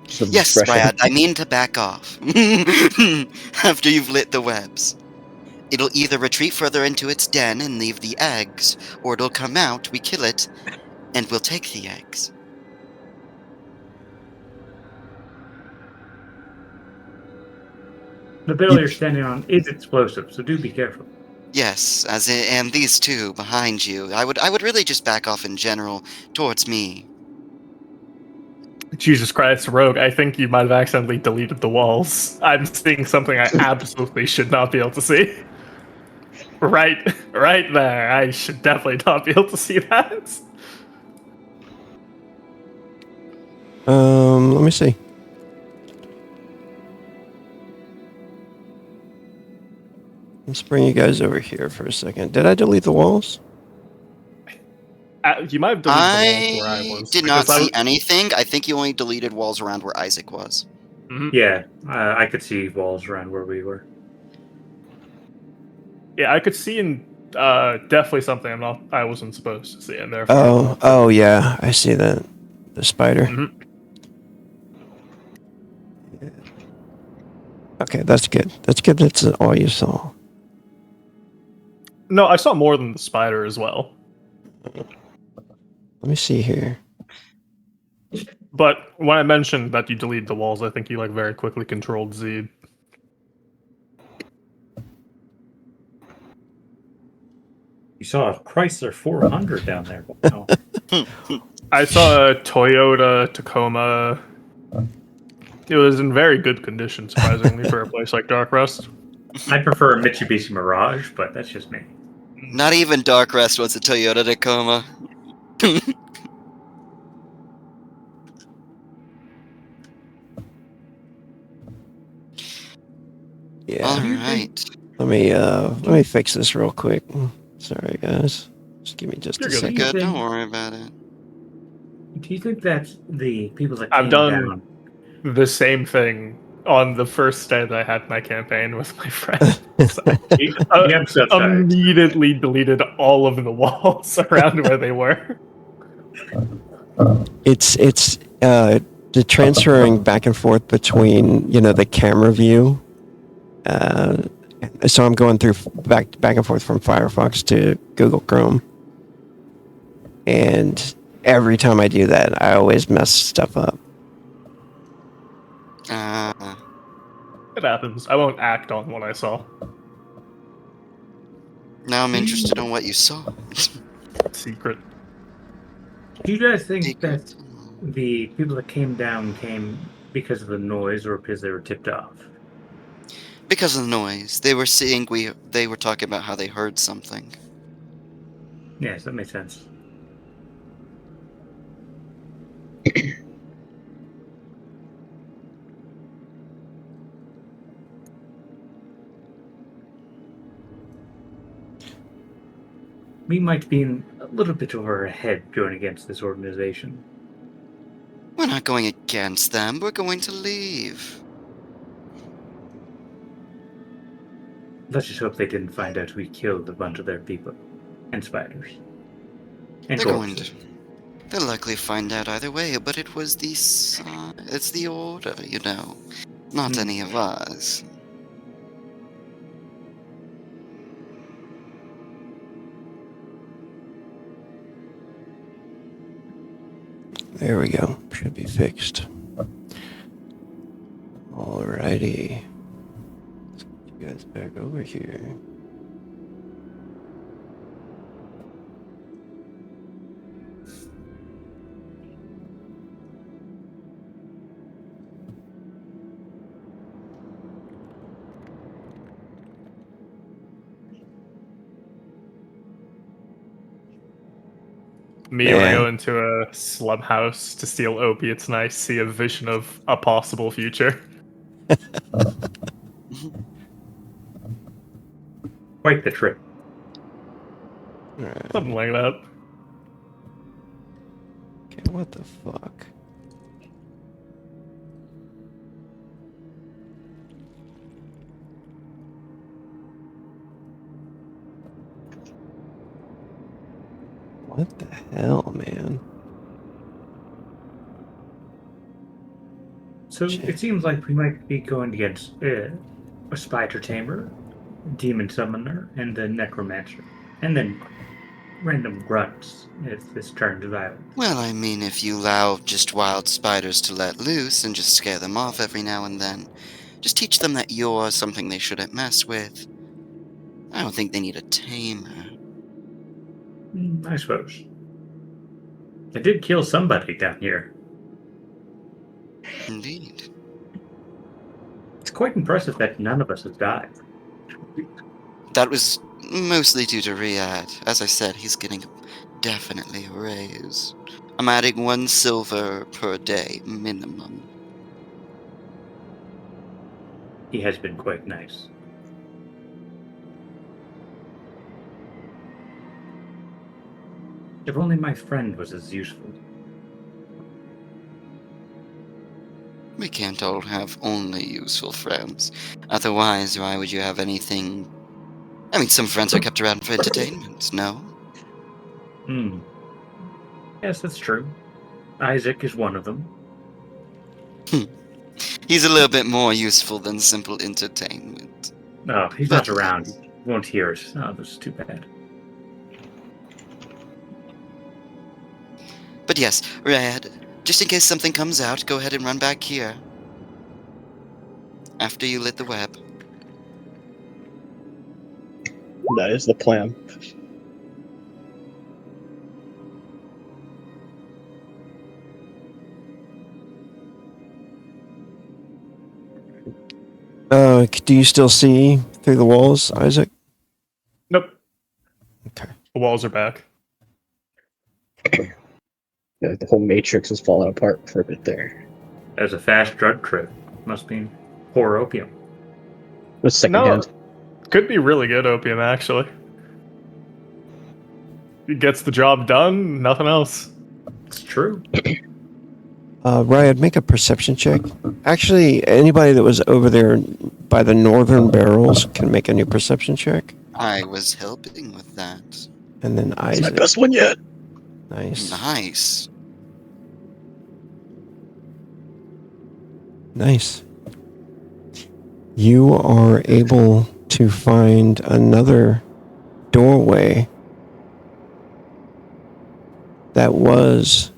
Just an Yes, expression. Ryad, I mean to back off. After you've lit the webs. It'll either retreat further into its den and leave the eggs, or it'll come out, we kill it, and we'll take the eggs. The barrel you're standing on is explosive, so do be careful. Yes, and these two behind you. I would really just back off in general towards me. Jesus Christ, Rogue, I think you might have accidentally deleted the walls. I'm seeing something I absolutely should not be able to see. Right there. I should definitely not be able to see that. Let me see. Let's bring you guys over here for a second. Did I delete the walls? You might have deleted the walls where I I was. did not because see anything. I think you only deleted walls around where Isaac was. Yeah, I could see walls around where we were. Yeah, I could see in definitely something I wasn't supposed to see in there. Oh yeah, I see that. The spider. Mhm. Okay, that's good. That's good. That's all you saw. No, I saw more than the spider as well. Let me see here. But when I mentioned that you deleted the walls, I think you very quickly controlled Z. You saw a Chrysler 400 down there. Wow. I saw a Toyota Tacoma. It was in very good condition, surprisingly, for a place like Dark Rust. I prefer a Mitsubishi Mirage, but that's just me. Not even Dark Rest was a Toyota Tacoma. Yeah. Alright. Let me fix this real quick. Sorry guys. Just give me just You're a good. second. Good, don't worry about it. Do you think that the people that I've came done down... the same thing on the first day that I had my campaign with my friend. So I'm so sorry. immediately deleted all of the walls around where they were. It's the transferring back and forth between the camera view. So I'm going through back and forth from Firefox to Google Chrome, and every time I do that, I always mess stuff up. It happens. I won't act on what I saw. Now I'm interested in what you saw. Secret. Do you guys think that Secret. the people that came down came because of the noise or because they were tipped off? Because of the noise. They were seeing they were talking about how they heard something. Yes, that makes sense. We might be in a little bit over our head going against this organization. We're not going against them, we're going to leave. Let's just hope they didn't find out we killed a bunch of their people. And spiders. And They're going corpses. to. They'll likely find out either way, but it was it's the order, you know. Not any of us. There we go. Should be fixed. Alrighty. Let's get you guys back over here. Me, when I Yeah. go into a slum house to steal opiates and I see a vision of a possible future. Quite the trip. Alright. Something like that. Okay, what the fuck? What the hell, man? So it seems like we might be going against a spider tamer, demon summoner, and the necromancer. And then random grunts if this turns violent. Well, I mean, if you allow just wild spiders to let loose and just scare them off every now and then, just teach them that you're something they shouldn't mess with. I don't think they need a tamer. I suppose. I did kill somebody down here. Indeed. It's quite impressive that none of us have died. That was mostly due to Riyadh. As I said, he's getting definitely a raise. I'm adding 1 silver per day, minimum. He has been quite nice. If only my friend was as useful. We can't all have only useful friends. Otherwise, why would you have anything... I mean, some friends are kept around for entertainment, no? Yes, that's true. Isaac is one of them. He's a little bit more useful than simple entertainment. Oh, he's not around. He won't hear us. Oh, this is too bad. But yes, Rad, just in case something comes out, go ahead and run back here. After you lit the web. That is the plan. Do you still see through the walls, Isaac? Nope. Okay. The walls are back. Yeah, the whole matrix is falling apart for a bit there. That was a fast drug trip. Must be poor opium. It was secondhand. Could be really good opium, actually. It gets the job done, nothing else. It's true. Ryad, make a perception check. Actually, anybody that was over there by the northern barrels can make a new perception check. I was helping with that. And then It's my Isaac. best one yet. Nice. Nice. Nice. You are able to find another doorway that was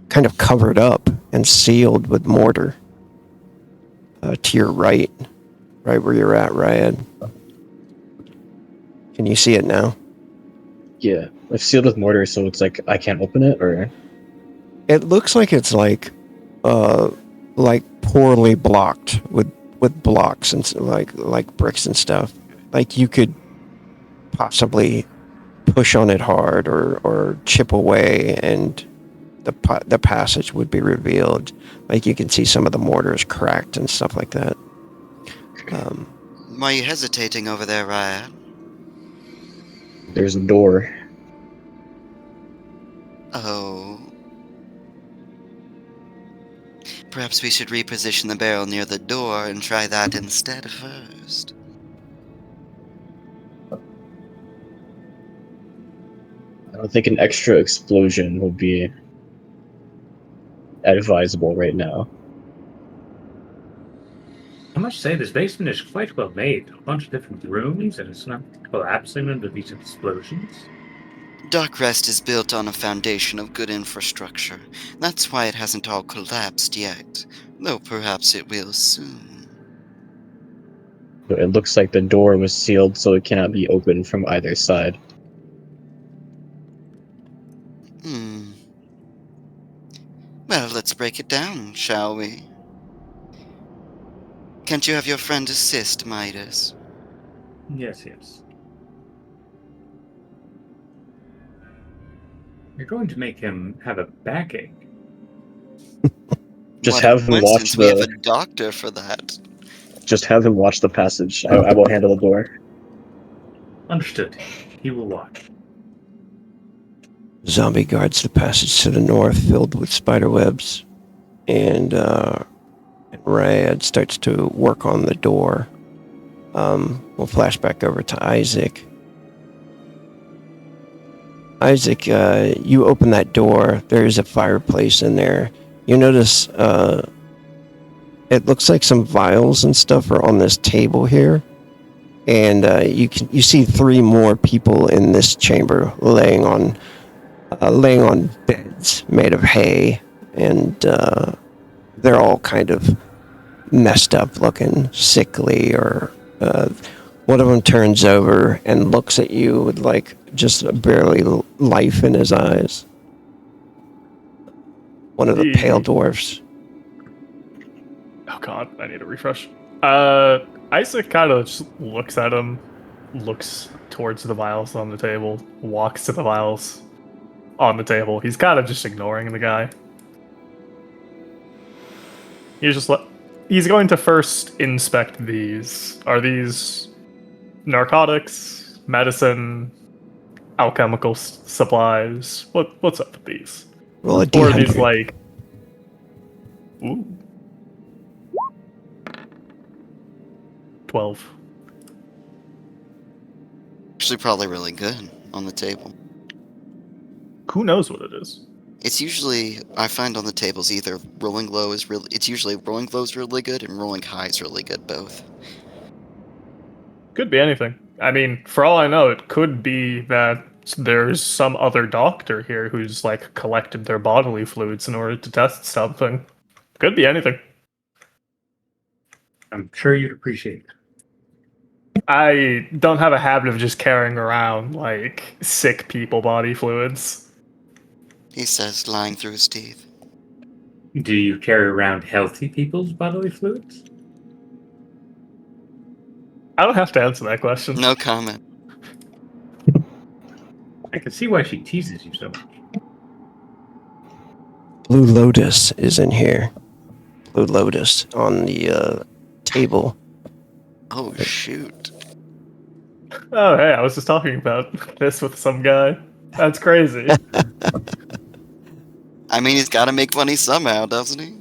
kind of covered up and sealed with mortar to your right where you're at, Ryad. Can you see it now? Yeah. It's sealed with mortar, so it's like I can't open it, or It looks like it's like poorly blocked with blocks and like bricks and stuff. Like you could possibly push on it hard or chip away, and the passage would be revealed. Like you can see some of the mortars cracked and stuff like that. Why are you hesitating over there, Ryan? there's a door. Oh. Perhaps we should reposition the barrel near the door and try that instead first. I don't think an extra explosion would be advisable right now. I must say, this basement is quite well made. A bunch of different rooms, and it's not collapsing under these explosions. Darkrest is built on a foundation of good infrastructure. That's why it hasn't all collapsed yet, though perhaps it will soon. But it looks like the door was sealed, so it cannot be opened from either side. Well, let's break it down, shall we? Can't you have your friend assist, Midas? Yes, yes. You're going to make him have a backache. Just What a have him watch coincidence, we have the. a doctor for that. Just have him watch the passage. I will handle the door. Understood. He will watch. Zombie guards the passage to the north, filled with spider webs, and Rad starts to work on the door. We'll flash back over to Isaac. Isaac, you open that door. There is a fireplace in there. You notice it looks like some vials and stuff are on this table here, and you see 3 more people in this chamber laying on beds made of hay, and they're all kind of messed up looking, sickly, or one of them turns over and looks at you with like just barely life in his eyes. One of the pale dwarfs. Oh god, I need a refresh. Isaac kind of just looks at him, looks towards the vials on the table, walks to the vials on the table. He's kind of just ignoring the guy. He's going to first inspect these. Are these narcotics, medicine, alchemical supplies? What's up with these? Roll a Or are these D100. like... Ooh. 12. Actually, probably really good on the table. Who knows what it is? It's usually, I find on the tables, either rolling low is really, it's usually rolling low is really good and rolling high is really good, both. Could be anything. I mean, for all I know, it could be that there's some other doctor here who's like collected their bodily fluids in order to test something. Could be anything. I'm sure you'd appreciate it. I don't have a habit of just carrying around like sick people body fluids. He says, lying through his teeth. Do you carry around healthy people's bodily fluids? I don't have to answer that question. No comment. I can see why she teases you so much. Blue Lotus is in here. Blue Lotus on the table. Oh, shoot. Oh, hey, I was just talking about this with some guy. That's crazy. I mean, he's gotta make money somehow, doesn't he?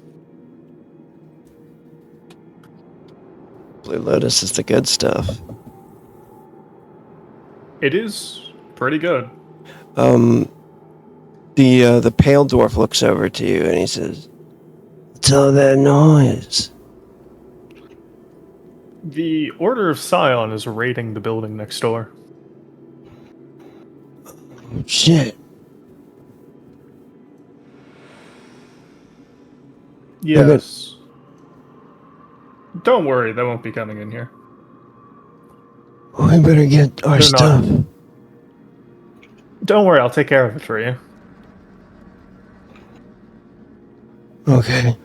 Blue Lotus is the good stuff. It is pretty good. The pale dwarf looks over to you and he says, "What's all that noise?" The Order of Scion is raiding the building next door. Oh, shit. Yes. Don't worry, they won't be coming in here. We better get our They're not. stuff. Don't worry, I'll take care of it for you. Okay.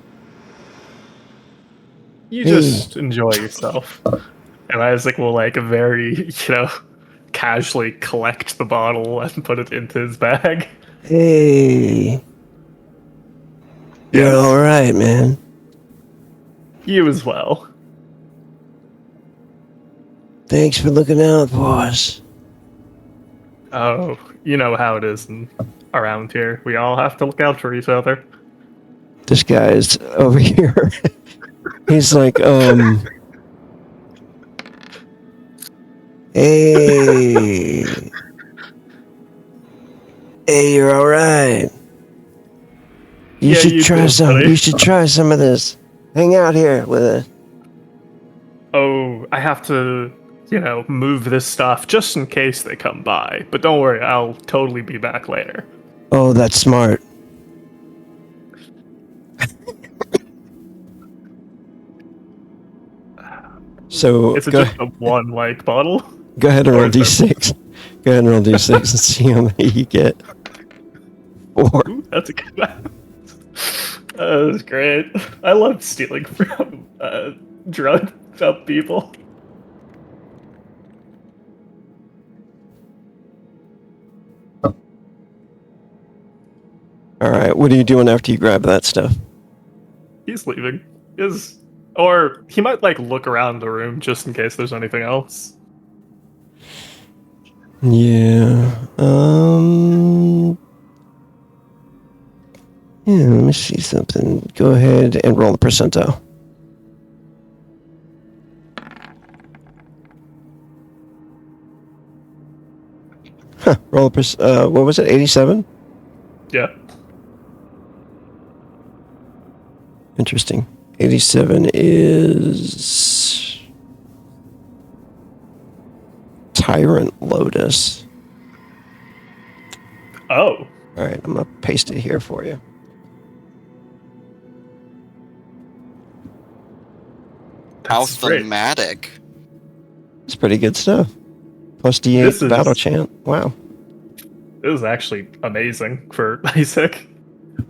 You Hey. just enjoy yourself. And Isaac will like very, casually collect the bottle and put it into his bag. Hey. You're Yes. all right, man. You as well. Thanks for looking out for us. Oh, you know how it is around here. We all have to look out for each other. This guy's over here. He's like, hey. Hey, you're all right. You Yeah, should you try too, some. buddy. You should try some of this. Hang out here with us. Oh, I have to, move this stuff just in case they come by. But don't worry, I'll totally be back later. Oh, that's smart. So It's go, just a one bottle. go ahead and or roll is there- d6. Go ahead and roll d6 and see how many you get. 4. Ooh, that's a good one. That's great. I love stealing from drugged up people. All right. What are you doing after you grab that stuff? He's leaving. Or he might look around the room just in case there's anything else. Yeah. Yeah, let me see something. Go ahead and roll the percentile. Huh, roll a what was it, 87? Yeah. Interesting. 87 is... Tyrant Lotus. Oh. All right, I'm going to paste it here for you. How That's great. thematic. It's pretty good stuff. Plus D8 This is- battle chant. Wow. This is actually amazing for Isaac.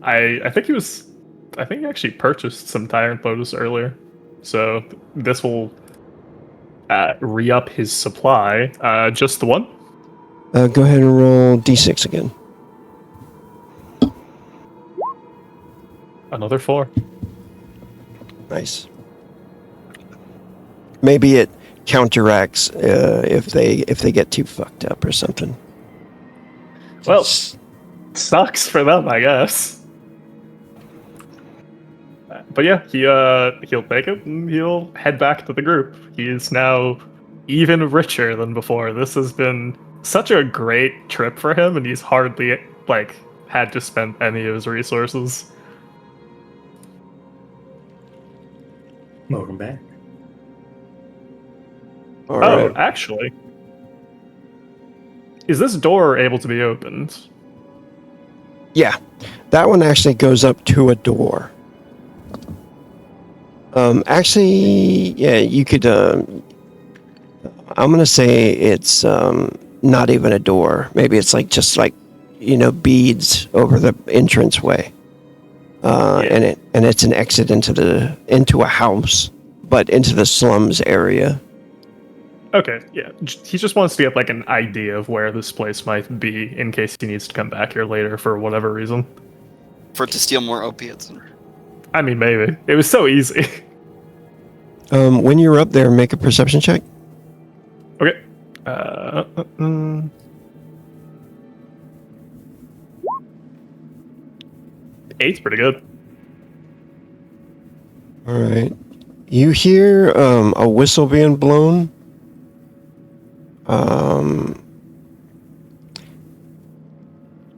I think he actually purchased some Tyrant Lotus earlier. So this will re-up his supply. Just the one? Go ahead and roll D6 again. Another 4. Nice. Maybe it counteracts if they get too fucked up or something. Well, sucks for them, I guess. But yeah, he'll take it and he'll head back to the group. He is now even richer than before. This has been such a great trip for him, and he's hardly had to spend any of his resources. Welcome back. All Oh, right. actually, is this door able to be opened? Yeah, that one actually goes up to a door. Actually, yeah, you could. I'm gonna say it's not even a door. Maybe it's just beads over the entranceway. Yeah. And it's an exit into a house, but into the slums area. Okay, yeah. He just wants to get an idea of where this place might be in case he needs to come back here later for whatever reason. To steal more opiates. I mean, maybe. It was so easy. When you're up there, make a perception check. Okay. 8's pretty good. All right. You hear a whistle being blown.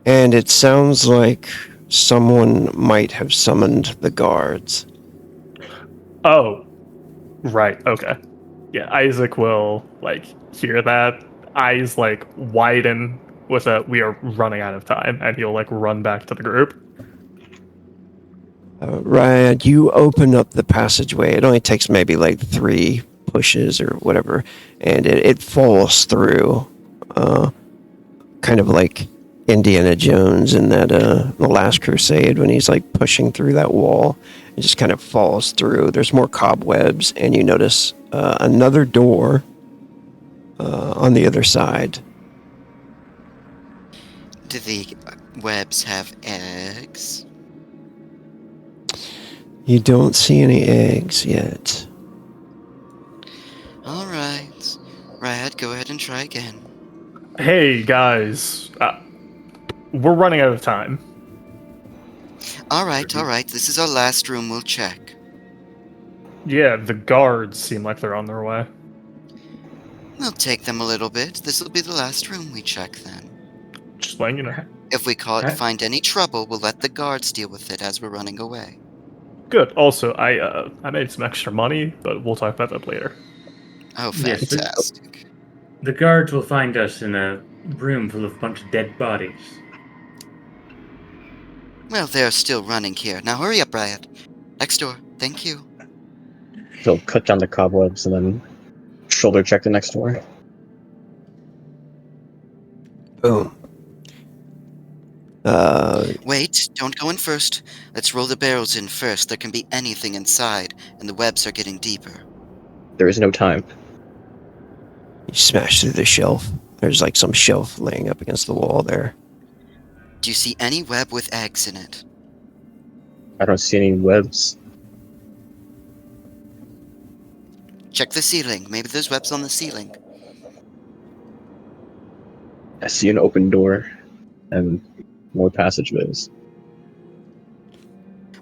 And it sounds like someone might have summoned the guards. Oh, right. Okay. Yeah, Isaac will hear that. Eyes widen with a "we are running out of time," and he'll run back to the group. Right, you open up the passageway. It only takes maybe 3 pushes or whatever, and it falls through, kind of Indiana Jones in that The Last Crusade when he's like pushing through that wall. It just kind of falls through. There's more cobwebs, and you notice another door on the other side. Do the webs have eggs? You don't see any eggs yet. All right. Rad, go ahead and try again. Hey guys, we're running out of time. All right. This is our last room. We'll check. Yeah, the guards seem like they're on their way. We'll take them a little bit. This will be the last room we check then. Just letting you know. If we Okay. find any trouble, we'll let the guards deal with it as we're running away. Good. Also, I made some extra money, but we'll talk about that later. Oh, Yes, fantastic. The guards will find us in a room full of a bunch of dead bodies. Well, they're still running here. Now hurry up, Riot. Next door. Thank you. He'll cut down the cobwebs and then shoulder check the next door. Boom. Wait, don't go in first. Let's roll the barrels in first. There can be anything inside, and the webs are getting deeper. There is no time. You smash through the shelf. There's like some shelf laying up against the wall there. Do you see any web with eggs in it? I don't see any webs. Check the ceiling. Maybe there's webs on the ceiling. I see an open door and more passageways.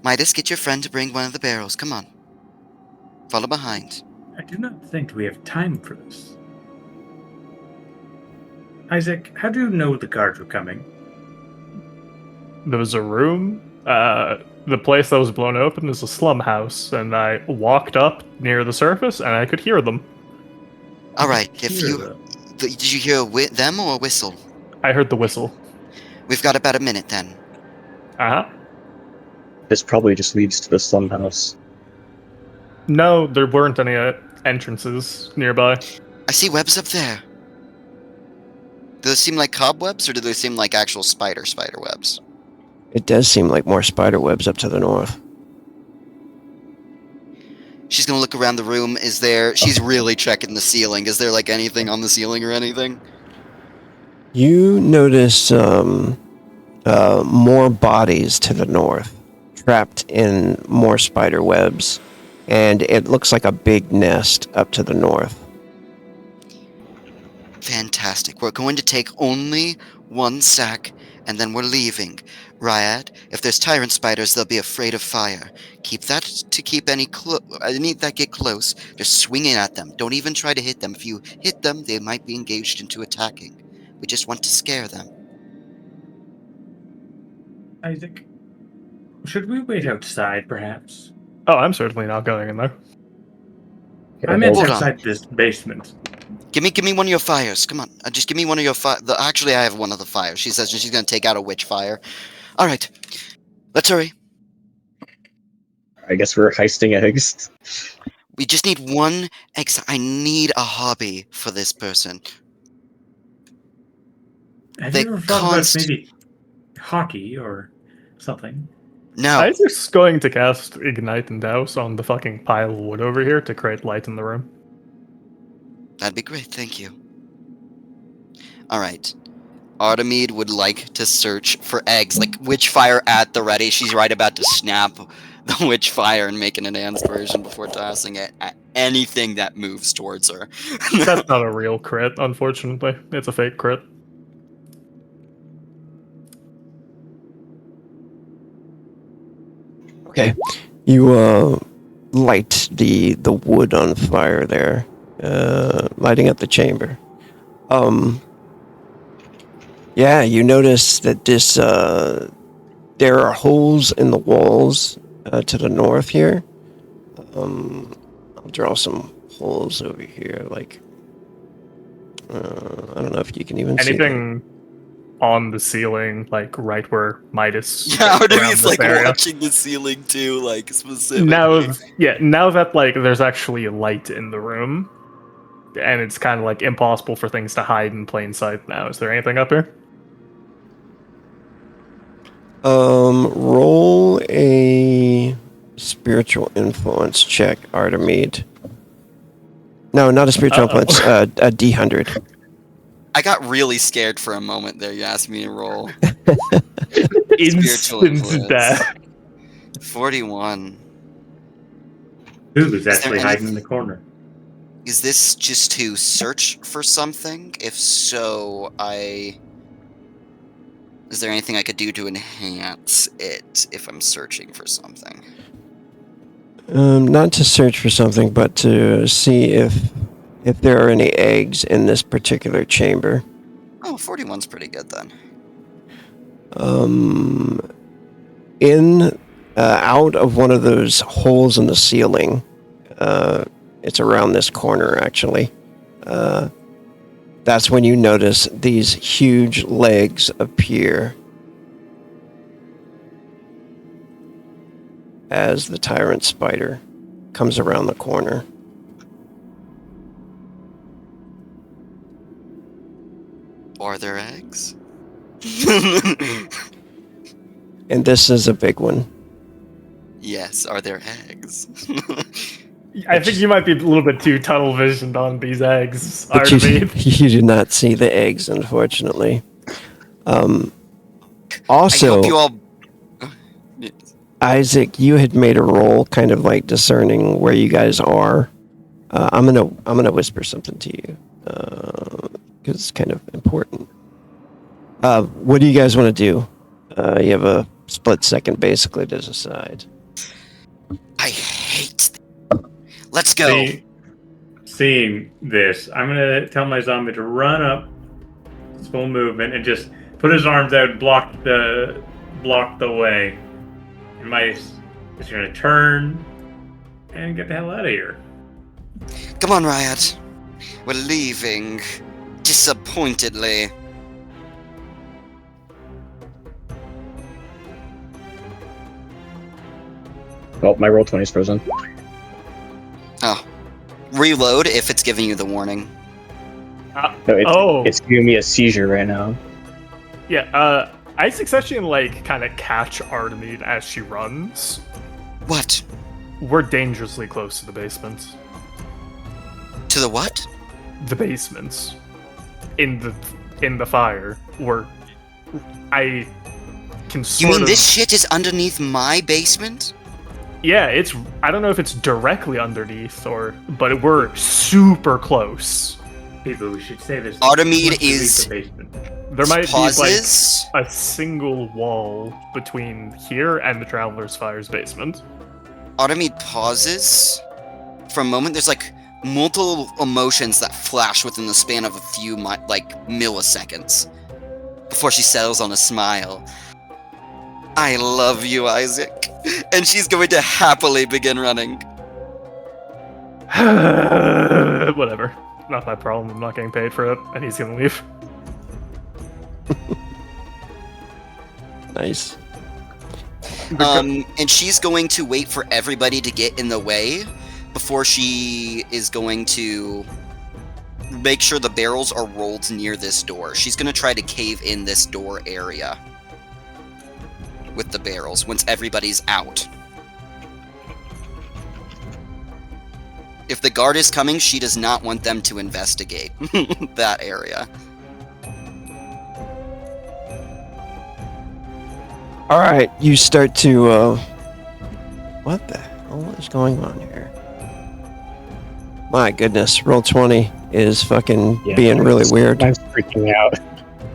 Midas, get your friend to bring one of the barrels. Come on. Follow behind. I do not think we have time for this. Isaac, how do you know the guards were coming? There was a room. The place that was blown open is a slum house, and I walked up near the surface, and I could hear them. All right. If Hear you them. did you hear them or a whistle? I heard the whistle. We've got about a minute then. Uh-huh. This probably just leads to the slum house. No, there weren't any entrances nearby. I see webs up there. Do those seem like cobwebs, or do they seem like actual spider webs? It does seem like more spider webs up to the north. She's gonna look around the room. She's really checking the ceiling. Is there like anything on the ceiling or anything? You notice more bodies to the north, trapped in more spider webs, and it looks like a big nest up to the north. Fantastic. We're going to take only one sack, and then we're leaving. Ryad, if there's tyrant spiders, they'll be afraid of fire. Keep that to keep any that get close. Just swing it at them. Don't even try to hit them. If you hit them, they might be engaged into attacking. We just want to scare them. Isaac, should we wait outside, perhaps? Oh, I'm certainly not going in there. I meant Hold on. outside this basement. Give me one of your fires. Come on. Just give me one of your Actually, I have one of the fires. She says she's going to take out a witch fire. All right. Let's hurry. I guess we're heisting eggs. We just need one egg. I need a hobby for this person. Have They you ever thought about const- maybe hockey or something? No. Isaac's going to cast Ignite and Douse on the fucking pile of wood over here to create light in the room. That'd be great, thank you. Alright. Artemide would like to search for eggs, like witch fire at the ready. She's right about to snap the witch fire and make an inspiration before tossing it at anything that moves towards her. That's not a real crit, unfortunately. It's a fake crit. Okay, you light the wood on fire there, lighting up the chamber. Yeah, you notice that this there are holes in the walls to the north here. I'll draw some holes over here, like I don't know if you can even see them. Anything on the ceiling, like right where Midas. Yeah, around Artemide's this like area. watching the ceiling too, like specifically. Now that like there's actually light in the room, and it's kind of like impossible for things to hide in plain sight now. Is there anything up here? Roll a spiritual influence check, Artemide. No, not a spiritual Uh-oh. influence. A D100. I got really scared for a moment there. You asked me to roll. Instant influence. death. 41. Who was there actually hiding in anything- the corner? Is this just to search for something? If so, is there anything I could do to enhance it if I'm searching for something? Not to search for something, but to see if there are any eggs in this particular chamber. Oh, 41's pretty good then. In out of one of those holes in the ceiling, it's around this corner actually. That's when you notice these huge legs appear as the tyrant spider comes around the corner. Are there eggs? And this is a big one. Yes, are there eggs? I think you might be a little bit too tunnel visioned on these eggs, But you, Artemide. you do not see the eggs, unfortunately. I Also, hope you all. Isaac, you had made a roll, kind of like discerning where you guys are. I'm gonna whisper something to you because it's kind of important. What do you guys want to do? You have a split second, basically, to decide. I hate. Let's go. Seeing this, I'm gonna tell my zombie to run up his full movement and just put his arms out and block the way. And Midas is gonna turn and get the hell out of here. Come on, Ryad. We're leaving. Disappointedly. Oh, my roll 20 is frozen. Oh. Reload if it's giving you the warning. No, it's giving me a seizure right now. Yeah, Isaac's actually gonna, like, kind of catch Artemide as she runs. What? We're dangerously close to the basement. To the what? The basements. In the fire. I can You sort mean of... this shit is underneath my basement? Yeah, I don't know if it's directly underneath but we're super close. People, we should say this. Artemide once we leave is- the basement. There might Pauses. be like a single wall between here and the Traveler's Fire's basement. Artemide pauses. For a moment, there's like multiple emotions that flash within the span of a few milliseconds before she settles on a smile. I love you, Isaac. And she's going to happily begin running. Whatever. Not my problem. I'm not getting paid for it, and he's gonna leave. Nice. And she's going to wait for everybody to get in the way before she is going to make sure the barrels are rolled near this door. She's going to try to cave in this door area with the barrels once everybody's out. If the guard is coming, she does not want them to investigate that area. All right, you start to. What the hell is going on here? My goodness, roll 20 is fucking Yeah, being really weird. I'm freaking out.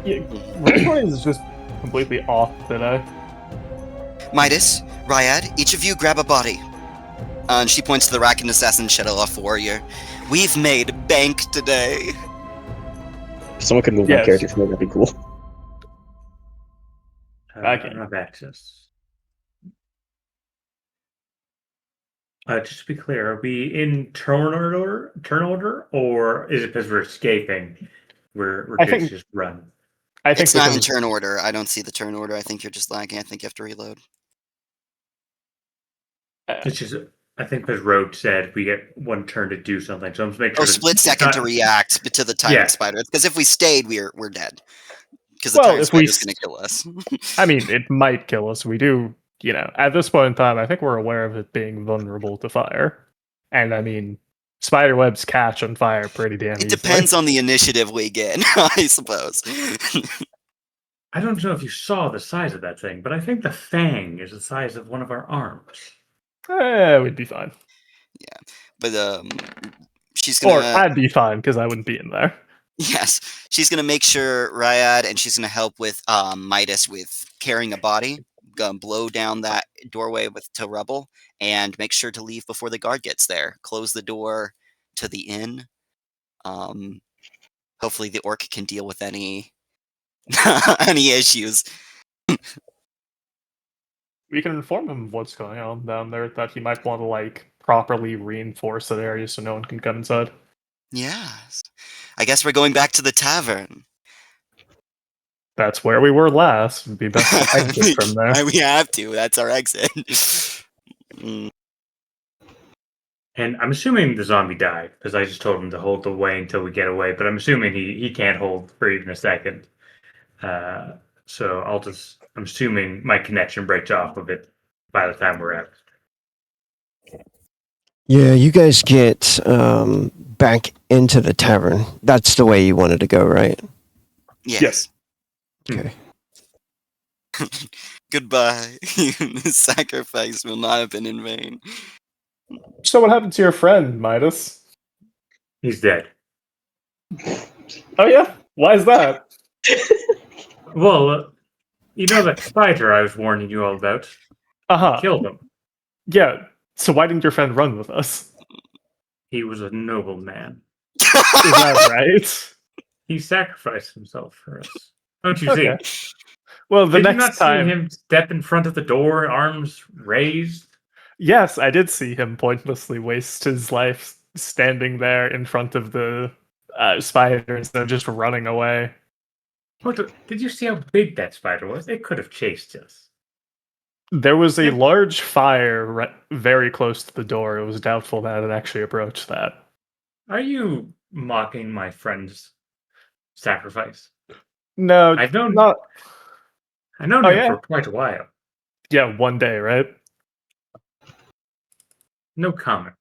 Yeah, Roll20 is just completely off today. Midas, Ryad, each of you grab a body. And she points to the Rakan Assassin Shadowloft Warrior. We've made bank today. If someone could move my Yes. character from me, that'd be cool. I Okay. don't have access. Just to be clear, are we in turn order, or is it because we're escaping? We're I good to think- just run. I think It's we not can- in turn order. I don't see the turn order. I think you're just lagging. I think you have to reload. It's just, I think because Rogue said we get one turn to do something, so I'm just making sure. Oh, split second to react to the Tyrant Spider. Because if we stayed, we're dead. Because the Well, tire if we spider's going to kill us. I mean, it might kill us. We do, at this point in time, I think we're aware of it being vulnerable to fire. And I mean, spider webs catch on fire pretty damn It easily. depends on the initiative we get, I suppose. I don't know if you saw the size of that thing, but I think the fang is the size of one of our arms. We'd be fine. But she's Or gonna I'd be fine because I wouldn't be in there. yes, she's gonna make sure Ryad, and she's gonna help with Midas with carrying a body. Gonna blow down that doorway to rubble, and make sure to leave before the guard gets there. Close the door to the inn. Hopefully the orc can deal with any any issues. We can inform him of what's going on down there, that he might want to, properly reinforce that area so no one can come inside. Yes, I guess we're going back to the tavern. That's where we were last. It'd be best to exit from there. We have to. That's our exit. Mm. And I'm assuming the zombie died, because I just told him to hold the way until we get away, but I'm assuming he can't hold for even a second. So I'm assuming my connection breaks off of it by the time we're out. Yeah, you guys get back into the tavern. That's the way you wanted to go, right? Yes. Okay. Goodbye. The sacrifice will not have been in vain. So what happened to your friend, Midas? He's dead. Oh yeah? Why is that? Well, you know that spider I was warning you all about? Uh-huh. Killed him. Yeah. So why didn't your friend run with us? He was a noble man. Is that right? He sacrificed himself for us. Don't you Okay. see? Well, the Did you not next time... see him step in front of the door, arms raised? Yes, I did see him pointlessly waste his life standing there in front of the spider instead of just running away. Did you see how big that spider was? It could have chased us. There was a Yeah. large fire very close to the door. It was doubtful that it actually approached that. Are you mocking my friend's sacrifice? No, I've known not... I've known Oh, him yeah? for quite a while. Yeah, one day, right? No comment.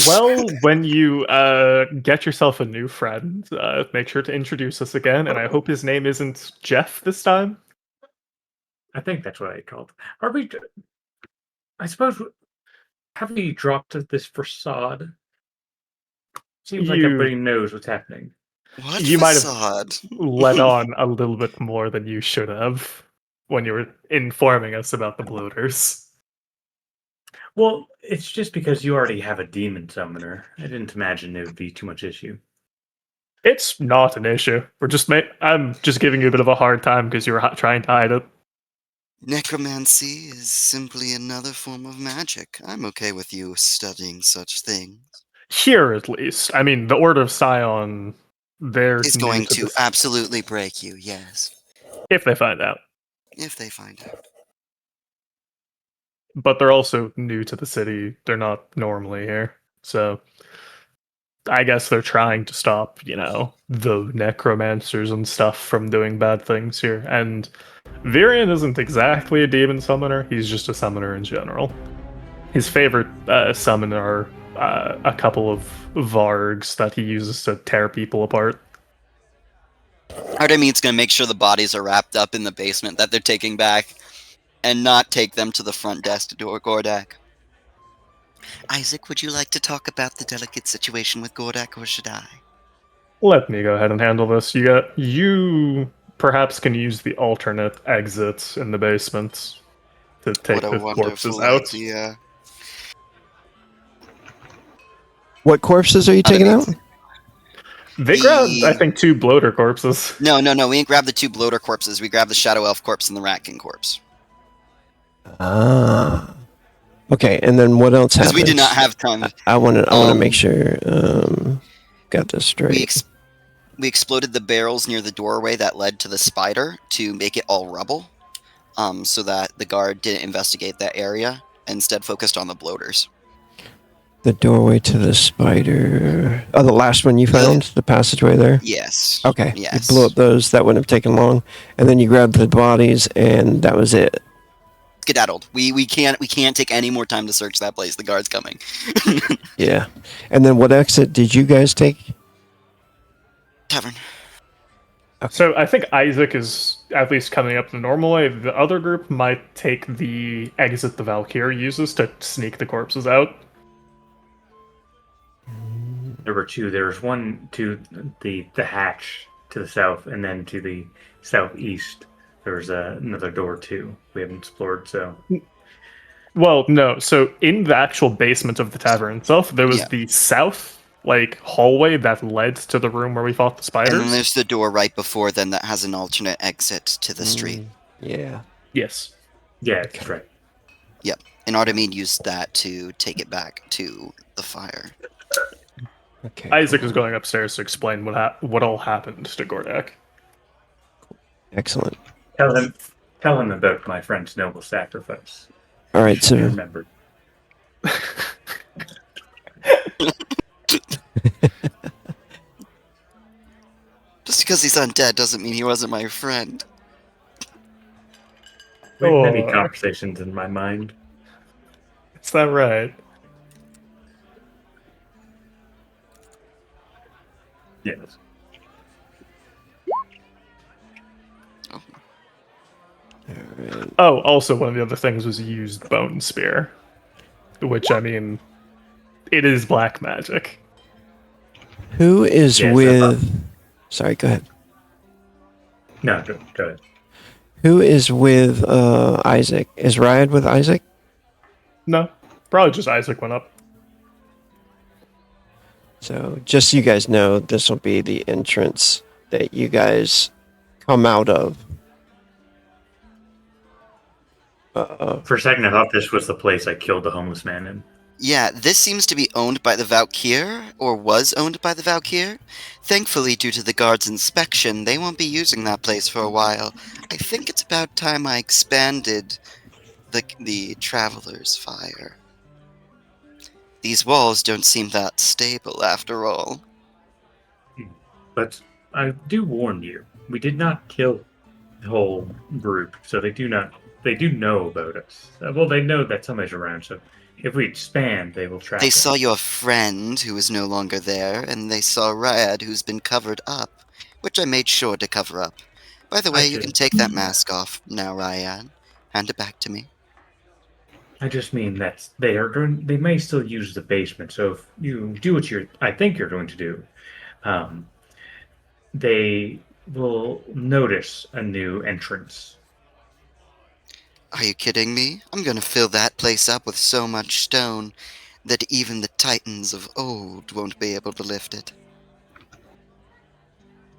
Well, when you get yourself a new friend, make sure to introduce us again, and I hope his name isn't Jeff this time. I think that's what I called. Are we? I suppose. Have we dropped this facade? Seems like You- everybody knows what's happening. What You might have- facade? Let on a little bit more than you should have when you were informing us about the bloaters. Well, it's just because you already have a demon summoner. I didn't imagine it would be too much issue. It's not an issue. I'm just giving you a bit of a hard time because you were trying to hide it. Necromancy is simply another form of magic. I'm okay with you studying such things. Here, at least. I mean, the Order of Scion, they're Is new going to this, absolutely break you, yes. if they find out. If they find out. But they're also new to the city. They're not normally here. So I guess they're trying to stop, the necromancers and stuff from doing bad things here. And Virion isn't exactly a demon summoner. He's just a summoner in general. His favorite summon are a couple of vargs that he uses to tear people apart. Artemis gonna make sure the bodies are wrapped up in the basement that they're taking back, and not take them to the front desk to Gordak. Isaac, would you like to talk about the delicate situation with Gordak, or should I? Let me go ahead and handle this. You perhaps can use the alternate exits in the basement to take What a the corpses wonderful out. idea. What corpses are you taking out? They grabbed, I think, 2 bloater corpses. No, we didn't grab the 2 bloater corpses. We grabbed the Shadow Elf corpse and the Ratkin corpse. Ah. Okay, and then what else Because happens? we did not have time. I want to Um, make sure got this straight. We exploded the barrels near the doorway that led to the spider to make it all rubble, so that the guard didn't investigate that area, and instead focused on the bloaters. The doorway to the spider. Oh, the last one you found? The passageway there? Yes. Okay. Yes. You blew up those. That wouldn't have taken long. And then you grabbed the bodies, and that was it. Skedaddled. We can't take any more time to search that place. The guard's coming. Yeah. And then what exit did you guys take? Tavern. So I think Isaac is at least coming up the normal way. The other group might take the exit the Valkyrie uses to sneak the corpses out. There were two. There was one to the hatch to the south, and then to the southeast. There was another door too. We haven't explored, so Well, no. So in the actual basement of the tavern itself, there was Yeah. the south hallway that led to the room where we fought the spiders. And then there's the door right before then that has an alternate exit to the street. Yeah. Yes. yeah, that's right. And Artemide used that to take it back to the fire. Okay. Isaac is going upstairs to explain what all happened to Gordak. Excellent. Tell him about my friend's noble sacrifice. All right. Should be So remembered. Just because he's undead doesn't mean he wasn't my friend. We had many Oh. conversations in my mind. Is that right? Yes. all right. Oh, also one of the other things was used bone spear, which I mean, it is black magic. Who is Yes, with? Sorry. Go ahead. No, go ahead. Who is with Isaac? Is Riot with Isaac? No, probably just Isaac went up. So just so you guys know, this will be the entrance that you guys come out of. For a second, I thought this was the place I killed the homeless man in. Yeah, this seems to be owned by the Valkyr, or was owned by the Valkyr. Thankfully, due to the guard's inspection, they won't be using that place for a while. I think it's about time I expanded the Traveler's Fire. These walls don't seem that stable, after all. But I do warn you, we did not kill the whole group, so they do know about us. Well, they know that somebody's around, so if we expand, they will track They us. saw your friend, who is no longer there, and they saw Ryad, who's been covered up, which I made sure to cover up. By the way, you can take that mask off now, Ryad. Hand it back to me. I just mean that they may still use the basement, so if you do what I think you're going to do, they will notice a new entrance. Are you kidding me? I'm gonna fill that place up with so much stone that even the titans of old won't be able to lift it.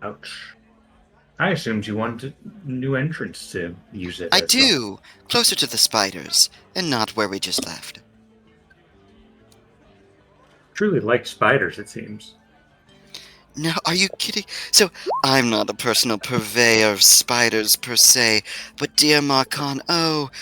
Ouch. I assumed you wanted a new entrance to use it. I as well. do! Closer to the spiders, and not where we just left. Truly like spiders, it seems. No, are you kidding? So, I'm not a personal purveyor of spiders per se, but dear Marcon,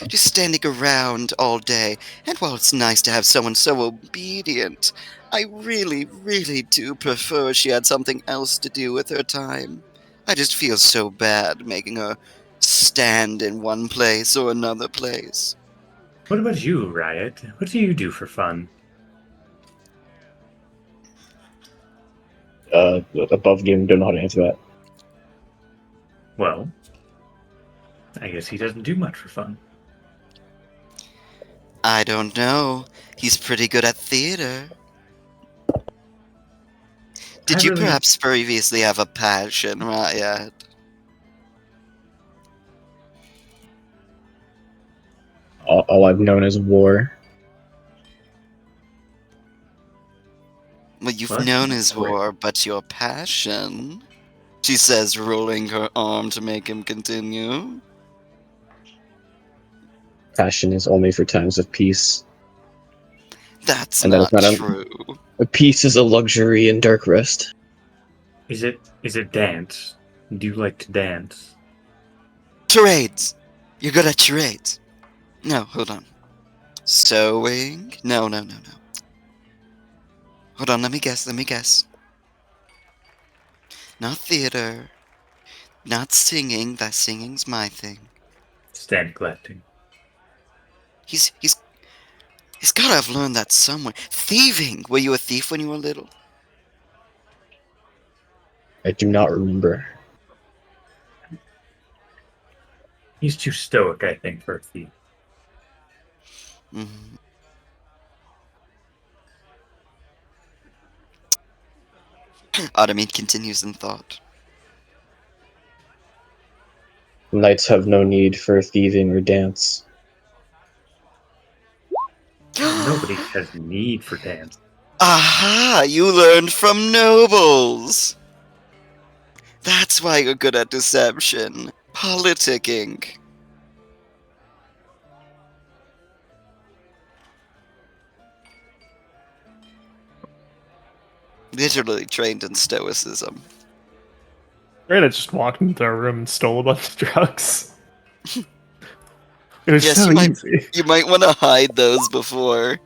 just standing around all day, and while it's nice to have someone so obedient, I really, really do prefer she had something else to do with her time. I just feel so bad making her stand in one place or another place. What about you, Riot? What do you do for fun? Above game, don't know how to answer that. Well, I guess he doesn't do much for fun. I don't know. He's pretty good at theater. Did you really- perhaps previously have a passion, Riot? All I've known is war. Well, you've What? known his Wait. war, but your passion? She says, rolling her arm to make him continue. Passion is only for times of peace. That's And that not is not a- true. Peace is a luxury in Dark Rest. Is it dance? Do you like to dance? Charades! You're good at charades. No, hold on. Sewing? No. Hold on, let me guess. Not theater. Not singing. That singing's my thing. Stand collecting. He's gotta have learned that somewhere. Thieving! Were you a thief when you were little? I do not remember. He's too stoic, I think, for a thief. Mhm. Artemide continues in thought. Knights have no need for thieving or dance. Nobody has need for dance. Aha! You learned from nobles! That's why you're good at deception. Politicking. Literally trained in stoicism. Rita just walked into our room and stole a bunch of drugs. It was Yes, so easy. you might want to hide those before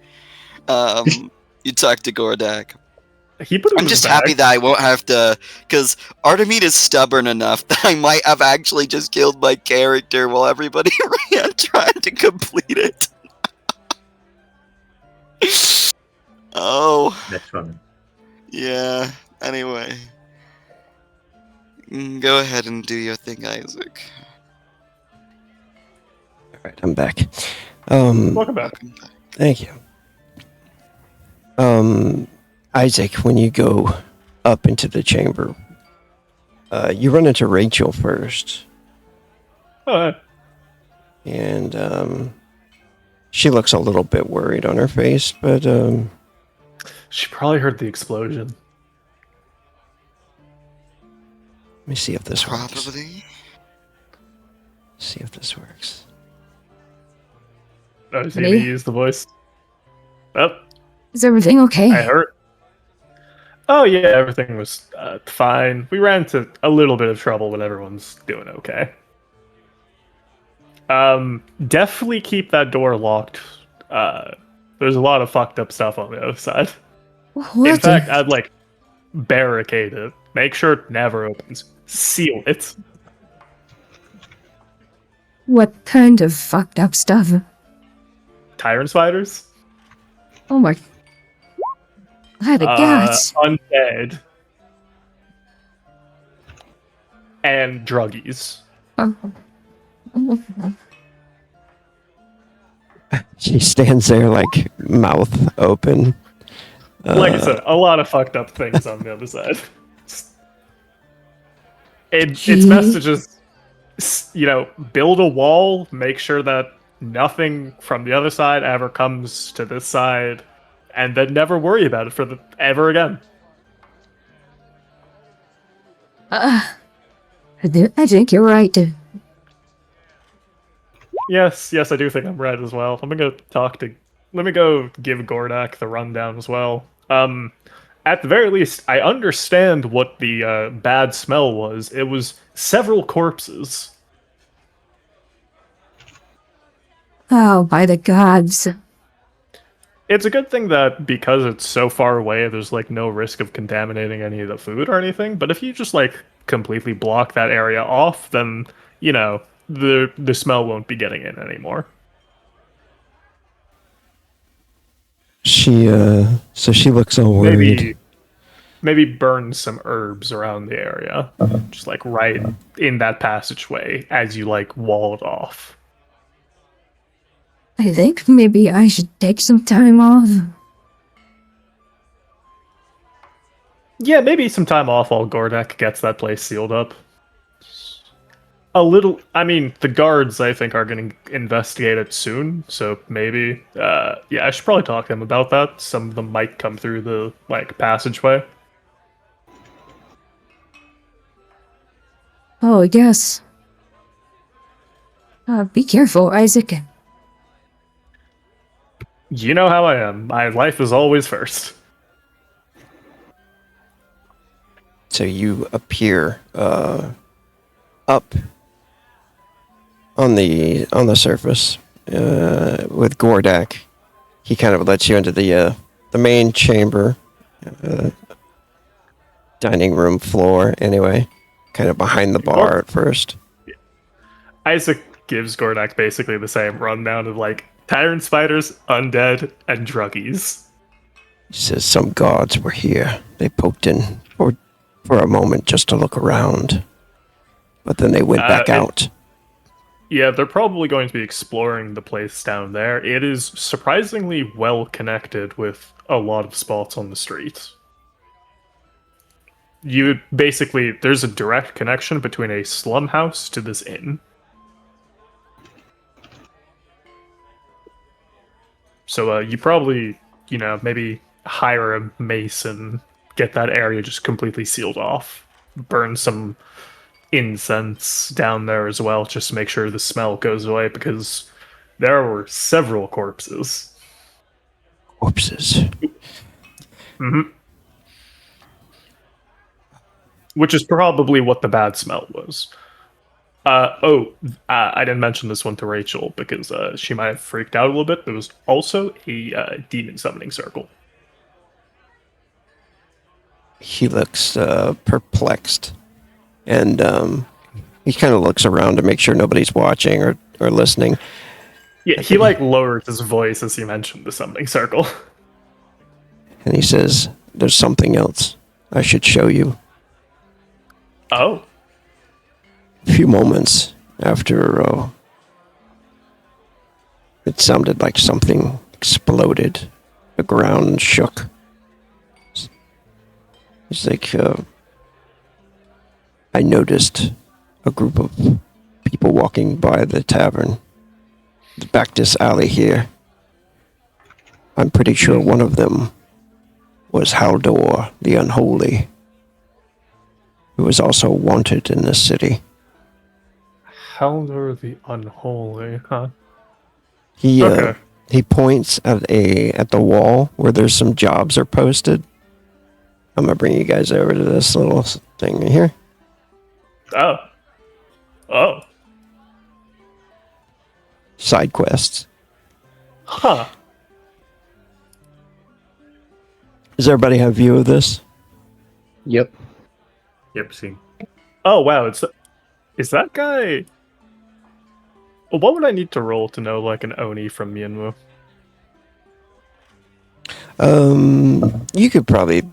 you talk to Gordak. He put it I'm in his just happy bag. that I won't have to, because Artemide is stubborn enough that I might have actually just killed my character while everybody ran trying to complete it. Oh, That's funny. yeah. Anyway. Go ahead and do your thing, Isaac. All right, I'm back. Welcome back. Thank you. Isaac, when you go up into the chamber, you run into Rachel first, Oh, and she looks a little bit worried on her face, but she probably heard the explosion. let me see if this works. Probably. See if this works. Oh, is he gonna Ready? use the voice? Oh, Is everything okay? I heard. Oh yeah, everything was fine. We ran into a little bit of trouble, but everyone's doing okay. Definitely keep that door locked. There's a lot of fucked up stuff on the other side. What? In fact, I'd like barricade it. Make sure it never opens. Seal it. What kind of fucked up stuff? Tyrant spiders. Oh my. By the gods. Undead. And druggies. Oh. She stands there like mouth open. Like I said, a lot of fucked up things on the other side. Its message is, build a wall, make sure that nothing from the other side ever comes to this side, and then never worry about it ever again. I think you're right. Yes, I do think I'm right as well. Let me go give Gordak the rundown as well. At the very least, I understand what the bad smell was. It was several corpses. Oh, by the gods. It's a good thing that because it's so far away, there's like no risk of contaminating any of the food or anything. But if you just like completely block that area off, then the smell won't be getting in anymore. She looks all worried. Maybe burn some herbs around the area, just like right in that passageway as you like wall it off. I think maybe I should take some time off. Yeah, maybe some time off while Gordak gets that place sealed up. The guards, I think, are going to investigate it soon, so maybe, I should probably talk to them about that. Some of them might come through the, passageway. Oh, yes. Be careful, Isaac. You know how I am. My life is always first. So you appear up on the surface with Gordak. He kind of lets you into the main chamber, dining room floor, anyway. Kind of behind the bar at first. Isaac gives Gordak basically the same rundown of like tyrant spiders, undead, and druggies. He says some guards were here. They poked in for a moment just to look around. But then they went back out. Yeah, they're probably going to be exploring the place down there. It is surprisingly well connected with a lot of spots on the street. There's a direct connection between a slum house to this inn. So you probably, maybe hire a mason, get that area just completely sealed off, burn some incense down there as well, just to make sure the smell goes away, because there were several corpses. Corpses. Hmm. Which is probably what the bad smell was. I didn't mention this one to Rachel because she might have freaked out a little bit. There was also a demon summoning circle. He looks perplexed. And he kind of looks around to make sure nobody's watching or listening. Yeah, he lowered his voice as he mentioned the summoning circle. And he says, "There's something else I should show you." Oh. A few moments after it sounded like something exploded. The ground shook. It's like I noticed a group of people walking by the tavern, the Bactus alley here. I'm pretty sure one of them was Haldor the Unholy, who is also wanted in this city. Haldor the Unholy, huh? He Okay. he points at the wall where there's some jobs are posted. I'm gonna bring you guys over to this little thing here. Oh. Side quests. Huh. Does everybody have view of this? Yep. Yep, see. Oh, wow. Is that guy... What would I need to roll to know, like, an Oni from Myanmar? You could probably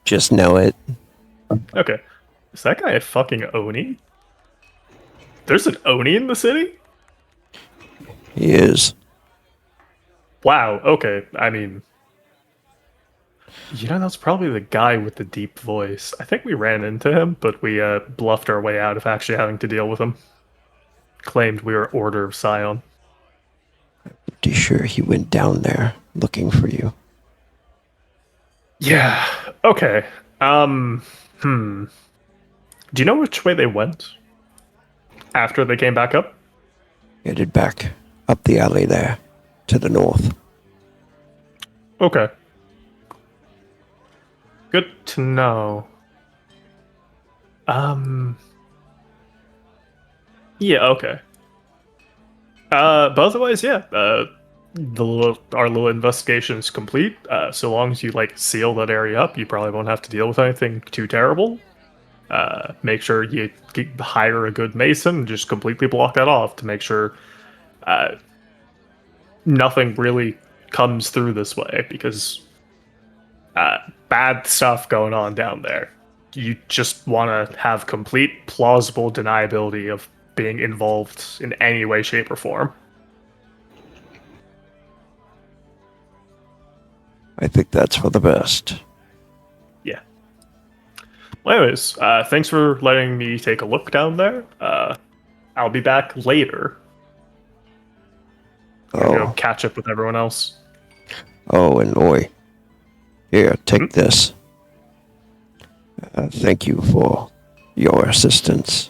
just know it. Okay. Is that guy a fucking Oni? There's an Oni in the city? He is. Wow, okay. I mean... that's probably the guy with the deep voice. I think we ran into him, but we bluffed our way out of actually having to deal with him. Claimed we were Order of Scion. Pretty sure he went down there looking for you. Yeah, okay. Do you know which way they went? After they came back up? Headed back up the alley there to the north. Okay. Good to know. Yeah, okay. But otherwise, yeah. Our little investigation is complete. So long as you seal that area up, you probably won't have to deal with anything too terrible. Make sure you hire a good mason and just completely block that off to make sure nothing really comes through this way, because bad stuff going on down there. You just want to have complete plausible deniability of being involved in any way, shape, or form. I think that's for the best. Yeah. Well, anyways, thanks for letting me take a look down there. I'll be back later. Go catch up with everyone else. Oh, and oi. Here, take this. Thank you for your assistance.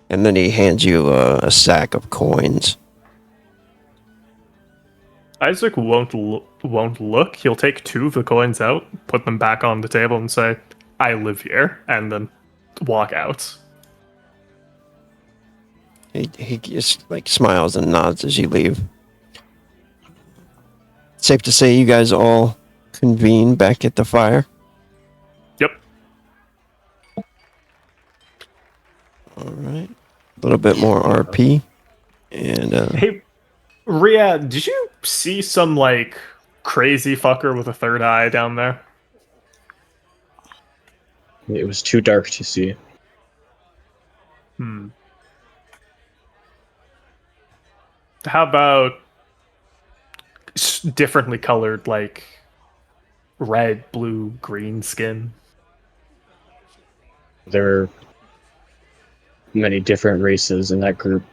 And then he hands you a sack of coins. Isaac won't look. He'll take 2 of the coins out, put them back on the table, and say, "I live here," and then walk out. He just smiles and nods as you leave. Safe to say you guys all convene back at the fire. All right. A little bit more RP. And Hey, Riyadh, did you see some like crazy fucker with a third eye down there? It was too dark to see. Hmm. How about differently colored, like red, blue, green skin? There are many different races in that group.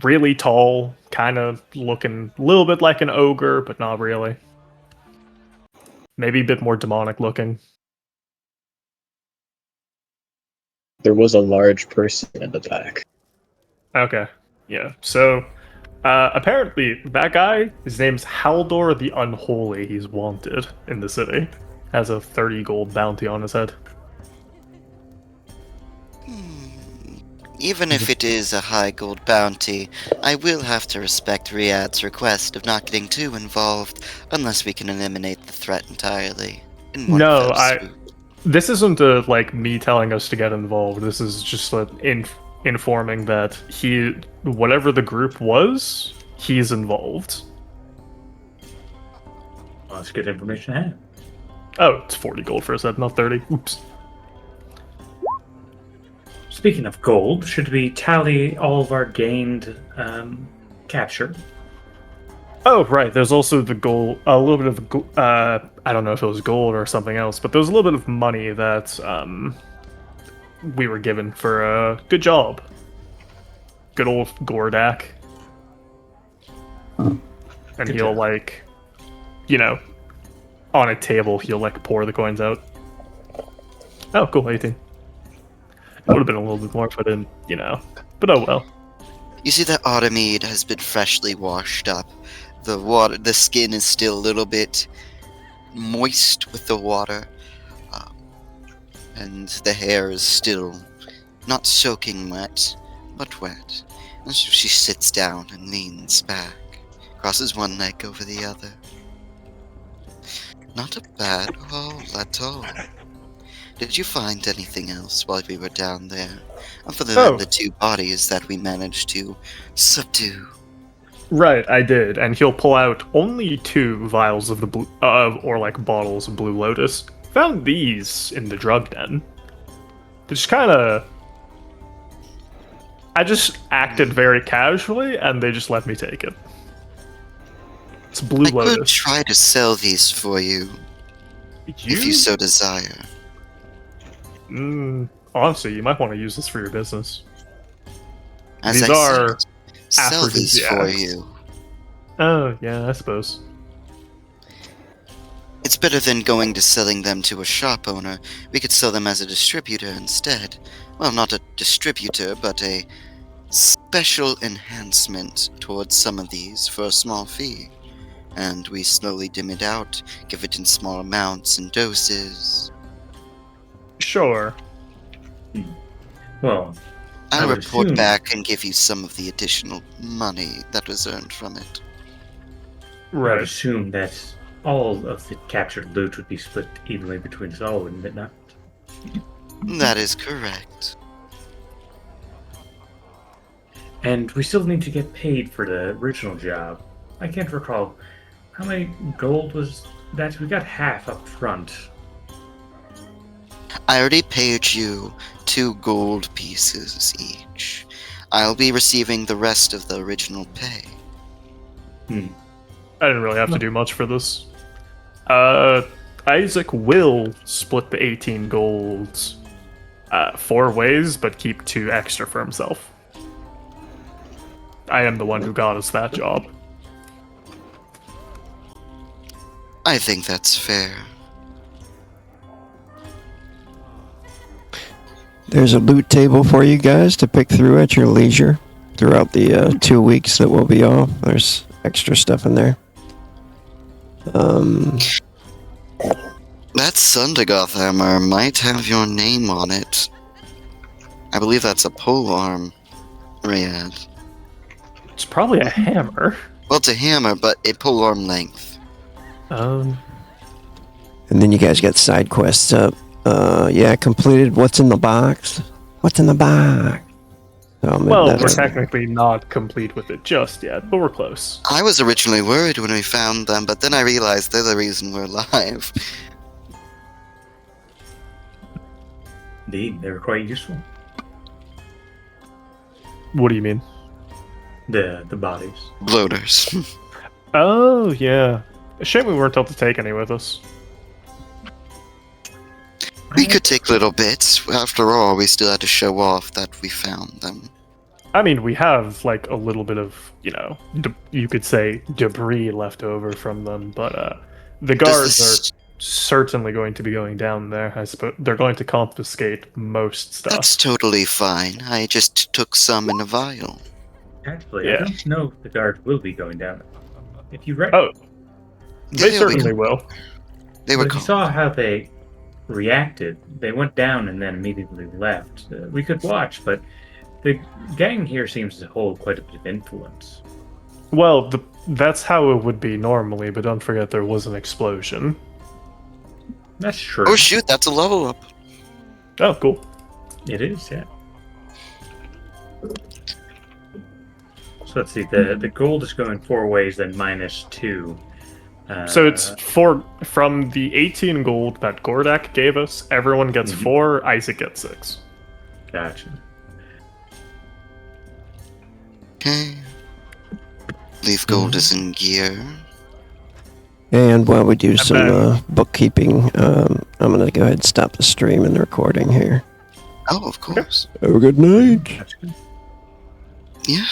Really tall, kind of looking a little bit like an ogre, but not really. Maybe a bit more demonic looking. There was a large person in the back. Okay, yeah. So, apparently, that guy, his name's Haldor the Unholy. He's wanted in the city. Has a 30 gold bounty on his head. Even if it is a high gold bounty, I will have to respect Riyadh's request of not getting too involved unless we can eliminate the threat entirely. In one No, fell swoop. This isn't like me telling us to get involved. This is just informing that whatever the group was, he's involved. Well, that's good information to have. Oh, it's 40 gold for his head, not 30. Oops. Speaking of gold, should we tally all of our gained capture? Oh, right. There's also the gold. A little bit of I don't know if it was gold or something else, but there was a little bit of money that we were given for a good job. Good old Gordak. And Good he'll job. on a table, he'll pour the coins out. Oh, cool, 18. It would have been a little bit more if I didn't, But oh well. You see that Autumnmead has been freshly washed up. The skin is still a little bit moist with the water, and the hair is still not soaking wet, but wet. And so she sits down and leans back, crosses one leg over the other. Not a bad haul at all. Did you find anything else while we were down there? Other than the two bodies that we managed to subdue? Right, I did, and he'll pull out only 2 vials of the blue, bottles of Blue Lotus. Found these in the drug den. Just kind of. I just acted very casually, and they just let me take it. It's Blue I could Lotus. try to sell these for you, if you so desire. Honestly, you might want to use this for your business. As These I are said, sell these for aphrodisiacs. you. Oh, yeah, I suppose. It's better than going to selling them to a shop owner. We could sell them as a distributor instead. Well, not a distributor, but a special enhancement towards some of these for a small fee. And we slowly dim it out, give it in small amounts and doses. Sure. Well, I I'll would report assume- back and give you some of the additional money that was earned from it. I would Right. assume that all of the captured loot would be split evenly between us all, wouldn't it not? That is correct. And we still need to get paid for the original job. I can't recall how many gold was that. We got half up front. I already paid you 2 gold pieces each. I'll be receiving the rest of the original pay. I didn't really have to do much for this. Isaac will split the 18 golds 4 ways, but keep 2 extra for himself. I am the one who got us that job. I think that's fair. there's a loot table for you guys to pick through at your leisure throughout the 2 weeks that we'll be off. There's extra stuff in there. That Sundagoth hammer might have your name on it. I believe that's a polearm, Riyadh. It's probably a hammer. Well, it's a hammer, but a polearm length. And then you guys got side quests up. Yeah, completed What's in the Box. What's in the bag? So I'll move Well, that we're over. technically not complete with it just yet, but we're close. I was originally worried when we found them, but then I realized they're the reason we're alive. Indeed, they were quite useful. What do you mean? The bodies. Bloaters. Oh, yeah. A shame we weren't able to take any with us. We could take little bits. After all, we still had to show off that we found them. I mean, we have, like, a little bit of, you know, you could say debris left over from them, but the guards this- are certainly going to be going down there. I suppose they're going to confiscate most stuff. That's totally fine. I just took some in a vial. Actually, Yeah. I don't know if the guards will be going down. If you read, Oh, they Yeah, certainly will. They but were if you called. saw how they reacted, they went down and then immediately left. We could watch, but the gang here seems to hold quite a bit of influence. Well, that's how it would be normally, but don't forget there was an explosion. That's true. Oh shoot, that's a level up. Oh, cool. It is, yeah. So let's see. The gold is going 4 ways, then -2. So it's 4 from the 18 gold that Gordak gave us. Everyone gets Mhm. 4. Isaac gets 6. Gotcha. Okay. Leaf gold is in gear. And while we do some back. bookkeeping, I'm going to go ahead and stop the stream and the recording here. Oh, of course. Have a good night. That's good. Yeah,